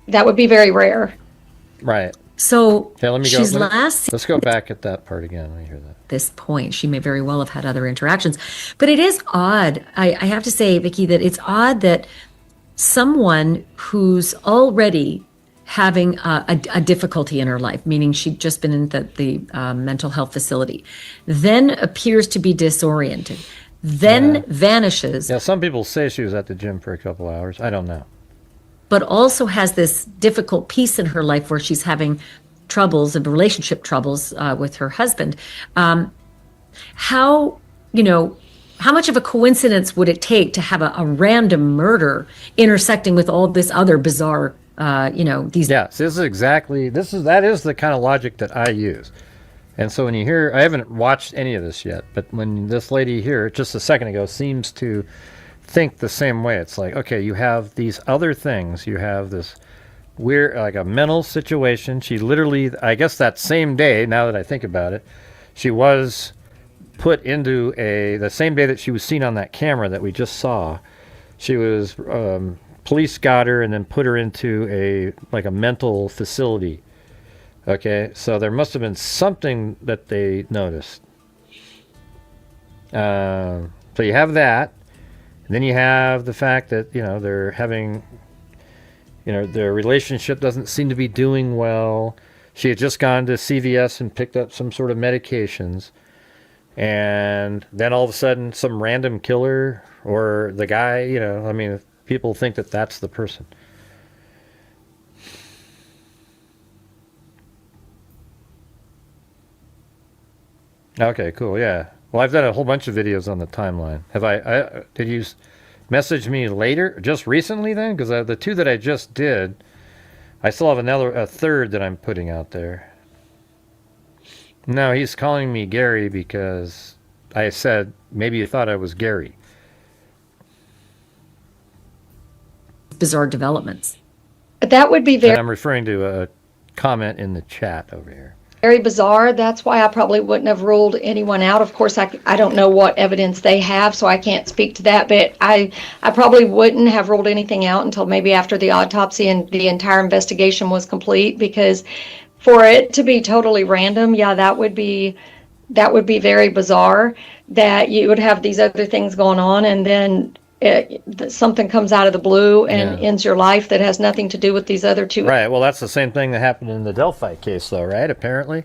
very rare. Right. So Okay, let me go. she's last Let's go back at that part again. Let me hear that. this point. She may very well have had other interactions. But it is odd. I have to say, Vicki, that it's odd that someone who's already having a difficulty in her life, meaning she'd just been in the mental health facility, then appears to be disoriented, then vanishes, Yeah, some people say she was at the gym for a couple hours. I don't know. but also has this difficult piece in her life where she's having troubles and relationship troubles with her husband. How much of a coincidence would it take to have a random murder intersecting with all this other bizarre, these? Yes, that is the kind of logic that I use. And so when you hear, I haven't watched any of this yet, but when this lady here, just a second ago, seems to think the same way. It's like, okay, you have these other things. You have this weird, like a mental situation. She literally, I guess that same day, now that I think about it, she was put into the same day that she was seen on that camera that we just saw. She was, police got her and then put her into a mental facility. Okay, so there must have been something that they noticed. So you have that. And then you have the fact that, they're having, their relationship doesn't seem to be doing well. She had just gone to CVS and picked up some sort of medications. And then all of a sudden, some random killer or the guy, you know, I mean, people think that that's the person. Okay, cool, yeah. Well, I've done a whole bunch of videos on the timeline. Did you message me later, just recently then? Because the two that I just did, I still have a third that I'm putting out there. No, he's calling me Gary because I said maybe you thought I was Gary. Bizarre developments. That would be And I'm referring to a comment in the chat over here. very bizarre. That's why I probably wouldn't have ruled anyone out. Of course, I don't know what evidence they have, so I can't speak to that. But I probably wouldn't have ruled anything out until maybe after the autopsy and the entire investigation was complete. Because for it to be totally random, yeah, that would be very bizarre. That you would have these other things going on, and then something comes out of the blue and ends your life that has nothing to do with these other two. Right. Well, that's the same thing that happened in the Delphi case, though, right? Apparently.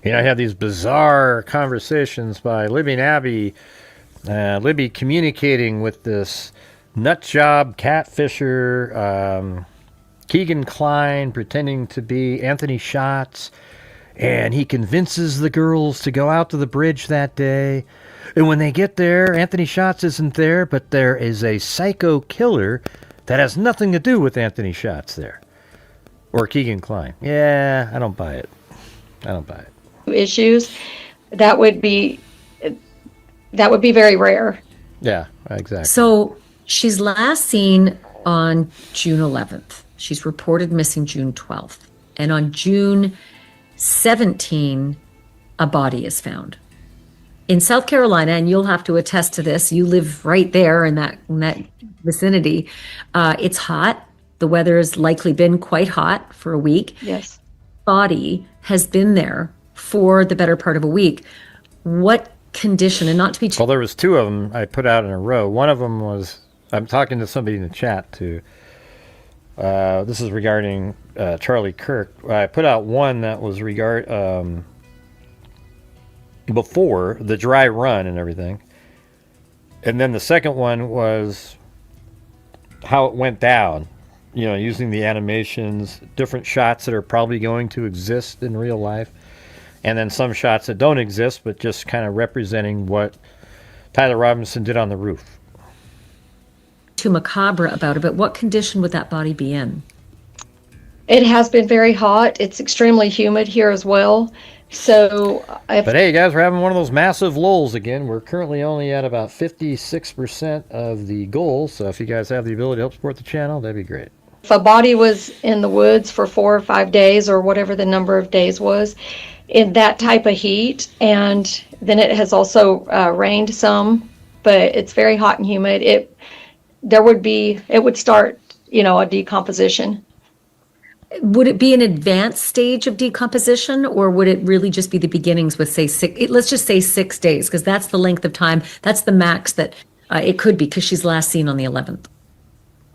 You know, I have these bizarre conversations by Libby and Abby. Libby communicating with this nutjob catfisher, Keegan Kline, pretending to be Anthony Schatz. And he convinces the girls to go out to the bridge that day. And when they get there, Anthony Schatz isn't there, but there is a psycho killer that has nothing to do with Anthony Schatz there. Or Keegan Kline. Yeah, I don't buy it. Issues, that would be very rare. Yeah, exactly. So she's last seen on June 11th. She's reported missing June 12th. And on June 17, a body is found. In South Carolina, and you'll have to attest to this, you live right there in that vicinity. It's hot. The weather has likely been quite hot for a week. Yes. Body has been there for the better part of a week. What condition, and not to be... Well, there was two of them I put out in a row. One of them was, I'm talking to somebody in the chat too. This is regarding Charlie Kirk. I put out one that was before the dry run and everything. And then the second one was how it went down, you know, using the animations, different shots that are probably going to exist in real life, and then some shots that don't exist, but just kind of representing what Tyler Robinson did on the roof. Too macabre about it, but what condition would that body be in? It has been very hot. It's extremely humid here as well. So, but hey, guys, we're having one of those massive lulls again. We're currently only at about 56% of the goal. So if you guys have the ability to help support the channel, that'd be great. if a body was in the woods for 4 or 5 days or whatever the number of days was in that type of heat, and then it has also rained some, but it's very hot and humid, it would start, a decomposition. Would it be an advanced stage of decomposition, or would it really just be the beginnings with, say, let's just say 6 days, because that's the length of time, that's the max that it could be, because she's last seen on the 11th?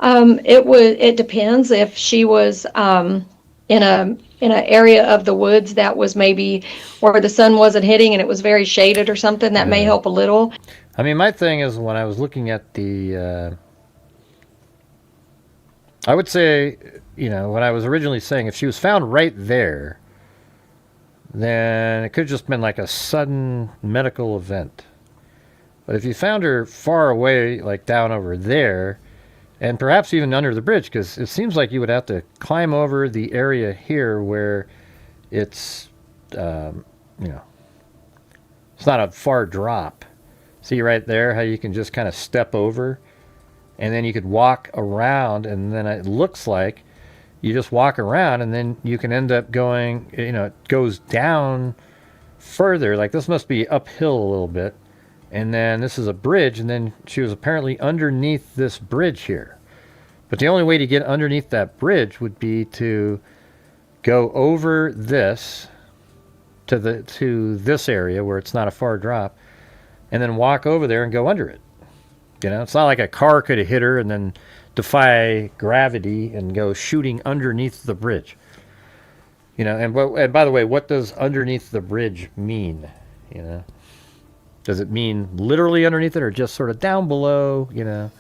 It depends. If she was in an area of the woods that was maybe where the sun wasn't hitting and it was very shaded or something, that may help a little. I mean, my thing is, when I was looking at the, I would say, when I was originally saying, if she was found right there, then it could have just been like a sudden medical event. But if you found her far away, like down over there, and perhaps even under the bridge, because it seems like you would have to climb over the area here where it's, it's not a far drop. See right there how you can just kind of step over, and then you could walk around, and then it looks like you just walk around, and then you can end up going, it goes down further. Like, this must be uphill a little bit. And then this is a bridge, and then she was apparently underneath this bridge here. But the only way to get underneath that bridge would be to go over this to this area where it's not a far drop, and then walk over there and go under it. It's not like a car could have hit her and then defy gravity and go shooting underneath the bridge. You know, and by the way, what does underneath the bridge mean? You know, does it mean literally underneath it or just sort of down below? You know.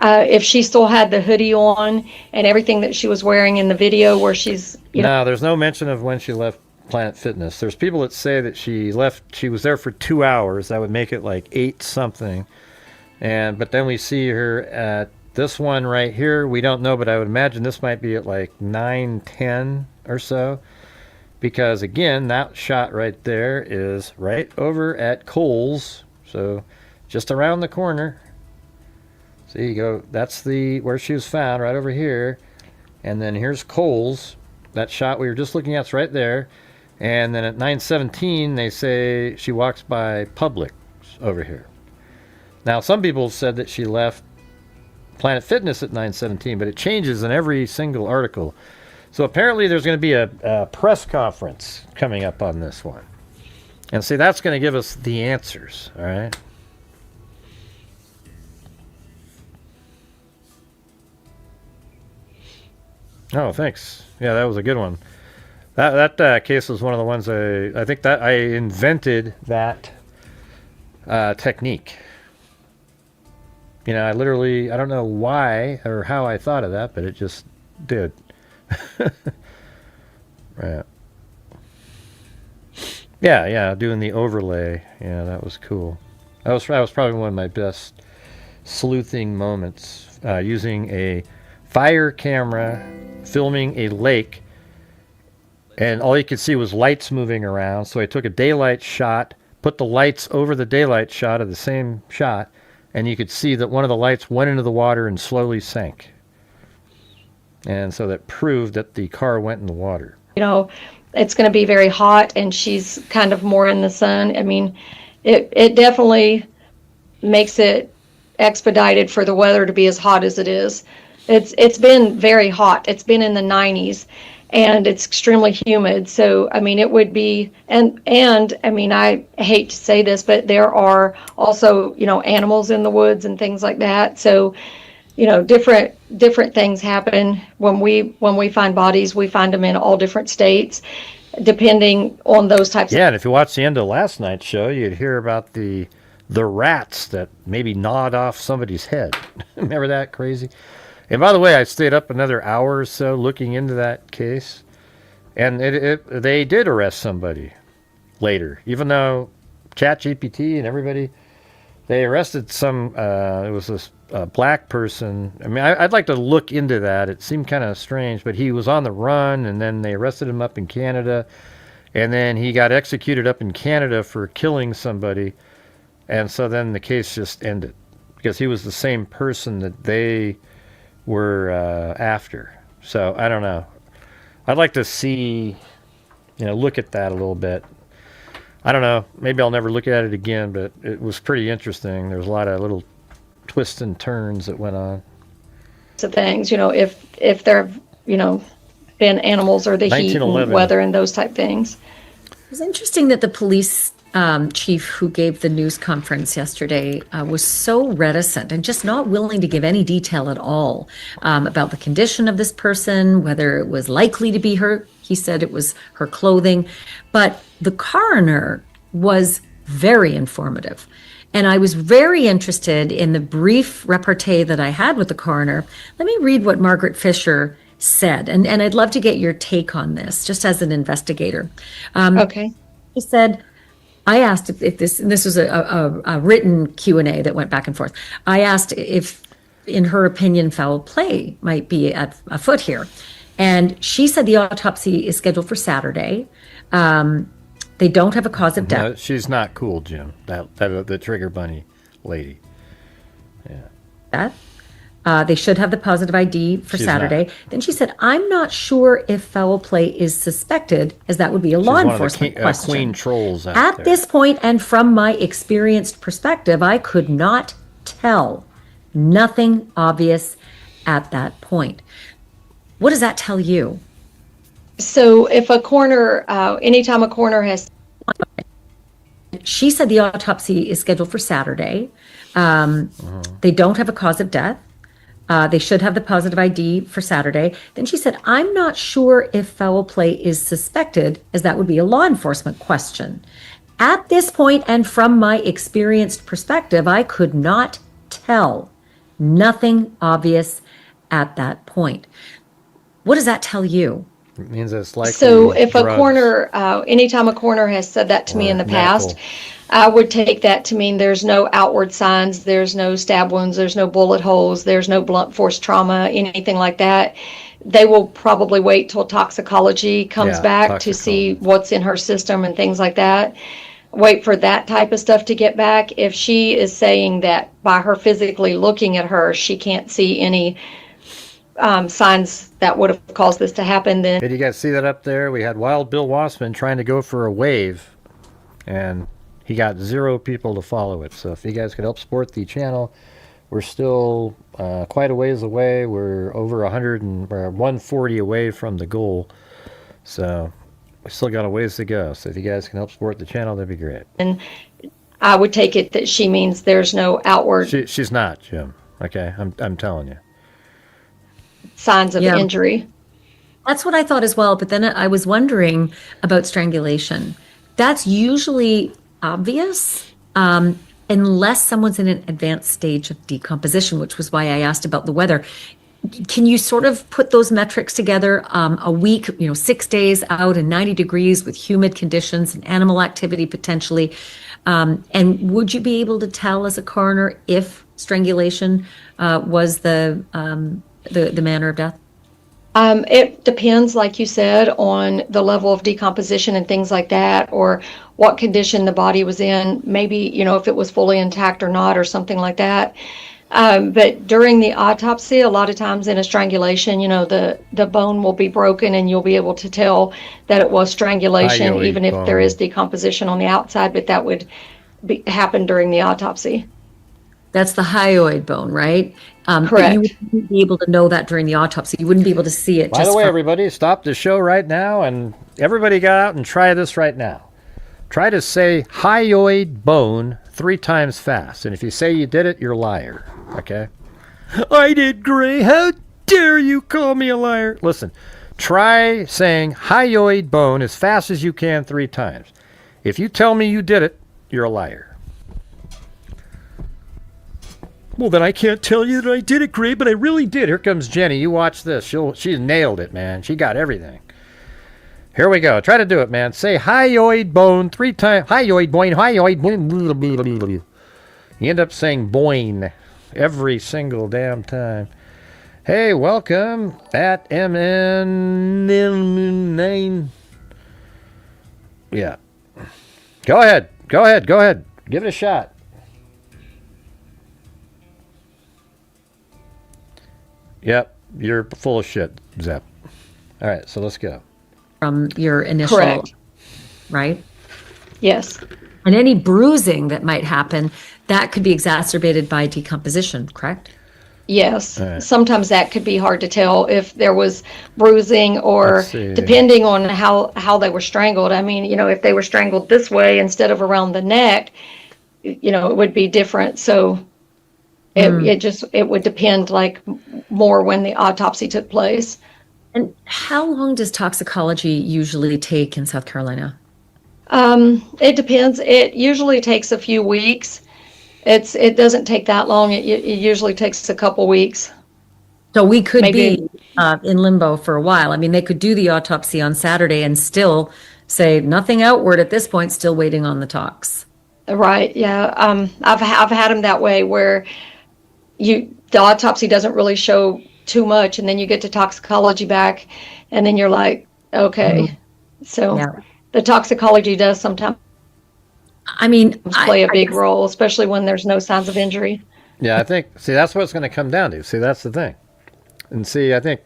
If she still had the hoodie on and everything that she was wearing in the video where she's, No, there's no mention of when she left Planet Fitness. There's people that say that she was there for 2 hours. That would make it like 8 something. But then we see her at this one right here. We don't know, but I would imagine this might be at like 9:10 or so. Because again, that shot right there is right over at Kohl's. So just around the corner. So you go, that's where she was found, right over here. And then here's Kohl's. That shot we were just looking at's right there. And then at 9:17, they say she walks by Publix over here. Now, some people said that she left Planet Fitness at 9:17, but it changes in every single article. So apparently there's going to be a press conference coming up on this one. And see, that's going to give us the answers, all right? Oh, thanks. Yeah, that was a good one. That case was one of the ones I think that I invented that technique. You know, I don't know why or how I thought of that, but it just did. Right. Yeah, doing the overlay. Yeah, that was cool. That was probably one of my best sleuthing moments, using a fire camera, filming a lake, and all you could see was lights moving around. So I took a daylight shot, put the lights over the daylight shot of the same shot, and you could see that one of the lights went into the water and slowly sank. And so that proved that the car went in the water. you know, it's going to be very hot and she's kind of more in the sun. I mean, it definitely makes it expedited for the weather to be as hot as it is. It's been very hot. It's been in the 90s and it's extremely humid. So, I mean, it would be, and I mean, I hate to say this, but there are also, you know, animals in the woods and things like that. So, you know, different things happen when we find bodies. We find them in all different states, depending on those types. Yeah, and if you watch the end of last night's show, you'd hear about the rats that maybe gnawed off somebody's head. Remember that? Crazy. And by the way, I stayed up another hour or so looking into that case, and they did arrest somebody later, even though ChatGPT and everybody, they arrested some. It was this black person. I mean, I'd like to look into that. It seemed kind of strange, but he was on the run, and then they arrested him up in Canada, and then he got executed up in Canada for killing somebody, and so then the case just ended because he was the same person that they were after. So I don't know. I'd like to see, look at that a little bit. I don't know. Maybe I'll never look at it again, but it was pretty interesting. There was a lot of little twists and turns that went on. So things, if there have, been animals or the heat and weather and those type things. It was interesting that the police chief who gave the news conference yesterday was so reticent and just not willing to give any detail at all about the condition of this person, whether it was likely to be her. He said it was her clothing, but the coroner was very informative. And I was very interested in the brief repartee that I had with the coroner. Let me read what Margaret Fisher said, and I'd love to get your take on this, just as an investigator. Okay. He said, I asked if this, and this was a written Q&A that went back and forth. I asked if, in her opinion, foul play might be afoot here. And she said the autopsy is scheduled for Saturday. They don't have a cause of death. No, she's not cool, Jim. The Trigger Bunny lady. Yeah. They should have the positive ID for Saturday. Not. Then she said, I'm not sure if foul play is suspected, as that would be a law enforcement question. Queen trolls At there. this point, and from my experienced perspective, I could not tell. Nothing obvious at that point. What does that tell you? So if a coroner, anytime a coroner has... She said the autopsy is scheduled for Saturday. They don't have a cause of death. They should have the positive ID for Saturday. Then she said, I'm not sure if foul play is suspected, as that would be a law enforcement question. At this point, and from my experienced perspective, I could not tell. Nothing obvious at that point. What does that tell you? It means it's likely. So if drugs. a coroner, anytime a coroner has said that to me in the past, I would take that to mean there's no outward signs, there's no stab wounds, there's no bullet holes, there's no blunt force trauma, anything like that. They will probably wait till toxicology comes back to see what's in her system and things like that. Wait for that type of stuff to get back. If she is saying that by her physically looking at her, she can't see any signs that would have caused this to happen, then... Did you guys see that up there? We had Wild Bill Wassman trying to go for a wave, and he got 0 people to follow it. So if you guys could help support the channel, we're still quite a ways away. We're over 140 away from the goal. So we still got a ways to go. So if you guys can help support the channel, that'd be great. And I would take it that she means there's no outward... She's not, Jim. Okay, I'm telling you. Signs of injury. That's what I thought as well. But then I was wondering about strangulation. That's usually obvious unless someone's in an advanced stage of decomposition, which was why I asked about the weather. Can you sort of put those metrics together? A week, 6 days out and 90 degrees with humid conditions and animal activity potentially. And would you be able to tell as a coroner if strangulation was the manner of death? It depends, like you said, on the level of decomposition and things like that, or what condition the body was in, maybe, if it was fully intact or not, or something like that. But during the autopsy, a lot of times in a strangulation, the bone will be broken and you'll be able to tell that it was strangulation, even if there is decomposition on the outside, but that would happen during the autopsy. That's the hyoid bone, right? Correct. You wouldn't be able to know that during the autopsy. You wouldn't be able to see it. By the way, everybody, stop the show right now, and everybody go out and try this right now. Try to say hyoid bone 3 times fast, and if you say you did it, you're a liar, okay? I did, Gray. How dare you call me a liar? Listen, try saying hyoid bone as fast as you can 3 times. If you tell me you did it, you're a liar. Well, then I can't tell you that I did it, Gray, but I really did. Here comes Jenny. You watch this. She nailed it, man. She got everything. Here we go. Try to do it, man. Say hyoid bone 3 times. Hyoid bone, hyoid bone. You end up saying boing every single damn time. Hey, welcome at MN9. Yeah. Go ahead. Give it a shot. Yep, you're full of shit, Zep. All right, so let's go. From your initial, correct. Right? Yes. And any bruising that might happen, that could be exacerbated by decomposition, correct? Yes. Right. Sometimes that could be hard to tell if there was bruising or depending on how they were strangled. I mean, if they were strangled this way instead of around the neck, it would be different. So it would depend more when the autopsy took place. And how long does toxicology usually take in South Carolina? It depends. It usually takes a few weeks. It doesn't take that long. It usually takes a couple weeks. So we could be in limbo for a while. I mean, they could do the autopsy on Saturday and still say nothing outward at this point, still waiting on the tox. Right. Yeah. I've had them that way where the autopsy doesn't really show too much, and then you get to toxicology back, and then you're like, okay. Mm-hmm. So the toxicology does sometimes. I mean, play a big role, especially when there's no signs of injury. Yeah, I think. See, that's what it's going to come down to. See, that's the thing. And see, I think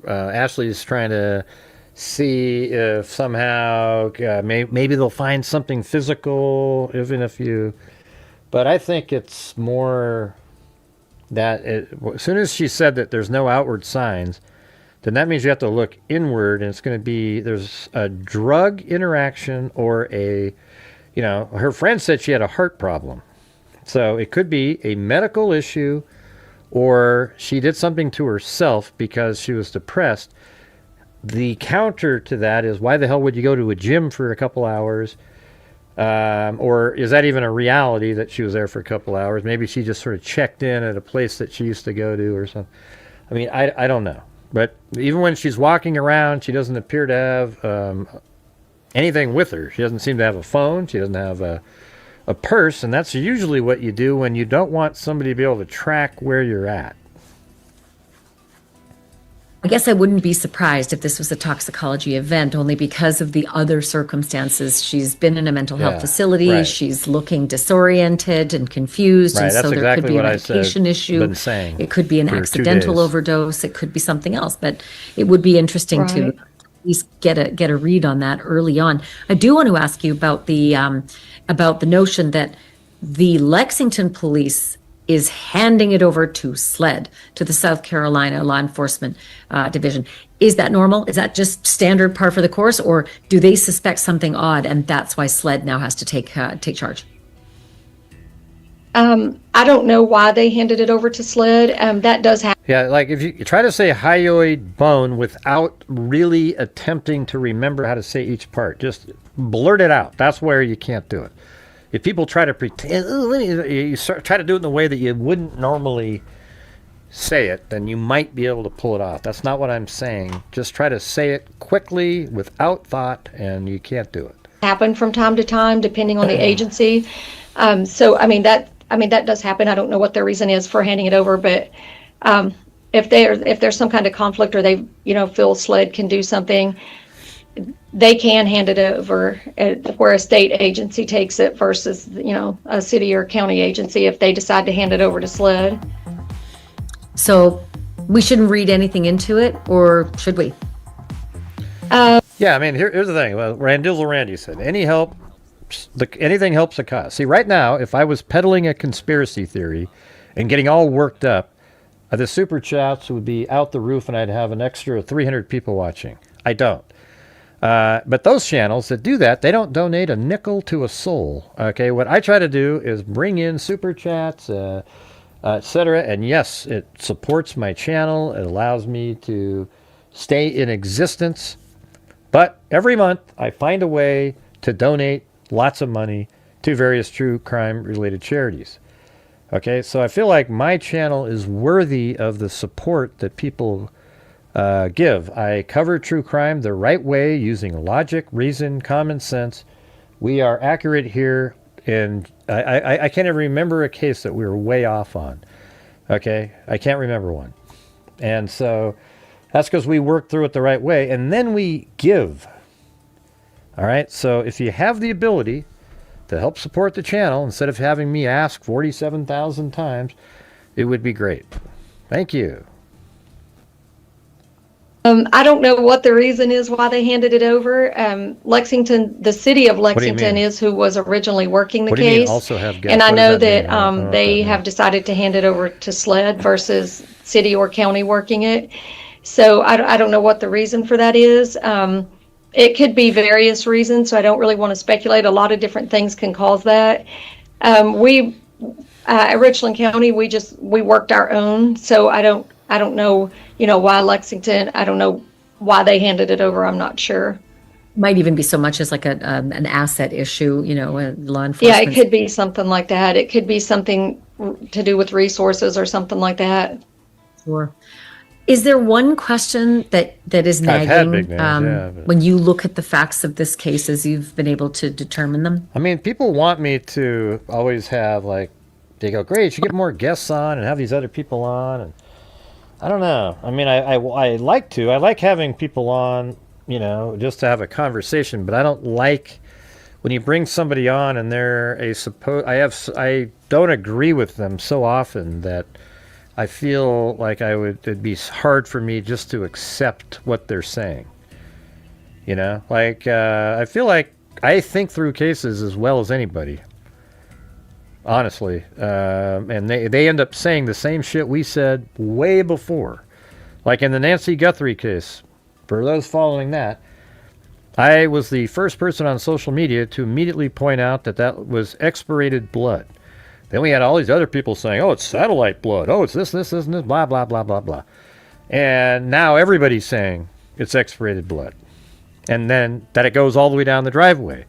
Ashley's trying to see if somehow maybe they'll find something physical, even if you. But I think it's more that as soon as she said that there's no outward signs, then that means you have to look inward, and it's going to be there's a drug interaction or a, her friend said she had a heart problem. So it could be a medical issue or she did something to herself because she was depressed. The counter to that is, why the hell would you go to a gym for a couple hours? Or is that even a reality that she was there for a couple hours? Maybe she just sort of checked in at a place that she used to go to or something. I mean, I don't know. But even when she's walking around, she doesn't appear to have anything with her. She doesn't seem to have a phone. She doesn't have a purse. And that's usually what you do when you don't want somebody to be able to track where you're at. I guess I wouldn't be surprised if this was a toxicology event, only because of the other circumstances. She's been in a mental health facility. Right. She's looking disoriented and confused. Right, And so that's there exactly could be a what I said, medication issue. been saying It could be an for 2 accidental days. overdose. It could be something else. But it would be interesting to Right. at least get a read on that early on. I do want to ask you about the notion that the Lexington police is handing it over to SLED, to the South Carolina Law Enforcement Division. Is that normal? Is that just standard par for the course, or do they suspect something odd, and that's why SLED now has to take charge? I don't know why they handed it over to SLED. That does happen. Yeah, like if you try to say hyoid bone without really attempting to remember how to say each part, just blurt it out. That's where you can't do it. If people try to pretend, try to do it in the way that you wouldn't normally say it, then you might be able to pull it off. That's not what I'm saying. Just try to say it quickly without thought, and you can't do it. Happen from time to time, depending on the agency. So I mean that does happen. I don't know what their reason is for handing it over, but if there's some kind of conflict, or they feel SLED can do something, they can hand it over, where a state agency takes it versus a city or county agency if they decide to hand it over to SLED. So we shouldn't read anything into it, or should we? Yeah, I mean, here's the thing. Well, Randizzle Randy said, anything helps the cause. See, right now, if I was peddling a conspiracy theory and getting all worked up, the super chats would be out the roof, and I'd have an extra 300 people watching. I don't. But those channels that do that, they don't donate a nickel to a soul. Okay, what I try to do is bring in super chats, etc. And yes, it supports my channel. It allows me to stay in existence. But every month, I find a way to donate lots of money to various true crime-related charities. Okay, so I feel like my channel is worthy of the support that people give. I cover true crime the right way, using logic, reason, common sense. We are accurate here, and I can't even remember a case that we were way off on. Okay, I can't remember one. And so that's because we work through it the right way, and then we give. All right, so if you have the ability to help support the channel, instead of having me ask 47,000 times, it would be great. Thank you. I don't know what the reason is why they handed it over. Lexington, the city of Lexington is who was originally working the What do you mean, case. also have guests? And I What know does that mean? I don't know that what they that have means. decided to hand it over to SLED versus city or county working it. So I don't know what the reason for that is. It could be various reasons, so I don't really want to speculate. A lot of different things can cause that. We at Richland County, we worked our own, so I don't know, why Lexington. I don't know why they handed it over. I'm not sure. Might even be so much as like an asset issue, law enforcement. Yeah, it could be something like that. It could be something to do with resources or something like that. Sure. Is there one question that is I've had nagging big names, but- when you look at the facts of this case as you've been able to determine them? I mean, people want me to always have, like, they go, great, you should get more guests on and have these other people on. And I don't know. I mean, I like to. I like having people on, just to have a conversation. But I don't like when you bring somebody on and they're I don't agree with them so often that I feel like it'd be hard for me just to accept what they're saying. I feel like I think through cases as well as anybody. Honestly, and they end up saying the same shit we said way before. Like in the Nancy Guthrie case, for those following that, I was the first person on social media to immediately point out that was expirated blood. Then we had all these other people saying, oh, it's satellite blood. Oh, it's this, and this, blah, blah, blah, blah, blah. And now everybody's saying it's X-rated blood. And then that it goes all the way down the driveway.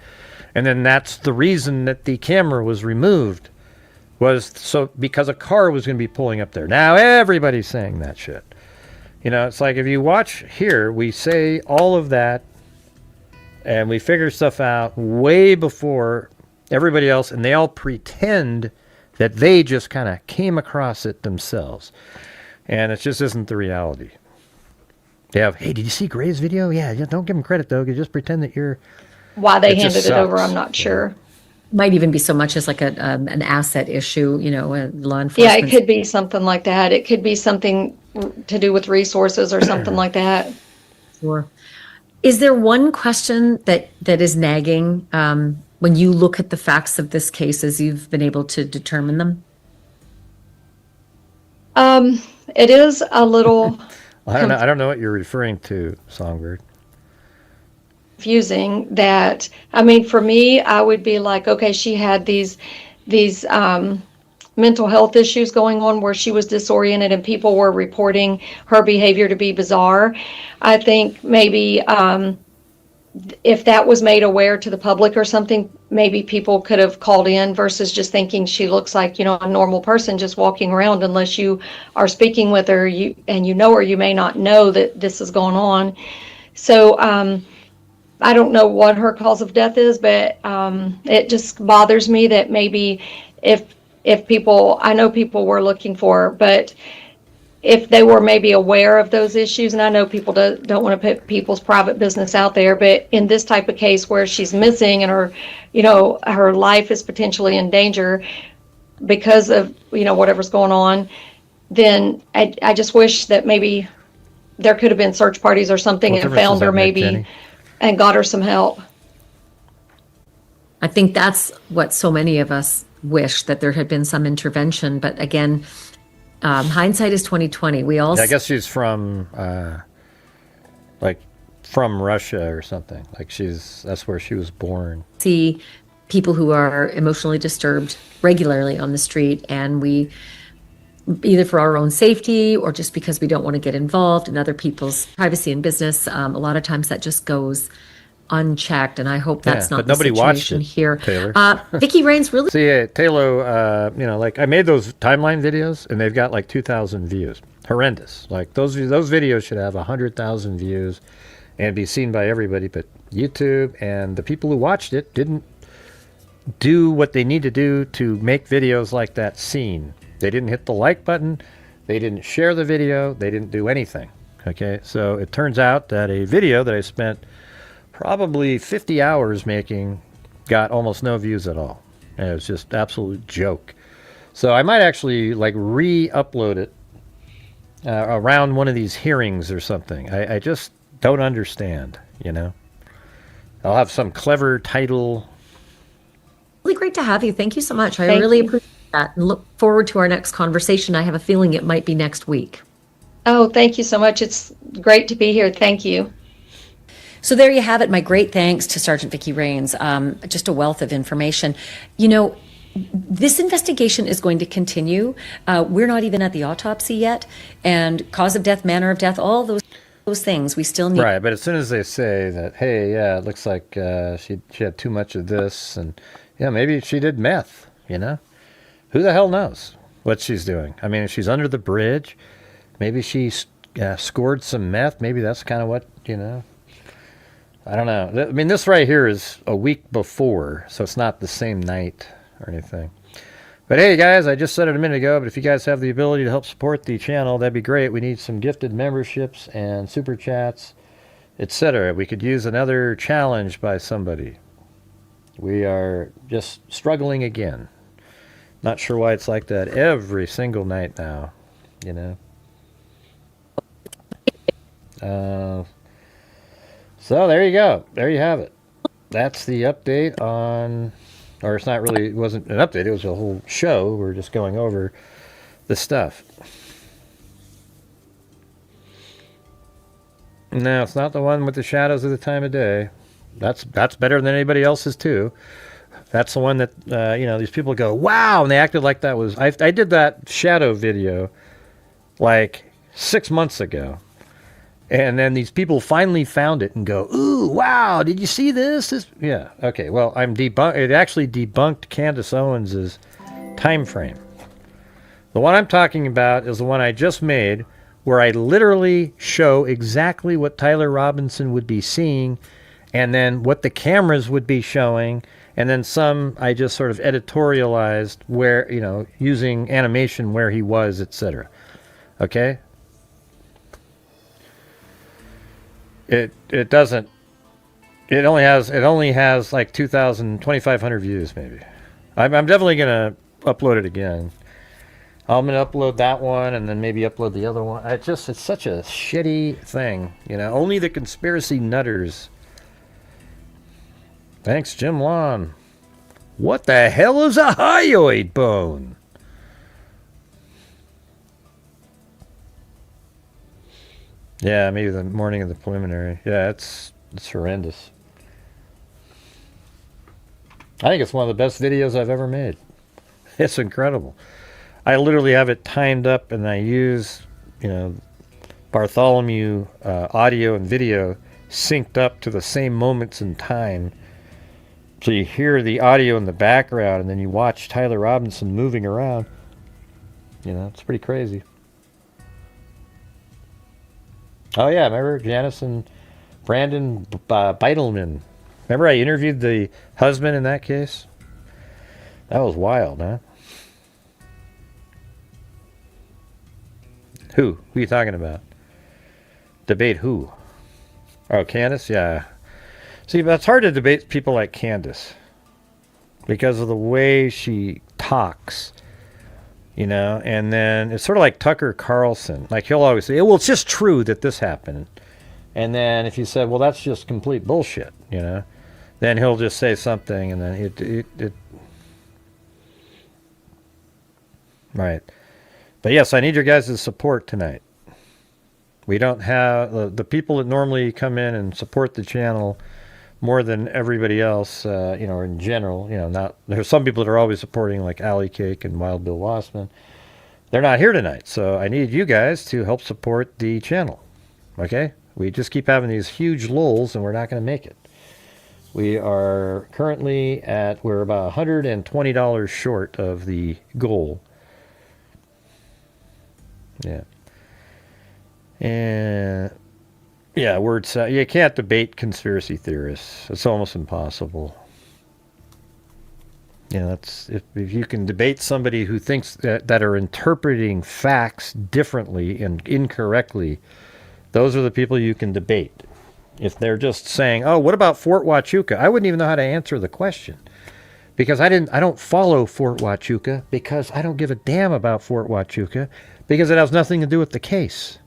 And then that's the reason that the camera was removed, was so because a car was going to be pulling up there. Now everybody's saying that shit. You know, it's like if you watch here, we say all of that and we figure stuff out way before everybody else, and they all pretend that they just kind of came across it themselves. And it just isn't the reality. They have, hey, did you see Gray's video? Yeah, don't give him credit, though. You just pretend that you're... Why they handed it over, I'm not sure. Might even be so much as like an asset issue, you know, law enforcement. Yeah, it could be something like that. It could be something to do with resources or something like that. Sure. Is there one question that is nagging when you look at the facts of this case as you've been able to determine them? It is a little I don't know what you're referring to, Songbird. confusing that, I mean, for me, I would be like, okay, she had these mental health issues going on where she was disoriented and people were reporting her behavior to be bizarre. I think maybe if that was made aware to the public or something, maybe people could have called in versus just thinking she looks like, you know, a normal person just walking around. Unless you are speaking with her, you know her, you may not know that this is going on. So I don't know what her cause of death is, but it just bothers me that maybe if people, I know people were looking for her, but if they were maybe aware of those issues, and I know people don't want to put people's private business out there, but in this type of case where she's missing and her, you know, her life is potentially in danger because of, you know, whatever's going on, then I just wish that maybe there could have been search parties or something and found her maybe and got her some help. I think that's what so many of us wish, that there had been some intervention. But again, hindsight is 20/20. We all. Yeah, I guess she's from, from Russia or something. Like that's where she was born. See people who are emotionally disturbed regularly on the street, and we, either for our own safety or just because we don't want to get involved in other people's privacy and business, a lot of times that just goes unchecked, and I hope that's not the situation here. Taylor. Vicki Raines really. See, Taylor, you know, like I made those timeline videos, and they've got like 2,000 views. Horrendous. Like those videos should have 100,000 views and be seen by everybody, but YouTube and the people who watched it didn't do what they need to do to make videos like that seen. They didn't hit the like button. They didn't share the video. They didn't do anything. Okay, so it turns out that a video that I spent probably 50 hours making got almost no views at all. And it was just absolute joke. So I might actually like re-upload it around one of these hearings or something. I just don't understand, you know. I'll have some clever title. Really great to have you. Thank you so much. I really appreciate that, and look forward to our next conversation. I have a feeling it might be next week. Oh, thank you so much. It's great to be here. Thank you. So there you have it. My great thanks to Sergeant Vicki Raines. Just a wealth of information. You know, this investigation is going to continue. We're not even at the autopsy yet, and cause of death, manner of death, all those things we still need. Right, but as soon as they say that, hey, yeah, it looks like she had too much of this, and yeah, maybe she did meth, you know? Who the hell knows what she's doing? I mean, if she's under the bridge, maybe she scored some meth. Maybe that's kind of what, you know. I don't know. I mean, this right here is a week before, so it's not the same night or anything. But hey, guys, I just said it a minute ago, but if you guys have the ability to help support the channel, that'd be great. We need some gifted memberships and super chats, etc. We could use another challenge by somebody. We are just struggling again. Not sure why it's like that every single night now, you know. So there you go. There you have it. That's the update on, or it's not really, it wasn't an update, it was a whole show. We're just going over the stuff. No, it's not the one with the shadows of the time of day. That's better than anybody else's too. That's the one that, these people go, wow, and they acted like that was... I did that shadow video like 6 months ago. And then these people finally found it and go, ooh, wow, did you see this? Yeah, okay, well, it actually debunked Candace Owens' time frame. The one I'm talking about is the one I just made, where I literally show exactly what Tyler Robinson would be seeing, and then what the cameras would be showing, and then some I just sort of editorialized where, using animation where he was, etc. Okay? It only has like 2,500 views maybe. I'm definitely gonna upload it again. I'm gonna upload that one and then maybe upload the other one. It's such a shitty thing, Only the conspiracy nutters. Thanks, Jim Lon. What the hell is a hyoid bone? Yeah, maybe the morning of the preliminary. Yeah, it's horrendous. I think it's one of the best videos I've ever made. It's incredible. I literally have it timed up, and I use, Bartholomew audio and video synced up to the same moments in time. So you hear the audio in the background, and then you watch Tyler Robinson moving around. It's pretty crazy. Oh, yeah, remember Janice and Brandon Beitelman? Remember I interviewed the husband in that case? That was wild, huh? Who? Who are you talking about? Debate who? Oh, Candace? Yeah. See, but it's hard to debate people like Candace because of the way she talks. And then it's sort of like Tucker Carlson. Like, he'll always say, well, it's just true that this happened. And then if you said, well, that's just complete bullshit, then he'll just say something, and then it right. But yes, I need your guys' support tonight. We don't have the people that normally come in and support the channel more than everybody else, or in general, not, there's some people that are always supporting, like Alley Cake and Wild Bill Wassman. They're not here tonight, so I need you guys to help support the channel, okay? We just keep having these huge lulls, and we're not going to make it. We are currently we're about $120 short of the goal. Yeah. And... yeah, you can't debate conspiracy theorists. It's almost impossible. If you can debate somebody who thinks that are interpreting facts differently and incorrectly, those are the people you can debate. If they're just saying, "Oh, what about Fort Huachuca?" I wouldn't even know how to answer the question because I don't follow Fort Huachuca because I don't give a damn about Fort Huachuca because it has nothing to do with the case.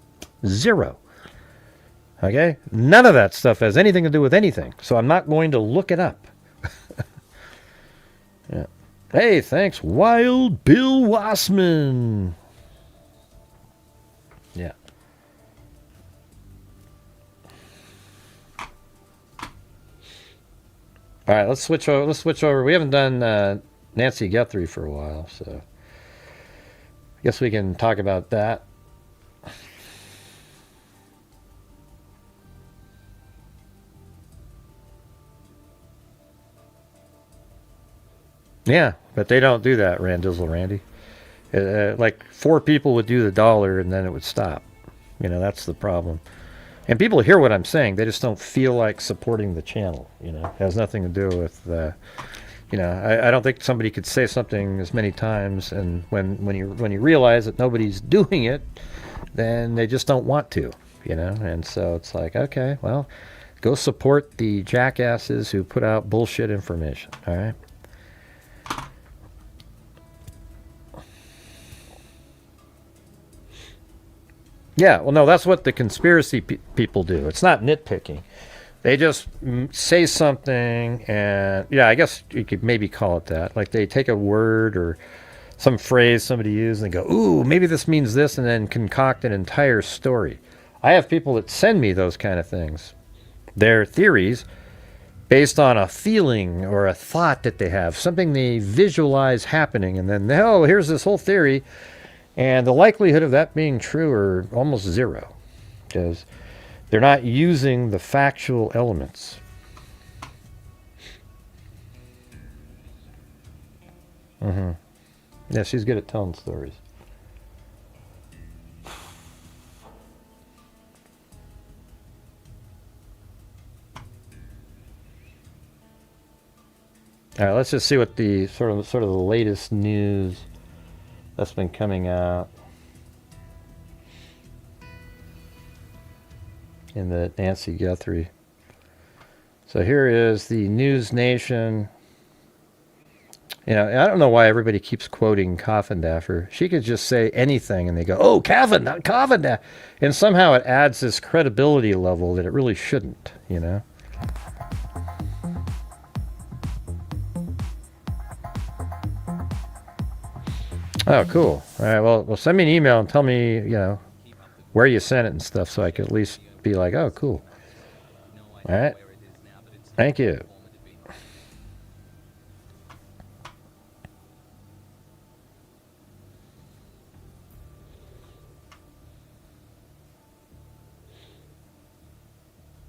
Zero. Okay? None of that stuff has anything to do with anything. So I'm not going to look it up. Yeah. Hey, thanks, Wild Bill Wassman. Yeah. All right, let's switch over. We haven't done Nancy Guthrie for a while, so I guess we can talk about that. Yeah, but they don't do that, Randizzle Randy. Like 4 people would do the dollar and then it would stop. That's the problem. And people hear what I'm saying. They just don't feel like supporting the channel. It has nothing to do with, I don't think somebody could say something as many times, and when you realize that nobody's doing it, then they just don't want to, And so it's like, okay, well, go support the jackasses who put out bullshit information, all right? Yeah, well, no, that's what the conspiracy people do. It's not nitpicking. They just say something, and yeah, I guess you could maybe call it that. Like they take a word or some phrase somebody used and they go, ooh, maybe this means this, and then concoct an entire story. I have people that send me those kind of things. Their theories based on a feeling or a thought that they have, something they visualize happening, and then, oh, here's this whole theory, and the likelihood of that being true are almost zero, because they're not using the factual elements. Yeah, she's good at telling stories. All right, let's just see what the sort of the latest news that's been coming out in the Nancy Guthrie. So here is the News Nation. You know, I don't know why everybody keeps quoting Coffindaffer. She could just say anything and they go, oh, Coffindaffer. And somehow it adds this credibility level that it really shouldn't, you know? Oh, cool. All right, well, send me an email and tell me, you know, where you sent it and stuff so I could at least be like, oh, cool. All right. Thank you.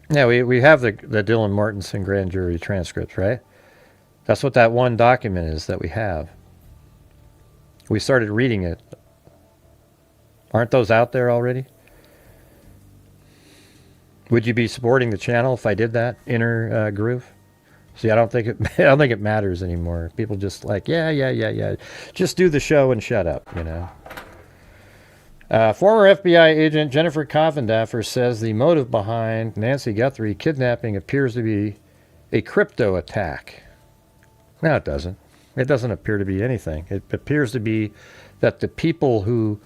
Yeah, we have the Dylan Mortensen grand jury transcripts, right? That's what that one document is that we have. We started reading it. Aren't those out there already? Would you be supporting the channel if I did that inner groove? See, I don't think it matters anymore. People just like, yeah. Just do the show and shut up, you know. Former FBI agent Jennifer Coffindaffer says the motive behind Nancy Guthrie kidnapping appears to be a crypto attack. No, it doesn't. It doesn't appear to be anything. It appears to be that the people who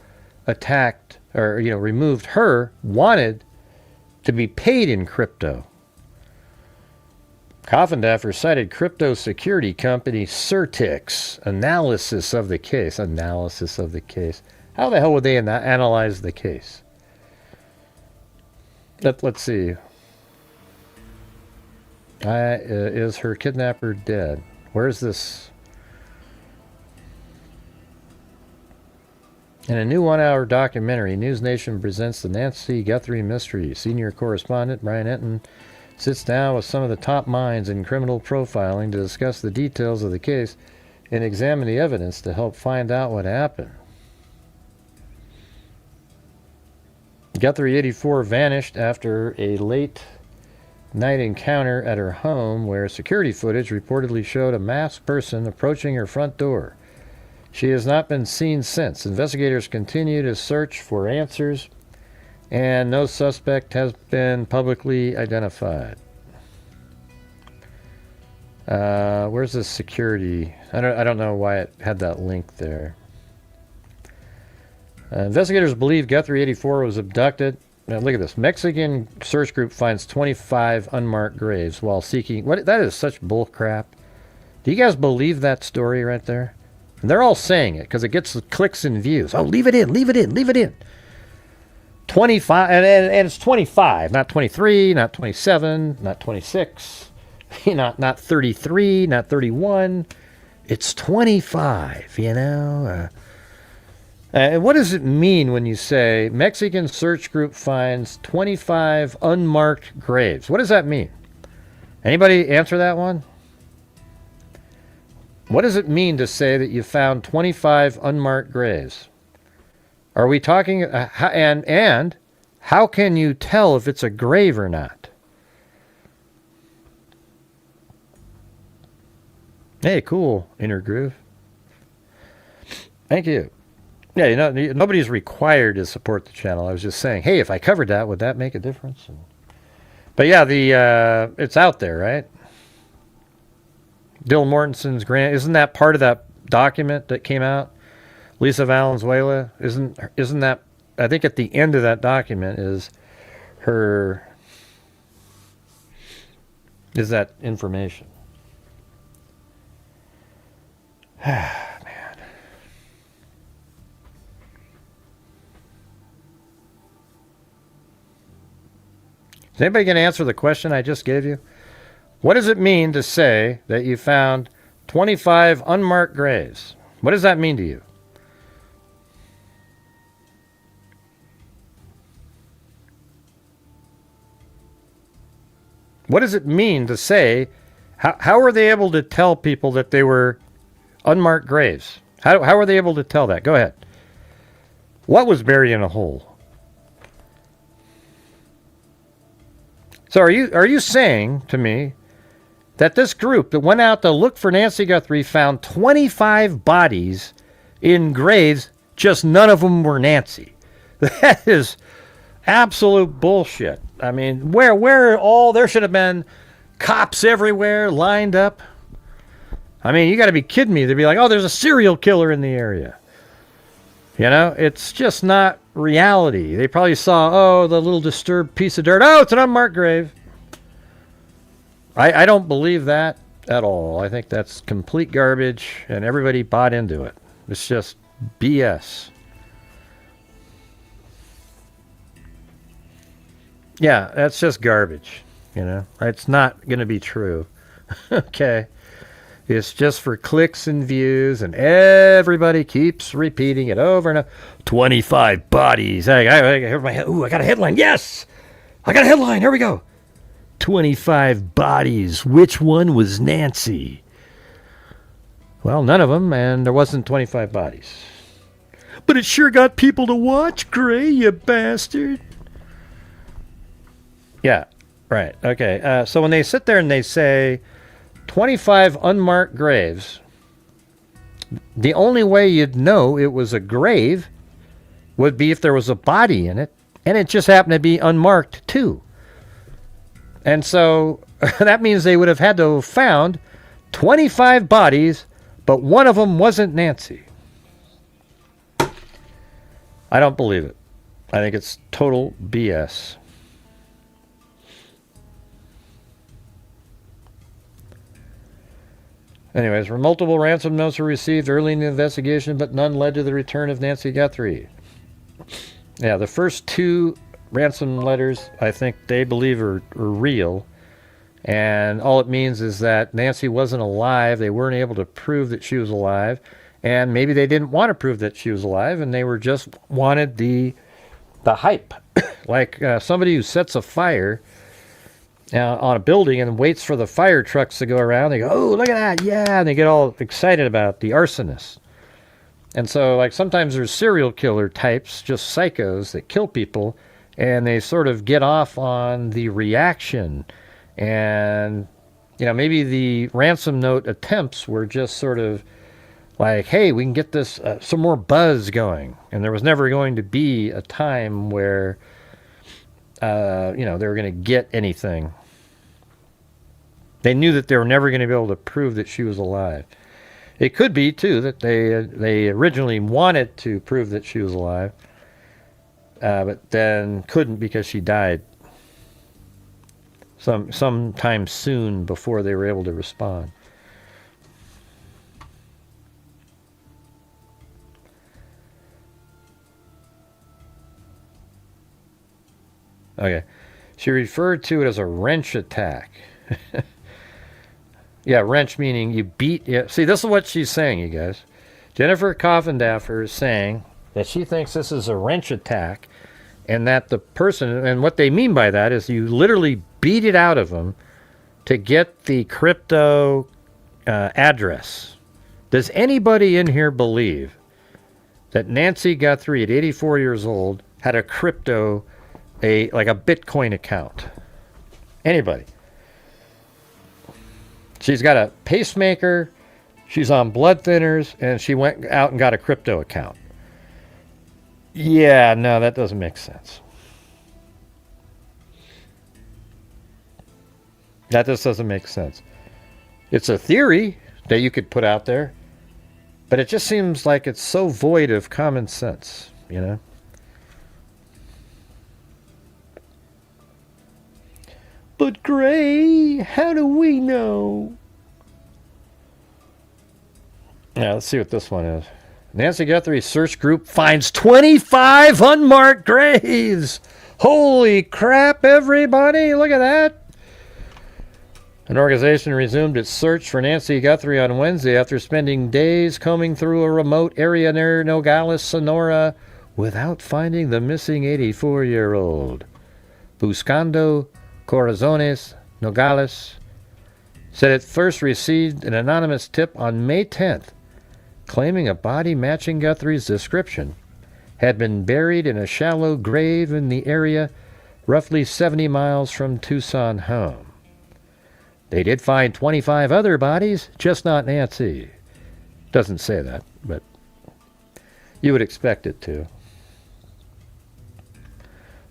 attacked or, you know, removed her wanted to be paid in crypto. Coffindaffer cited crypto security company Certix analysis of the case. Analysis of the case. How the hell would they analyze the case? Let's see. Is her kidnapper dead? Where's this? In a new one-hour documentary, News Nation presents the Nancy Guthrie mystery. Senior correspondent Brian Enton sits down with some of the top minds in criminal profiling to discuss the details of the case and examine the evidence to help find out what happened. Guthrie, 84, vanished after a late night encounter at her home where security footage reportedly showed a masked person approaching her front door. She has not been seen since. Investigators continue to search for answers, and no suspect has been publicly identified. Where's the security? I don't know why it had that link there. Investigators believe Guthrie, 84, was abducted. Now look at this. Mexican search group finds 25 unmarked graves while seeking... That is such bull crap. Do you guys believe that story right there? And they're all saying it because it gets clicks and views. Oh, leave it in, leave it in, leave it in. 25, and it's 25, not 23, not 27, not 26, not 33, not 31. It's 25, you know. And what does it mean when you say Mexican search group finds 25 unmarked graves? What does that mean? Anybody answer that one? What does it mean to say that you found 25 unmarked graves? Are we talking, and how can you tell if it's a grave or not? Hey, cool, Inner Groove. Thank you. Yeah, you know, nobody's required to support the channel. I was just saying, hey, if I covered that, would that make a difference? But yeah, it's out there, right? Dylan Mortensen's grant, isn't that part of that document that came out? Lisa Valenzuela, isn't that, I think at the end of that document is that information. Man. Is anybody going to answer the question I just gave you? What does it mean to say that you found 25 unmarked graves? What does that mean to you? What does it mean to say, how are they able to tell people that they were unmarked graves? How are they able to tell that? Go ahead. What was buried in a hole? So are you saying to me that this group that went out to look for Nancy Guthrie found 25 bodies in graves, just none of them were Nancy? That is absolute bullshit. I mean, there should have been cops everywhere lined up. I mean, you got to be kidding me. They'd be like, oh, there's a serial killer in the area. You know, it's just not reality. They probably saw, oh, the little disturbed piece of dirt. Oh, it's an unmarked grave. I don't believe that at all. I think that's complete garbage, and everybody bought into it. It's just BS. Yeah, that's just garbage, you know. It's not going to be true. Okay. It's just for clicks and views, and everybody keeps repeating it over and over. 25 bodies. I got a headline. Yes! I got a headline. Here we go. 25 bodies. Which one was Nancy? Well, none of them, and there wasn't 25 bodies. But it sure got people to watch, Gray, you bastard. Yeah, right. Okay. So when they sit there and they say 25 unmarked graves, the only way you'd know it was a grave would be if there was a body in it, and it just happened to be unmarked too. And so that means they would have had to have found 25 bodies, but one of them wasn't Nancy. I don't believe it. I think it's total BS. Anyways, multiple ransom notes were received early in the investigation, but none led to the return of Nancy Guthrie. Yeah, the first two ransom letters, I think they believe are real. And all it means is that Nancy wasn't alive. They weren't able to prove that she was alive. And maybe they didn't want to prove that she was alive, and they were just wanted the hype. Like somebody who sets a fire on a building and waits for the fire trucks to go around. They go, oh, look at that, yeah, and they get all excited about the arsonist. And so, like, sometimes there's serial killer types, just psychos that kill people, and they sort of get off on the reaction. And, you know, maybe the ransom note attempts were just sort of like, hey, we can get this, some more buzz going. And there was never going to be a time where, you know, they were going to get anything. They knew that they were never going to be able to prove that she was alive. It could be, too, that they originally wanted to prove that she was alive, but then couldn't because she died sometime soon before they were able to respond. Okay. She referred to it as a wrench attack. Yeah, wrench meaning you beat. Yeah. See, this is what she's saying, you guys. Jennifer Coffindaffer is saying that she thinks this is a wrench attack, and that the person, and what they mean by that is you literally beat it out of them to get the crypto address. Does anybody in here believe that Nancy Guthrie at 84 years old had a crypto, like a Bitcoin account? Anybody? She's got a pacemaker, she's on blood thinners, and she went out and got a crypto account. Yeah, no, that doesn't make sense. That just doesn't make sense. It's a theory that you could put out there, but it just seems like it's so void of common sense, you know? But Gray, how do we know? Yeah, let's see what this one is. Nancy Guthrie search group finds 25 unmarked graves. Holy crap, everybody. Look at that. An organization resumed its search for Nancy Guthrie on Wednesday after spending days combing through a remote area near Nogales, Sonora, without finding the missing 84-year-old. Buscando Corazones Nogales said it first received an anonymous tip on May 10th, claiming a body matching Guthrie's description had been buried in a shallow grave in the area roughly 70 miles from Tucson home. They did find 25 other bodies, just not Nancy. Doesn't say that, but you would expect it to.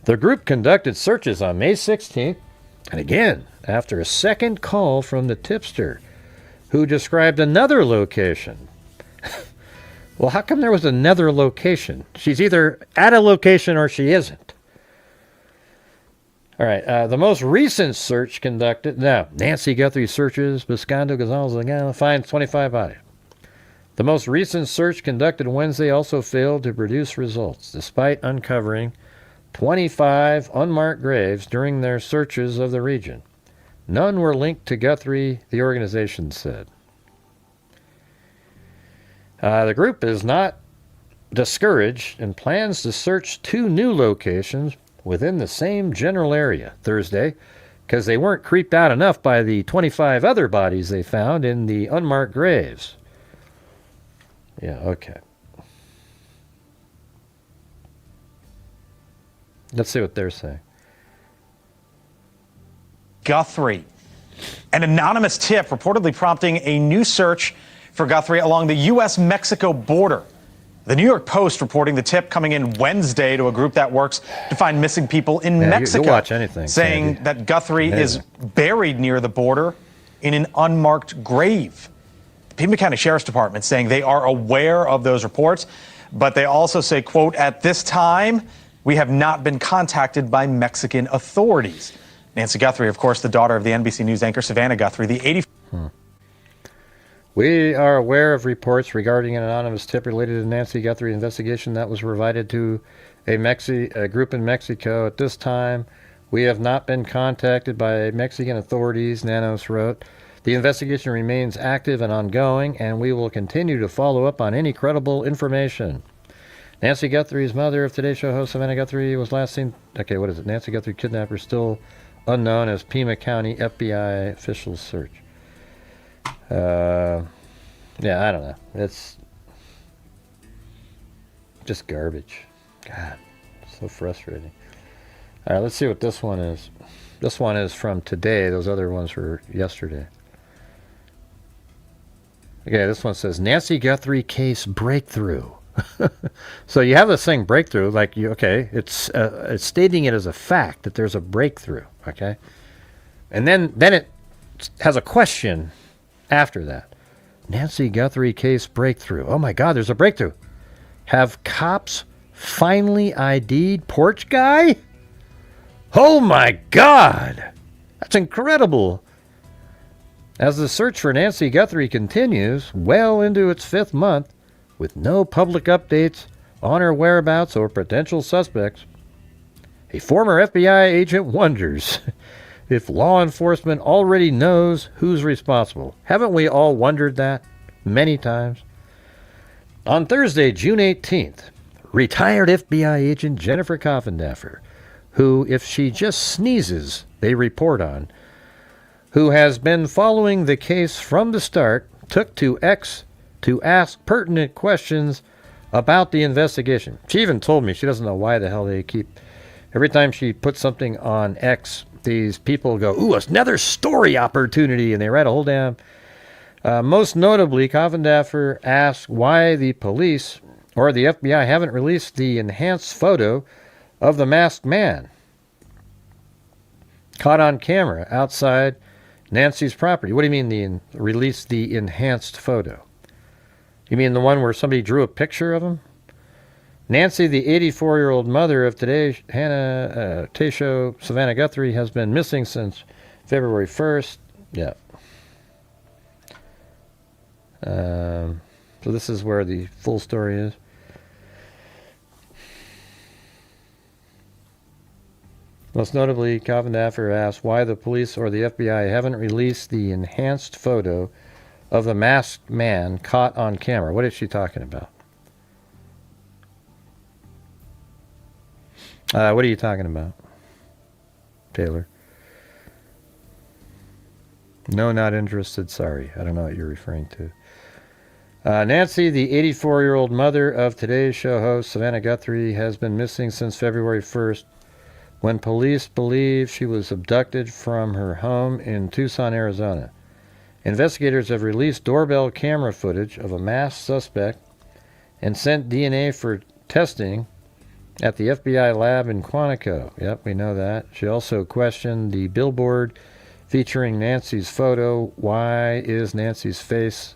The group conducted searches on May 16th, and again, after a second call from the tipster, who described another location. Well, how come there was another location? She's either at a location or she isn't. All right, the most recent search conducted, now, Nancy Guthrie searches Buscando Gonzalez again, finds 25 bodies. The most recent search conducted Wednesday also failed to produce results, despite uncovering 25 unmarked graves during their searches of the region. None were linked to Guthrie, the organization said. The group is not discouraged and plans to search 2 new locations within the same general area Thursday, because they weren't creeped out enough by the 25 other bodies they found in the unmarked graves. Yeah, okay. Let's see what they're saying. Guthrie. An anonymous tip reportedly prompting a new search for Guthrie along the U.S.-Mexico border. The New York Post reporting the tip coming in Wednesday to a group that works to find missing people in Mexico. You'll watch anything, saying Sandy. that Guthrie is buried near the border in an unmarked grave. The Pima County Sheriff's Department saying they are aware of those reports, but they also say, quote, at this time, we have not been contacted by Mexican authorities. Nancy Guthrie, of course, the daughter of the NBC News anchor Savannah Guthrie, the 80. We are aware of reports regarding an anonymous tip related to Nancy Guthrie investigation that was provided to a group in Mexico. At this time, we have not been contacted by Mexican authorities, Nanos wrote. The investigation remains active and ongoing, and we will continue to follow up on any credible information. Nancy Guthrie's mother of Today Show host Savannah Guthrie was last seen... Okay, what is it? Nancy Guthrie kidnapper still unknown as Pima County FBI officials search. Yeah, I don't know. It's just garbage. God, so frustrating. All right, let's see what this one is. This one is from today. Those other ones were yesterday. Okay, this one says, Nancy Guthrie case breakthrough. So you have this thing, breakthrough, like, it's stating it as a fact that there's a breakthrough, okay? And then it has a question after that. Nancy Guthrie case breakthrough. Oh my God, there's a breakthrough. Have cops finally ID'd porch guy? Oh my God! That's incredible. As the search for Nancy Guthrie continues well into its 5th month, with no public updates on her whereabouts or potential suspects, a former FBI agent wonders if law enforcement already knows who's responsible. Haven't we all wondered that many times? On Thursday, June 18th, retired FBI agent Jennifer Coffindaffer, who, if she just sneezes, they report on, who has been following the case from the start, took to X to ask pertinent questions about the investigation. She even told me she doesn't know why the hell they keep... Every time she puts something on X, these people go, ooh, another story opportunity, and they write a whole damn... most notably, Coffindaffer asked why the police or the FBI haven't released the enhanced photo of the masked man caught on camera outside Nancy's property. What do you mean release the enhanced photo? You mean the one where somebody drew a picture of him? Nancy, the 84-year-old mother of today, Hannah Taysho Savannah Guthrie, has been missing since February 1st. Yeah. So this is where the full story is. Most notably, Calvin Daffer asked why the police or the FBI haven't released the enhanced photo of the masked man caught on camera. What is she talking about? What are you talking about, Taylor? No, not interested. Sorry. I don't know what you're referring to. Nancy, the 84-year-old mother of today's show host, Savannah Guthrie, has been missing since February 1st, when police believe she was abducted from her home in Tucson, Arizona. Investigators have released doorbell camera footage of a masked suspect and sent DNA for testing at the FBI lab in Quantico. Yep, we know that. She also questioned the billboard featuring Nancy's photo. Why is Nancy's face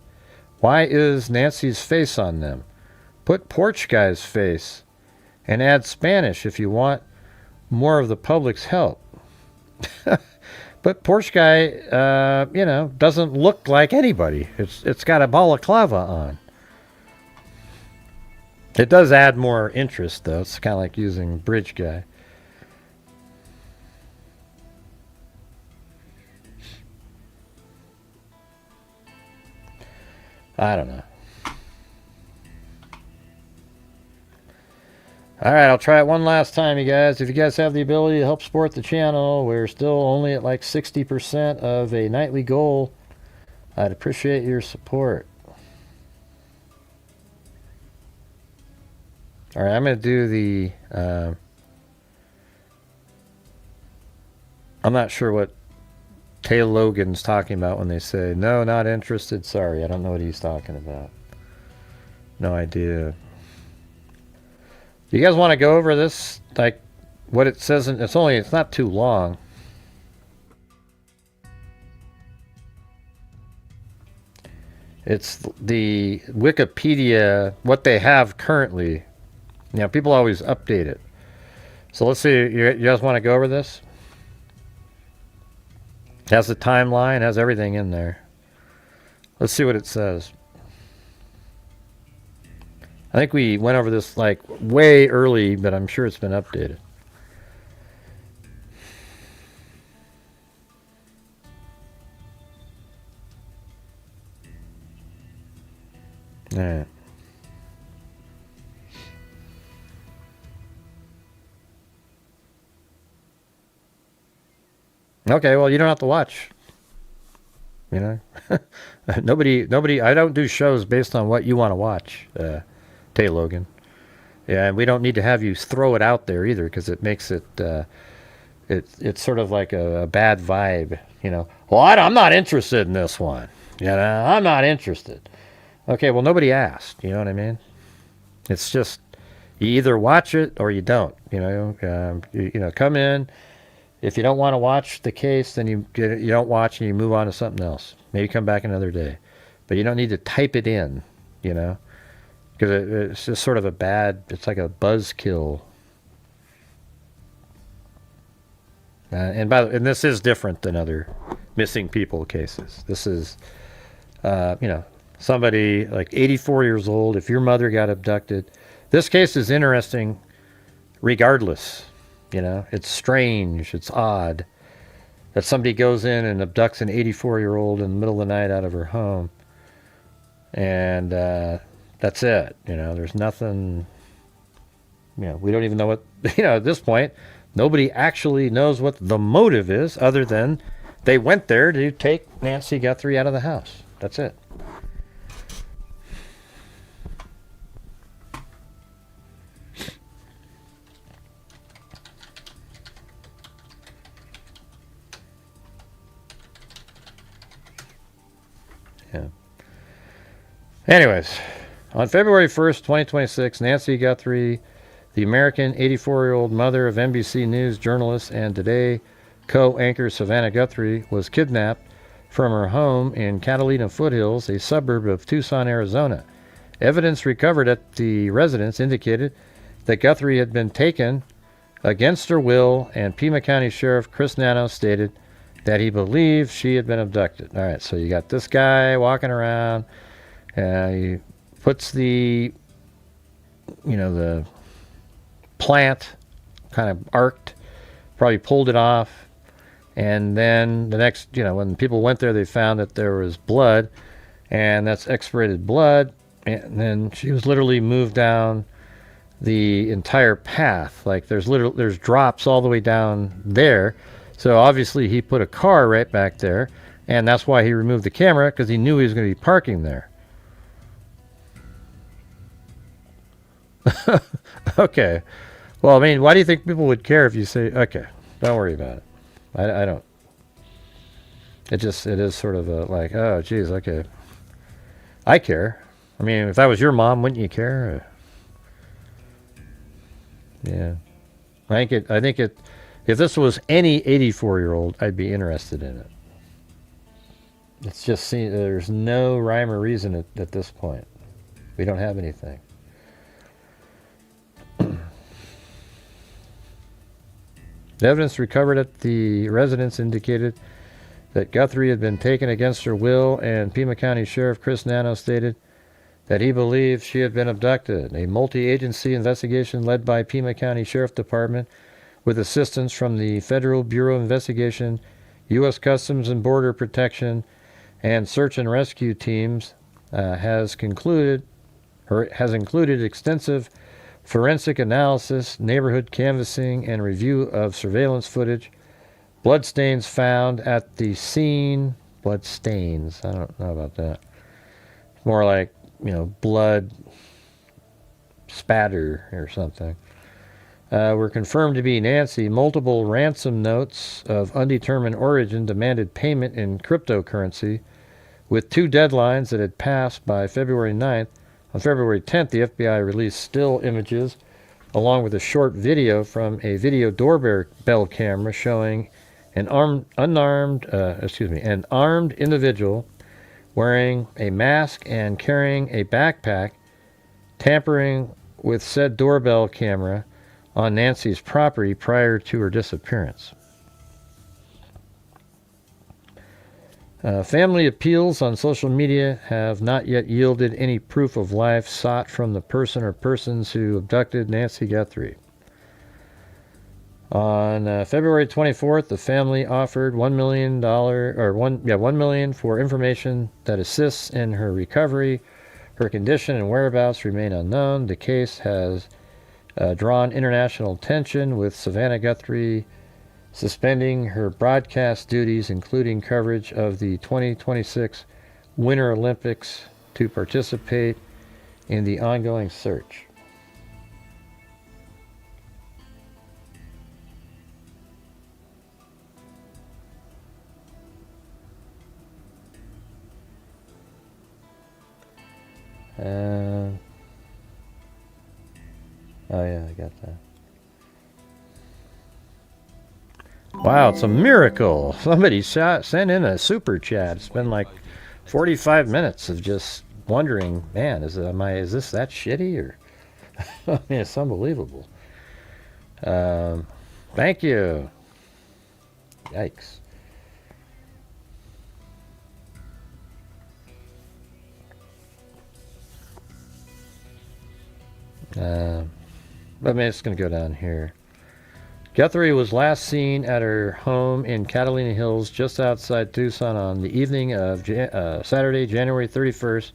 on them? Put Porch Guy's face and add Spanish if you want more of the public's help. But Porch Guy, doesn't look like anybody. It's got a balaclava on. It does add more interest, though. It's kind of like using Bridge Guy. I don't know. All right, I'll try it one last time, you guys. If you guys have the ability to help support the channel, we're still only at like 60% of a nightly goal. I'd appreciate your support. All right, I'm going to do the... I'm not sure what Tay Logan's talking about when they say, no, not interested. Sorry, I don't know what he's talking about. No idea. Do you guys want to go over this? Like, what it says? It's not too long. It's the Wikipedia, what they have currently. People always update it. So let's see, you guys want to go over this? It has the timeline, has everything in there. Let's see what it says. I think we went over this like way early, but I'm sure it's been updated. All right. Okay, well, you don't have to watch. Nobody, I don't do shows based on what you want to watch, Tay Logan. Yeah, and we don't need to have you throw it out there either, because it makes it, it's sort of like a bad vibe, Well, I'm not interested in this one. I'm not interested. Okay, well, nobody asked, you know what I mean? It's just, you either watch it or you don't, come in. If you don't want to watch the case, then you don't watch and you move on to something else. Maybe come back another day. But you don't need to type it in, because it's just sort of it's like a buzzkill. And this is different than other missing people cases. This is, somebody like 84 years old. If your mother got abducted, this case is interesting regardless. It's strange, it's odd that somebody goes in and abducts an 84-year-old in the middle of the night out of her home. And that's it. There's nothing, we don't even know what, at this point, nobody actually knows what the motive is other than they went there to take Nancy Guthrie out of the house. That's it. Yeah. Anyways, on February 1st, 2026, Nancy Guthrie, the American 84-year-old mother of NBC News journalist and Today co-anchor Savannah Guthrie, was kidnapped from her home in Catalina Foothills, a suburb of Tucson, Arizona. Evidence recovered at the residence indicated that Guthrie had been taken against her will, and Pima County Sheriff Chris Nano stated that he believed she had been abducted. All right, so you got this guy walking around. He puts the plant kind of arced probably pulled it off. And then the next, when people went there, they found that there was blood, and that's expirated blood. And then she was literally moved down the entire path. Like there's drops all the way down there. So obviously he put a car right back there, and that's why he removed the camera, because he knew he was going to be parking there. Okay. Well, I mean, why do you think people would care if you say, okay, don't worry about it? I don't. It is sort of like, oh, geez, okay. I care. I mean, if that was your mom, wouldn't you care? Yeah. I think it, if this was any 84-year-old, I'd be interested in it. It's just, there's no rhyme or reason at this point. We don't have anything. The evidence recovered at the residence indicated that Guthrie had been taken against her will, and Pima County Sheriff Chris Nano stated that he believed she had been abducted. A multi-agency investigation led by Pima County Sheriff Department with assistance from the Federal Bureau of Investigation, U.S. Customs and Border Protection, and search and rescue teams has included extensive forensic analysis, neighborhood canvassing, and review of surveillance footage. Bloodstains found at the scene. Bloodstains. I don't know about that. More like, blood spatter or something. Were confirmed to be Nancy. Multiple ransom notes of undetermined origin demanded payment in cryptocurrency, with 2 deadlines that had passed by February 9th. On February 10th, the FBI released still images along with a short video from a video doorbell camera showing an armed individual wearing a mask and carrying a backpack, tampering with said doorbell camera on Nancy's property prior to her disappearance. Family appeals on social media have not yet yielded any proof of life sought from the person or persons who abducted Nancy Guthrie. On February 24th, the family offered $1 million for information that assists in her recovery. Her condition and whereabouts remain unknown. The case has drawn international attention, with Savannah Guthrie suspending her broadcast duties, including coverage of the 2026 Winter Olympics, to participate in the ongoing search. Oh yeah, I got that. Wow, it's a miracle. Somebody sent in a super chat. It's been like 45 minutes of just wondering, man, is this that shitty? Or I mean, it's unbelievable. Thank you. Yikes. I mean, it's going to go down here. Guthrie was last seen at her home in Catalina Hills, just outside Tucson, on the evening of Saturday, January 31st,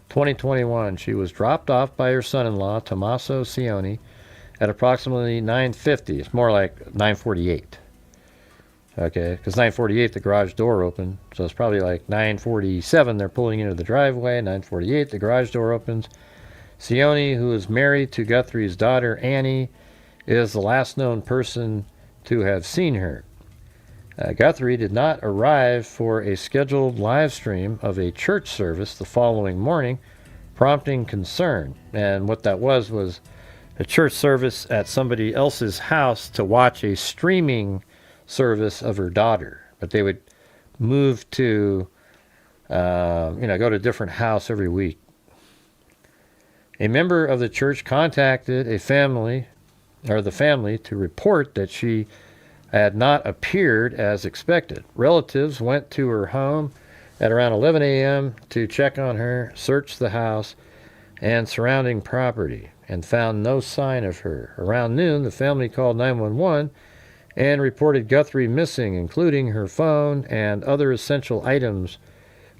2021. She was dropped off by her son-in-law, Tommaso Cioni, at approximately 9:50. It's more like 9:48. Okay, because 9:48 the garage door opened, so it's probably like 9:47 they're pulling into the driveway. 9:48 the garage door opens. Cioni, who is married to Guthrie's daughter, Annie, is the last known person to have seen her. Guthrie did not arrive for a scheduled live stream of a church service the following morning, prompting concern. And what that was a church service at somebody else's house to watch a streaming service of her daughter. But they would move to, go to a different house every week. A member of the church contacted the family to report that she had not appeared as expected. Relatives went to her home at around 11 a.m. to check on her, search the house and surrounding property, and found no sign of her. Around noon, the family called 911 and reported Guthrie missing, including her phone and other essential items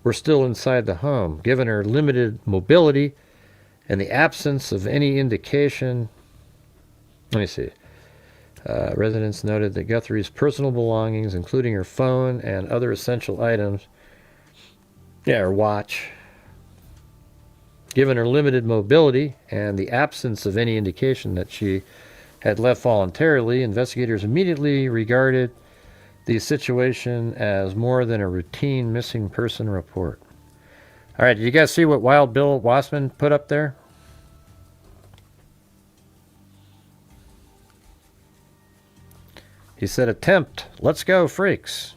were still inside the home. Given her limited mobility and the absence of any indication, let me see. Residents noted that Guthrie's personal belongings, including her phone and other essential items, her watch. Given her limited mobility and the absence of any indication that she had left voluntarily, investigators immediately regarded the situation as more than a routine missing person report. All right, did you guys see what Wild Bill Wassman put up there? He said, attempt, let's go, freaks.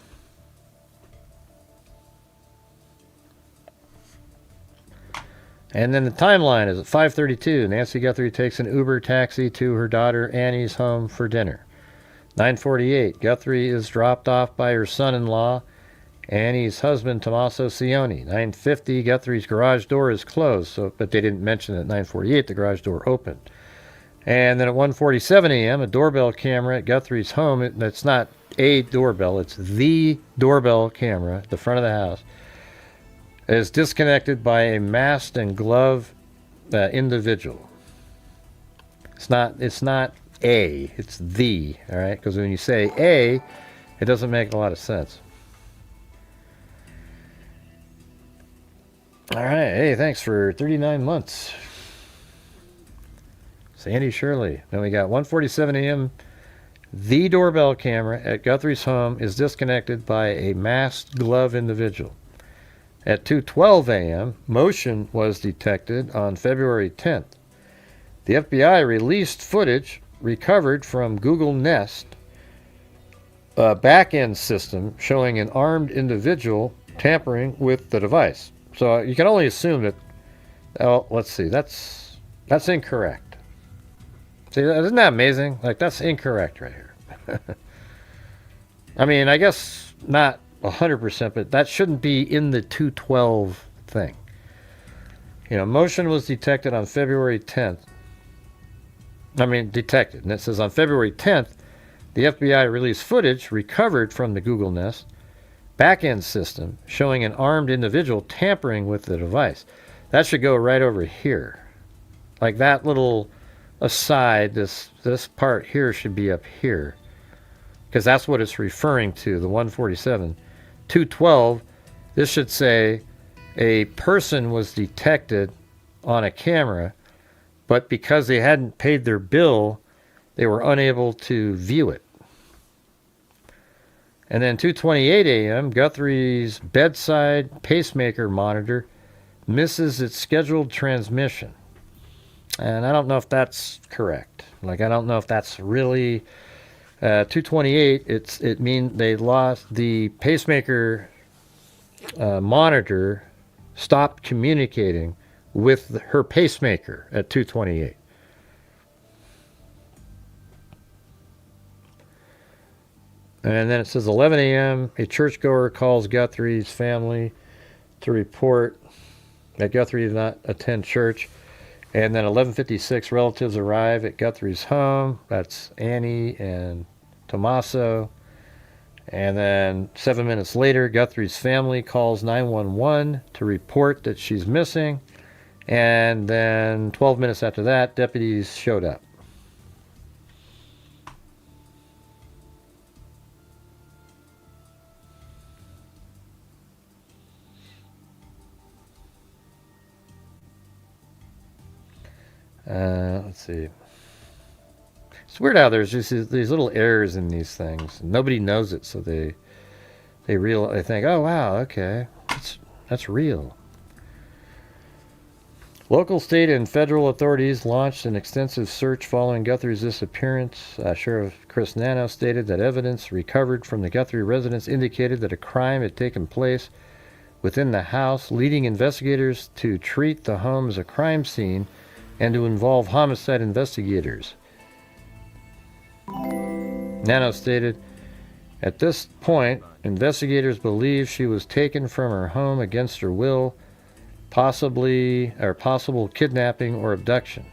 And then the timeline is at 5:32. Nancy Guthrie takes an Uber taxi to her daughter Annie's home for dinner. 9:48. Guthrie is dropped off by her son-in-law, Annie's husband, Tommaso Cioni. 9:50. Guthrie's garage door is closed, but they didn't mention at 9:48 the garage door opened. And then at 1:47 a.m., a doorbell camera at Guthrie's home. That's not a doorbell, it's the doorbell camera at the front of the house. Is disconnected by a masked and gloved individual. It's not a, it's the, all right? Because when you say a, it doesn't make a lot of sense. All right, hey, thanks for 39 months. Sandy Shirley. Then we got 1:47 a.m. The doorbell camera at Guthrie's home is disconnected by a masked glove individual. At 2:12 a.m., motion was detected on February 10th. The FBI released footage recovered from Google Nest, a back-end system showing an armed individual tampering with the device. So you can only assume that, oh, let's see, that's incorrect. See, isn't that amazing? Like, that's incorrect right here. I mean, I guess not 100%, but that shouldn't be in the 212 thing. You know, motion was detected on February 10th. I mean, detected. And it says on February 10th, the FBI released footage recovered from the Google Nest back-end system showing an armed individual tampering with the device. That should go right over here. Like that little aside, this part here should be up here. Because that's what it's referring to, the 147. 212, this should say a person was detected on a camera, but because they hadn't paid their bill, they were unable to view it. And then 2:28 a.m., Guthrie's bedside pacemaker monitor misses its scheduled transmission. And I don't know if that's correct. Like, I don't know if that's really 2:28. It means they lost the pacemaker monitor, stopped communicating with her pacemaker at 2:28. And then it says 11 a.m. A churchgoer calls Guthrie's family to report that Guthrie did not attend church. And then 11:56, relatives arrive at Guthrie's home. That's Annie and Tommaso. And then 7 minutes later, Guthrie's family calls 911 to report that she's missing. And then 12 minutes after that, deputies showed up. Let's see. It's weird how there's just these little errors in these things. Nobody knows it, so they think, oh wow, okay, that's real. Local, state, and federal authorities launched an extensive search following Guthrie's disappearance. Sheriff Chris Nano stated that evidence recovered from the Guthrie residence indicated that a crime had taken place within the house, leading investigators to treat the home as a crime scene and to involve homicide investigators. Nano stated, at this point, investigators believe she was taken from her home against her will, possible kidnapping or abduction.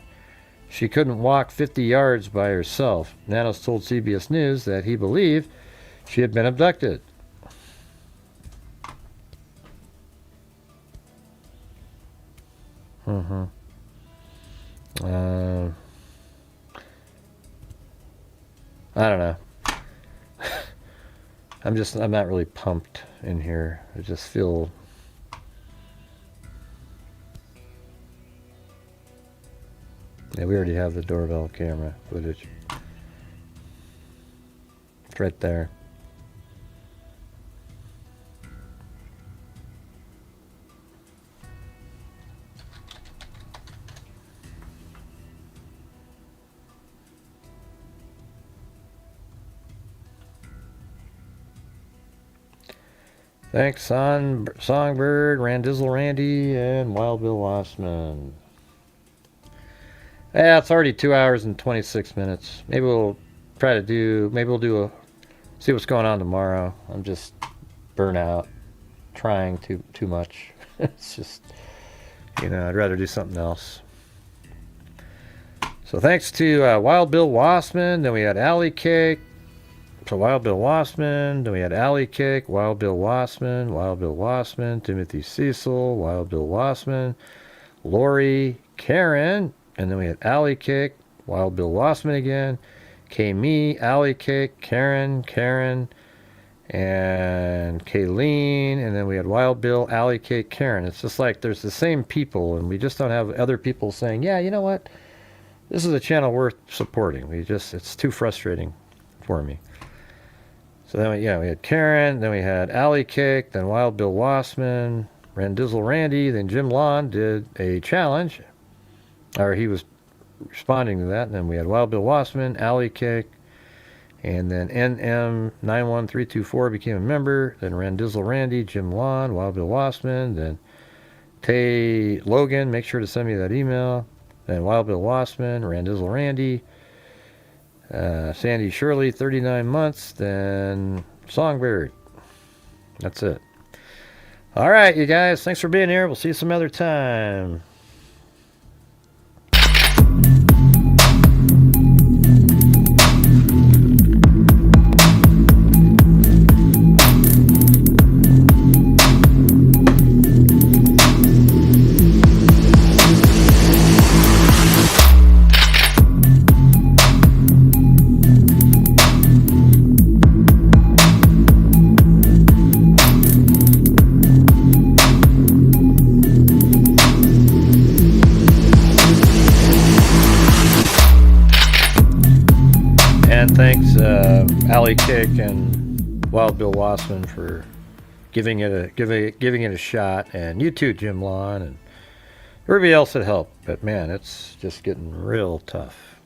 She couldn't walk 50 yards by herself. Nanos told CBS News that he believed she had been abducted. I don't know. I'm not really pumped in here. I just feel yeah, we already have the doorbell camera footage. It's right there. Thanks, Songbird, Randizzle Randy, and Wild Bill Lossman. Yeah, it's already 2 hours and 26 minutes. Maybe we'll see what's going on tomorrow. I'm just burnt out, trying too much. It's just, I'd rather do something else. So thanks to Wild Bill Lossman, then we had Alley Cake. So Wild Bill Lossman, then we had Alley Cake, Wild Bill Lossman, Timothy Cecil, Wild Bill Lossman, Lori, Karen, and then we had Alley Cake, Wild Bill Lossman again, Me, Alley Cake, Karen, and Kayleen, and then we had Wild Bill, Alley Cake, Karen. It's just like there's the same people, and we just don't have other people saying, yeah, you know what? This is a channel worth supporting. It's too frustrating for me. So then, we had Karen, then we had Alley Cake, then Wild Bill Lossman, Randizzle Randy, then Jim Lawn did a challenge, or he was responding to that, and then we had Wild Bill Lossman, Alley Cake, and then NM91324 became a member, then Randizzle Randy, Jim Lawn, Wild Bill Lossman, then Tay Logan, make sure to send me that email, then Wild Bill Lossman, Randizzle Randy, Sandy Shirley, 39 months, then Songbird. That's it. All right, you guys, thanks for being here. We'll see you some other time. Thanks, Alley Cake and Wild Bill Lossman for giving it a shot, and you too, Jim Lawn, and everybody else that helped. But man, it's just getting real tough.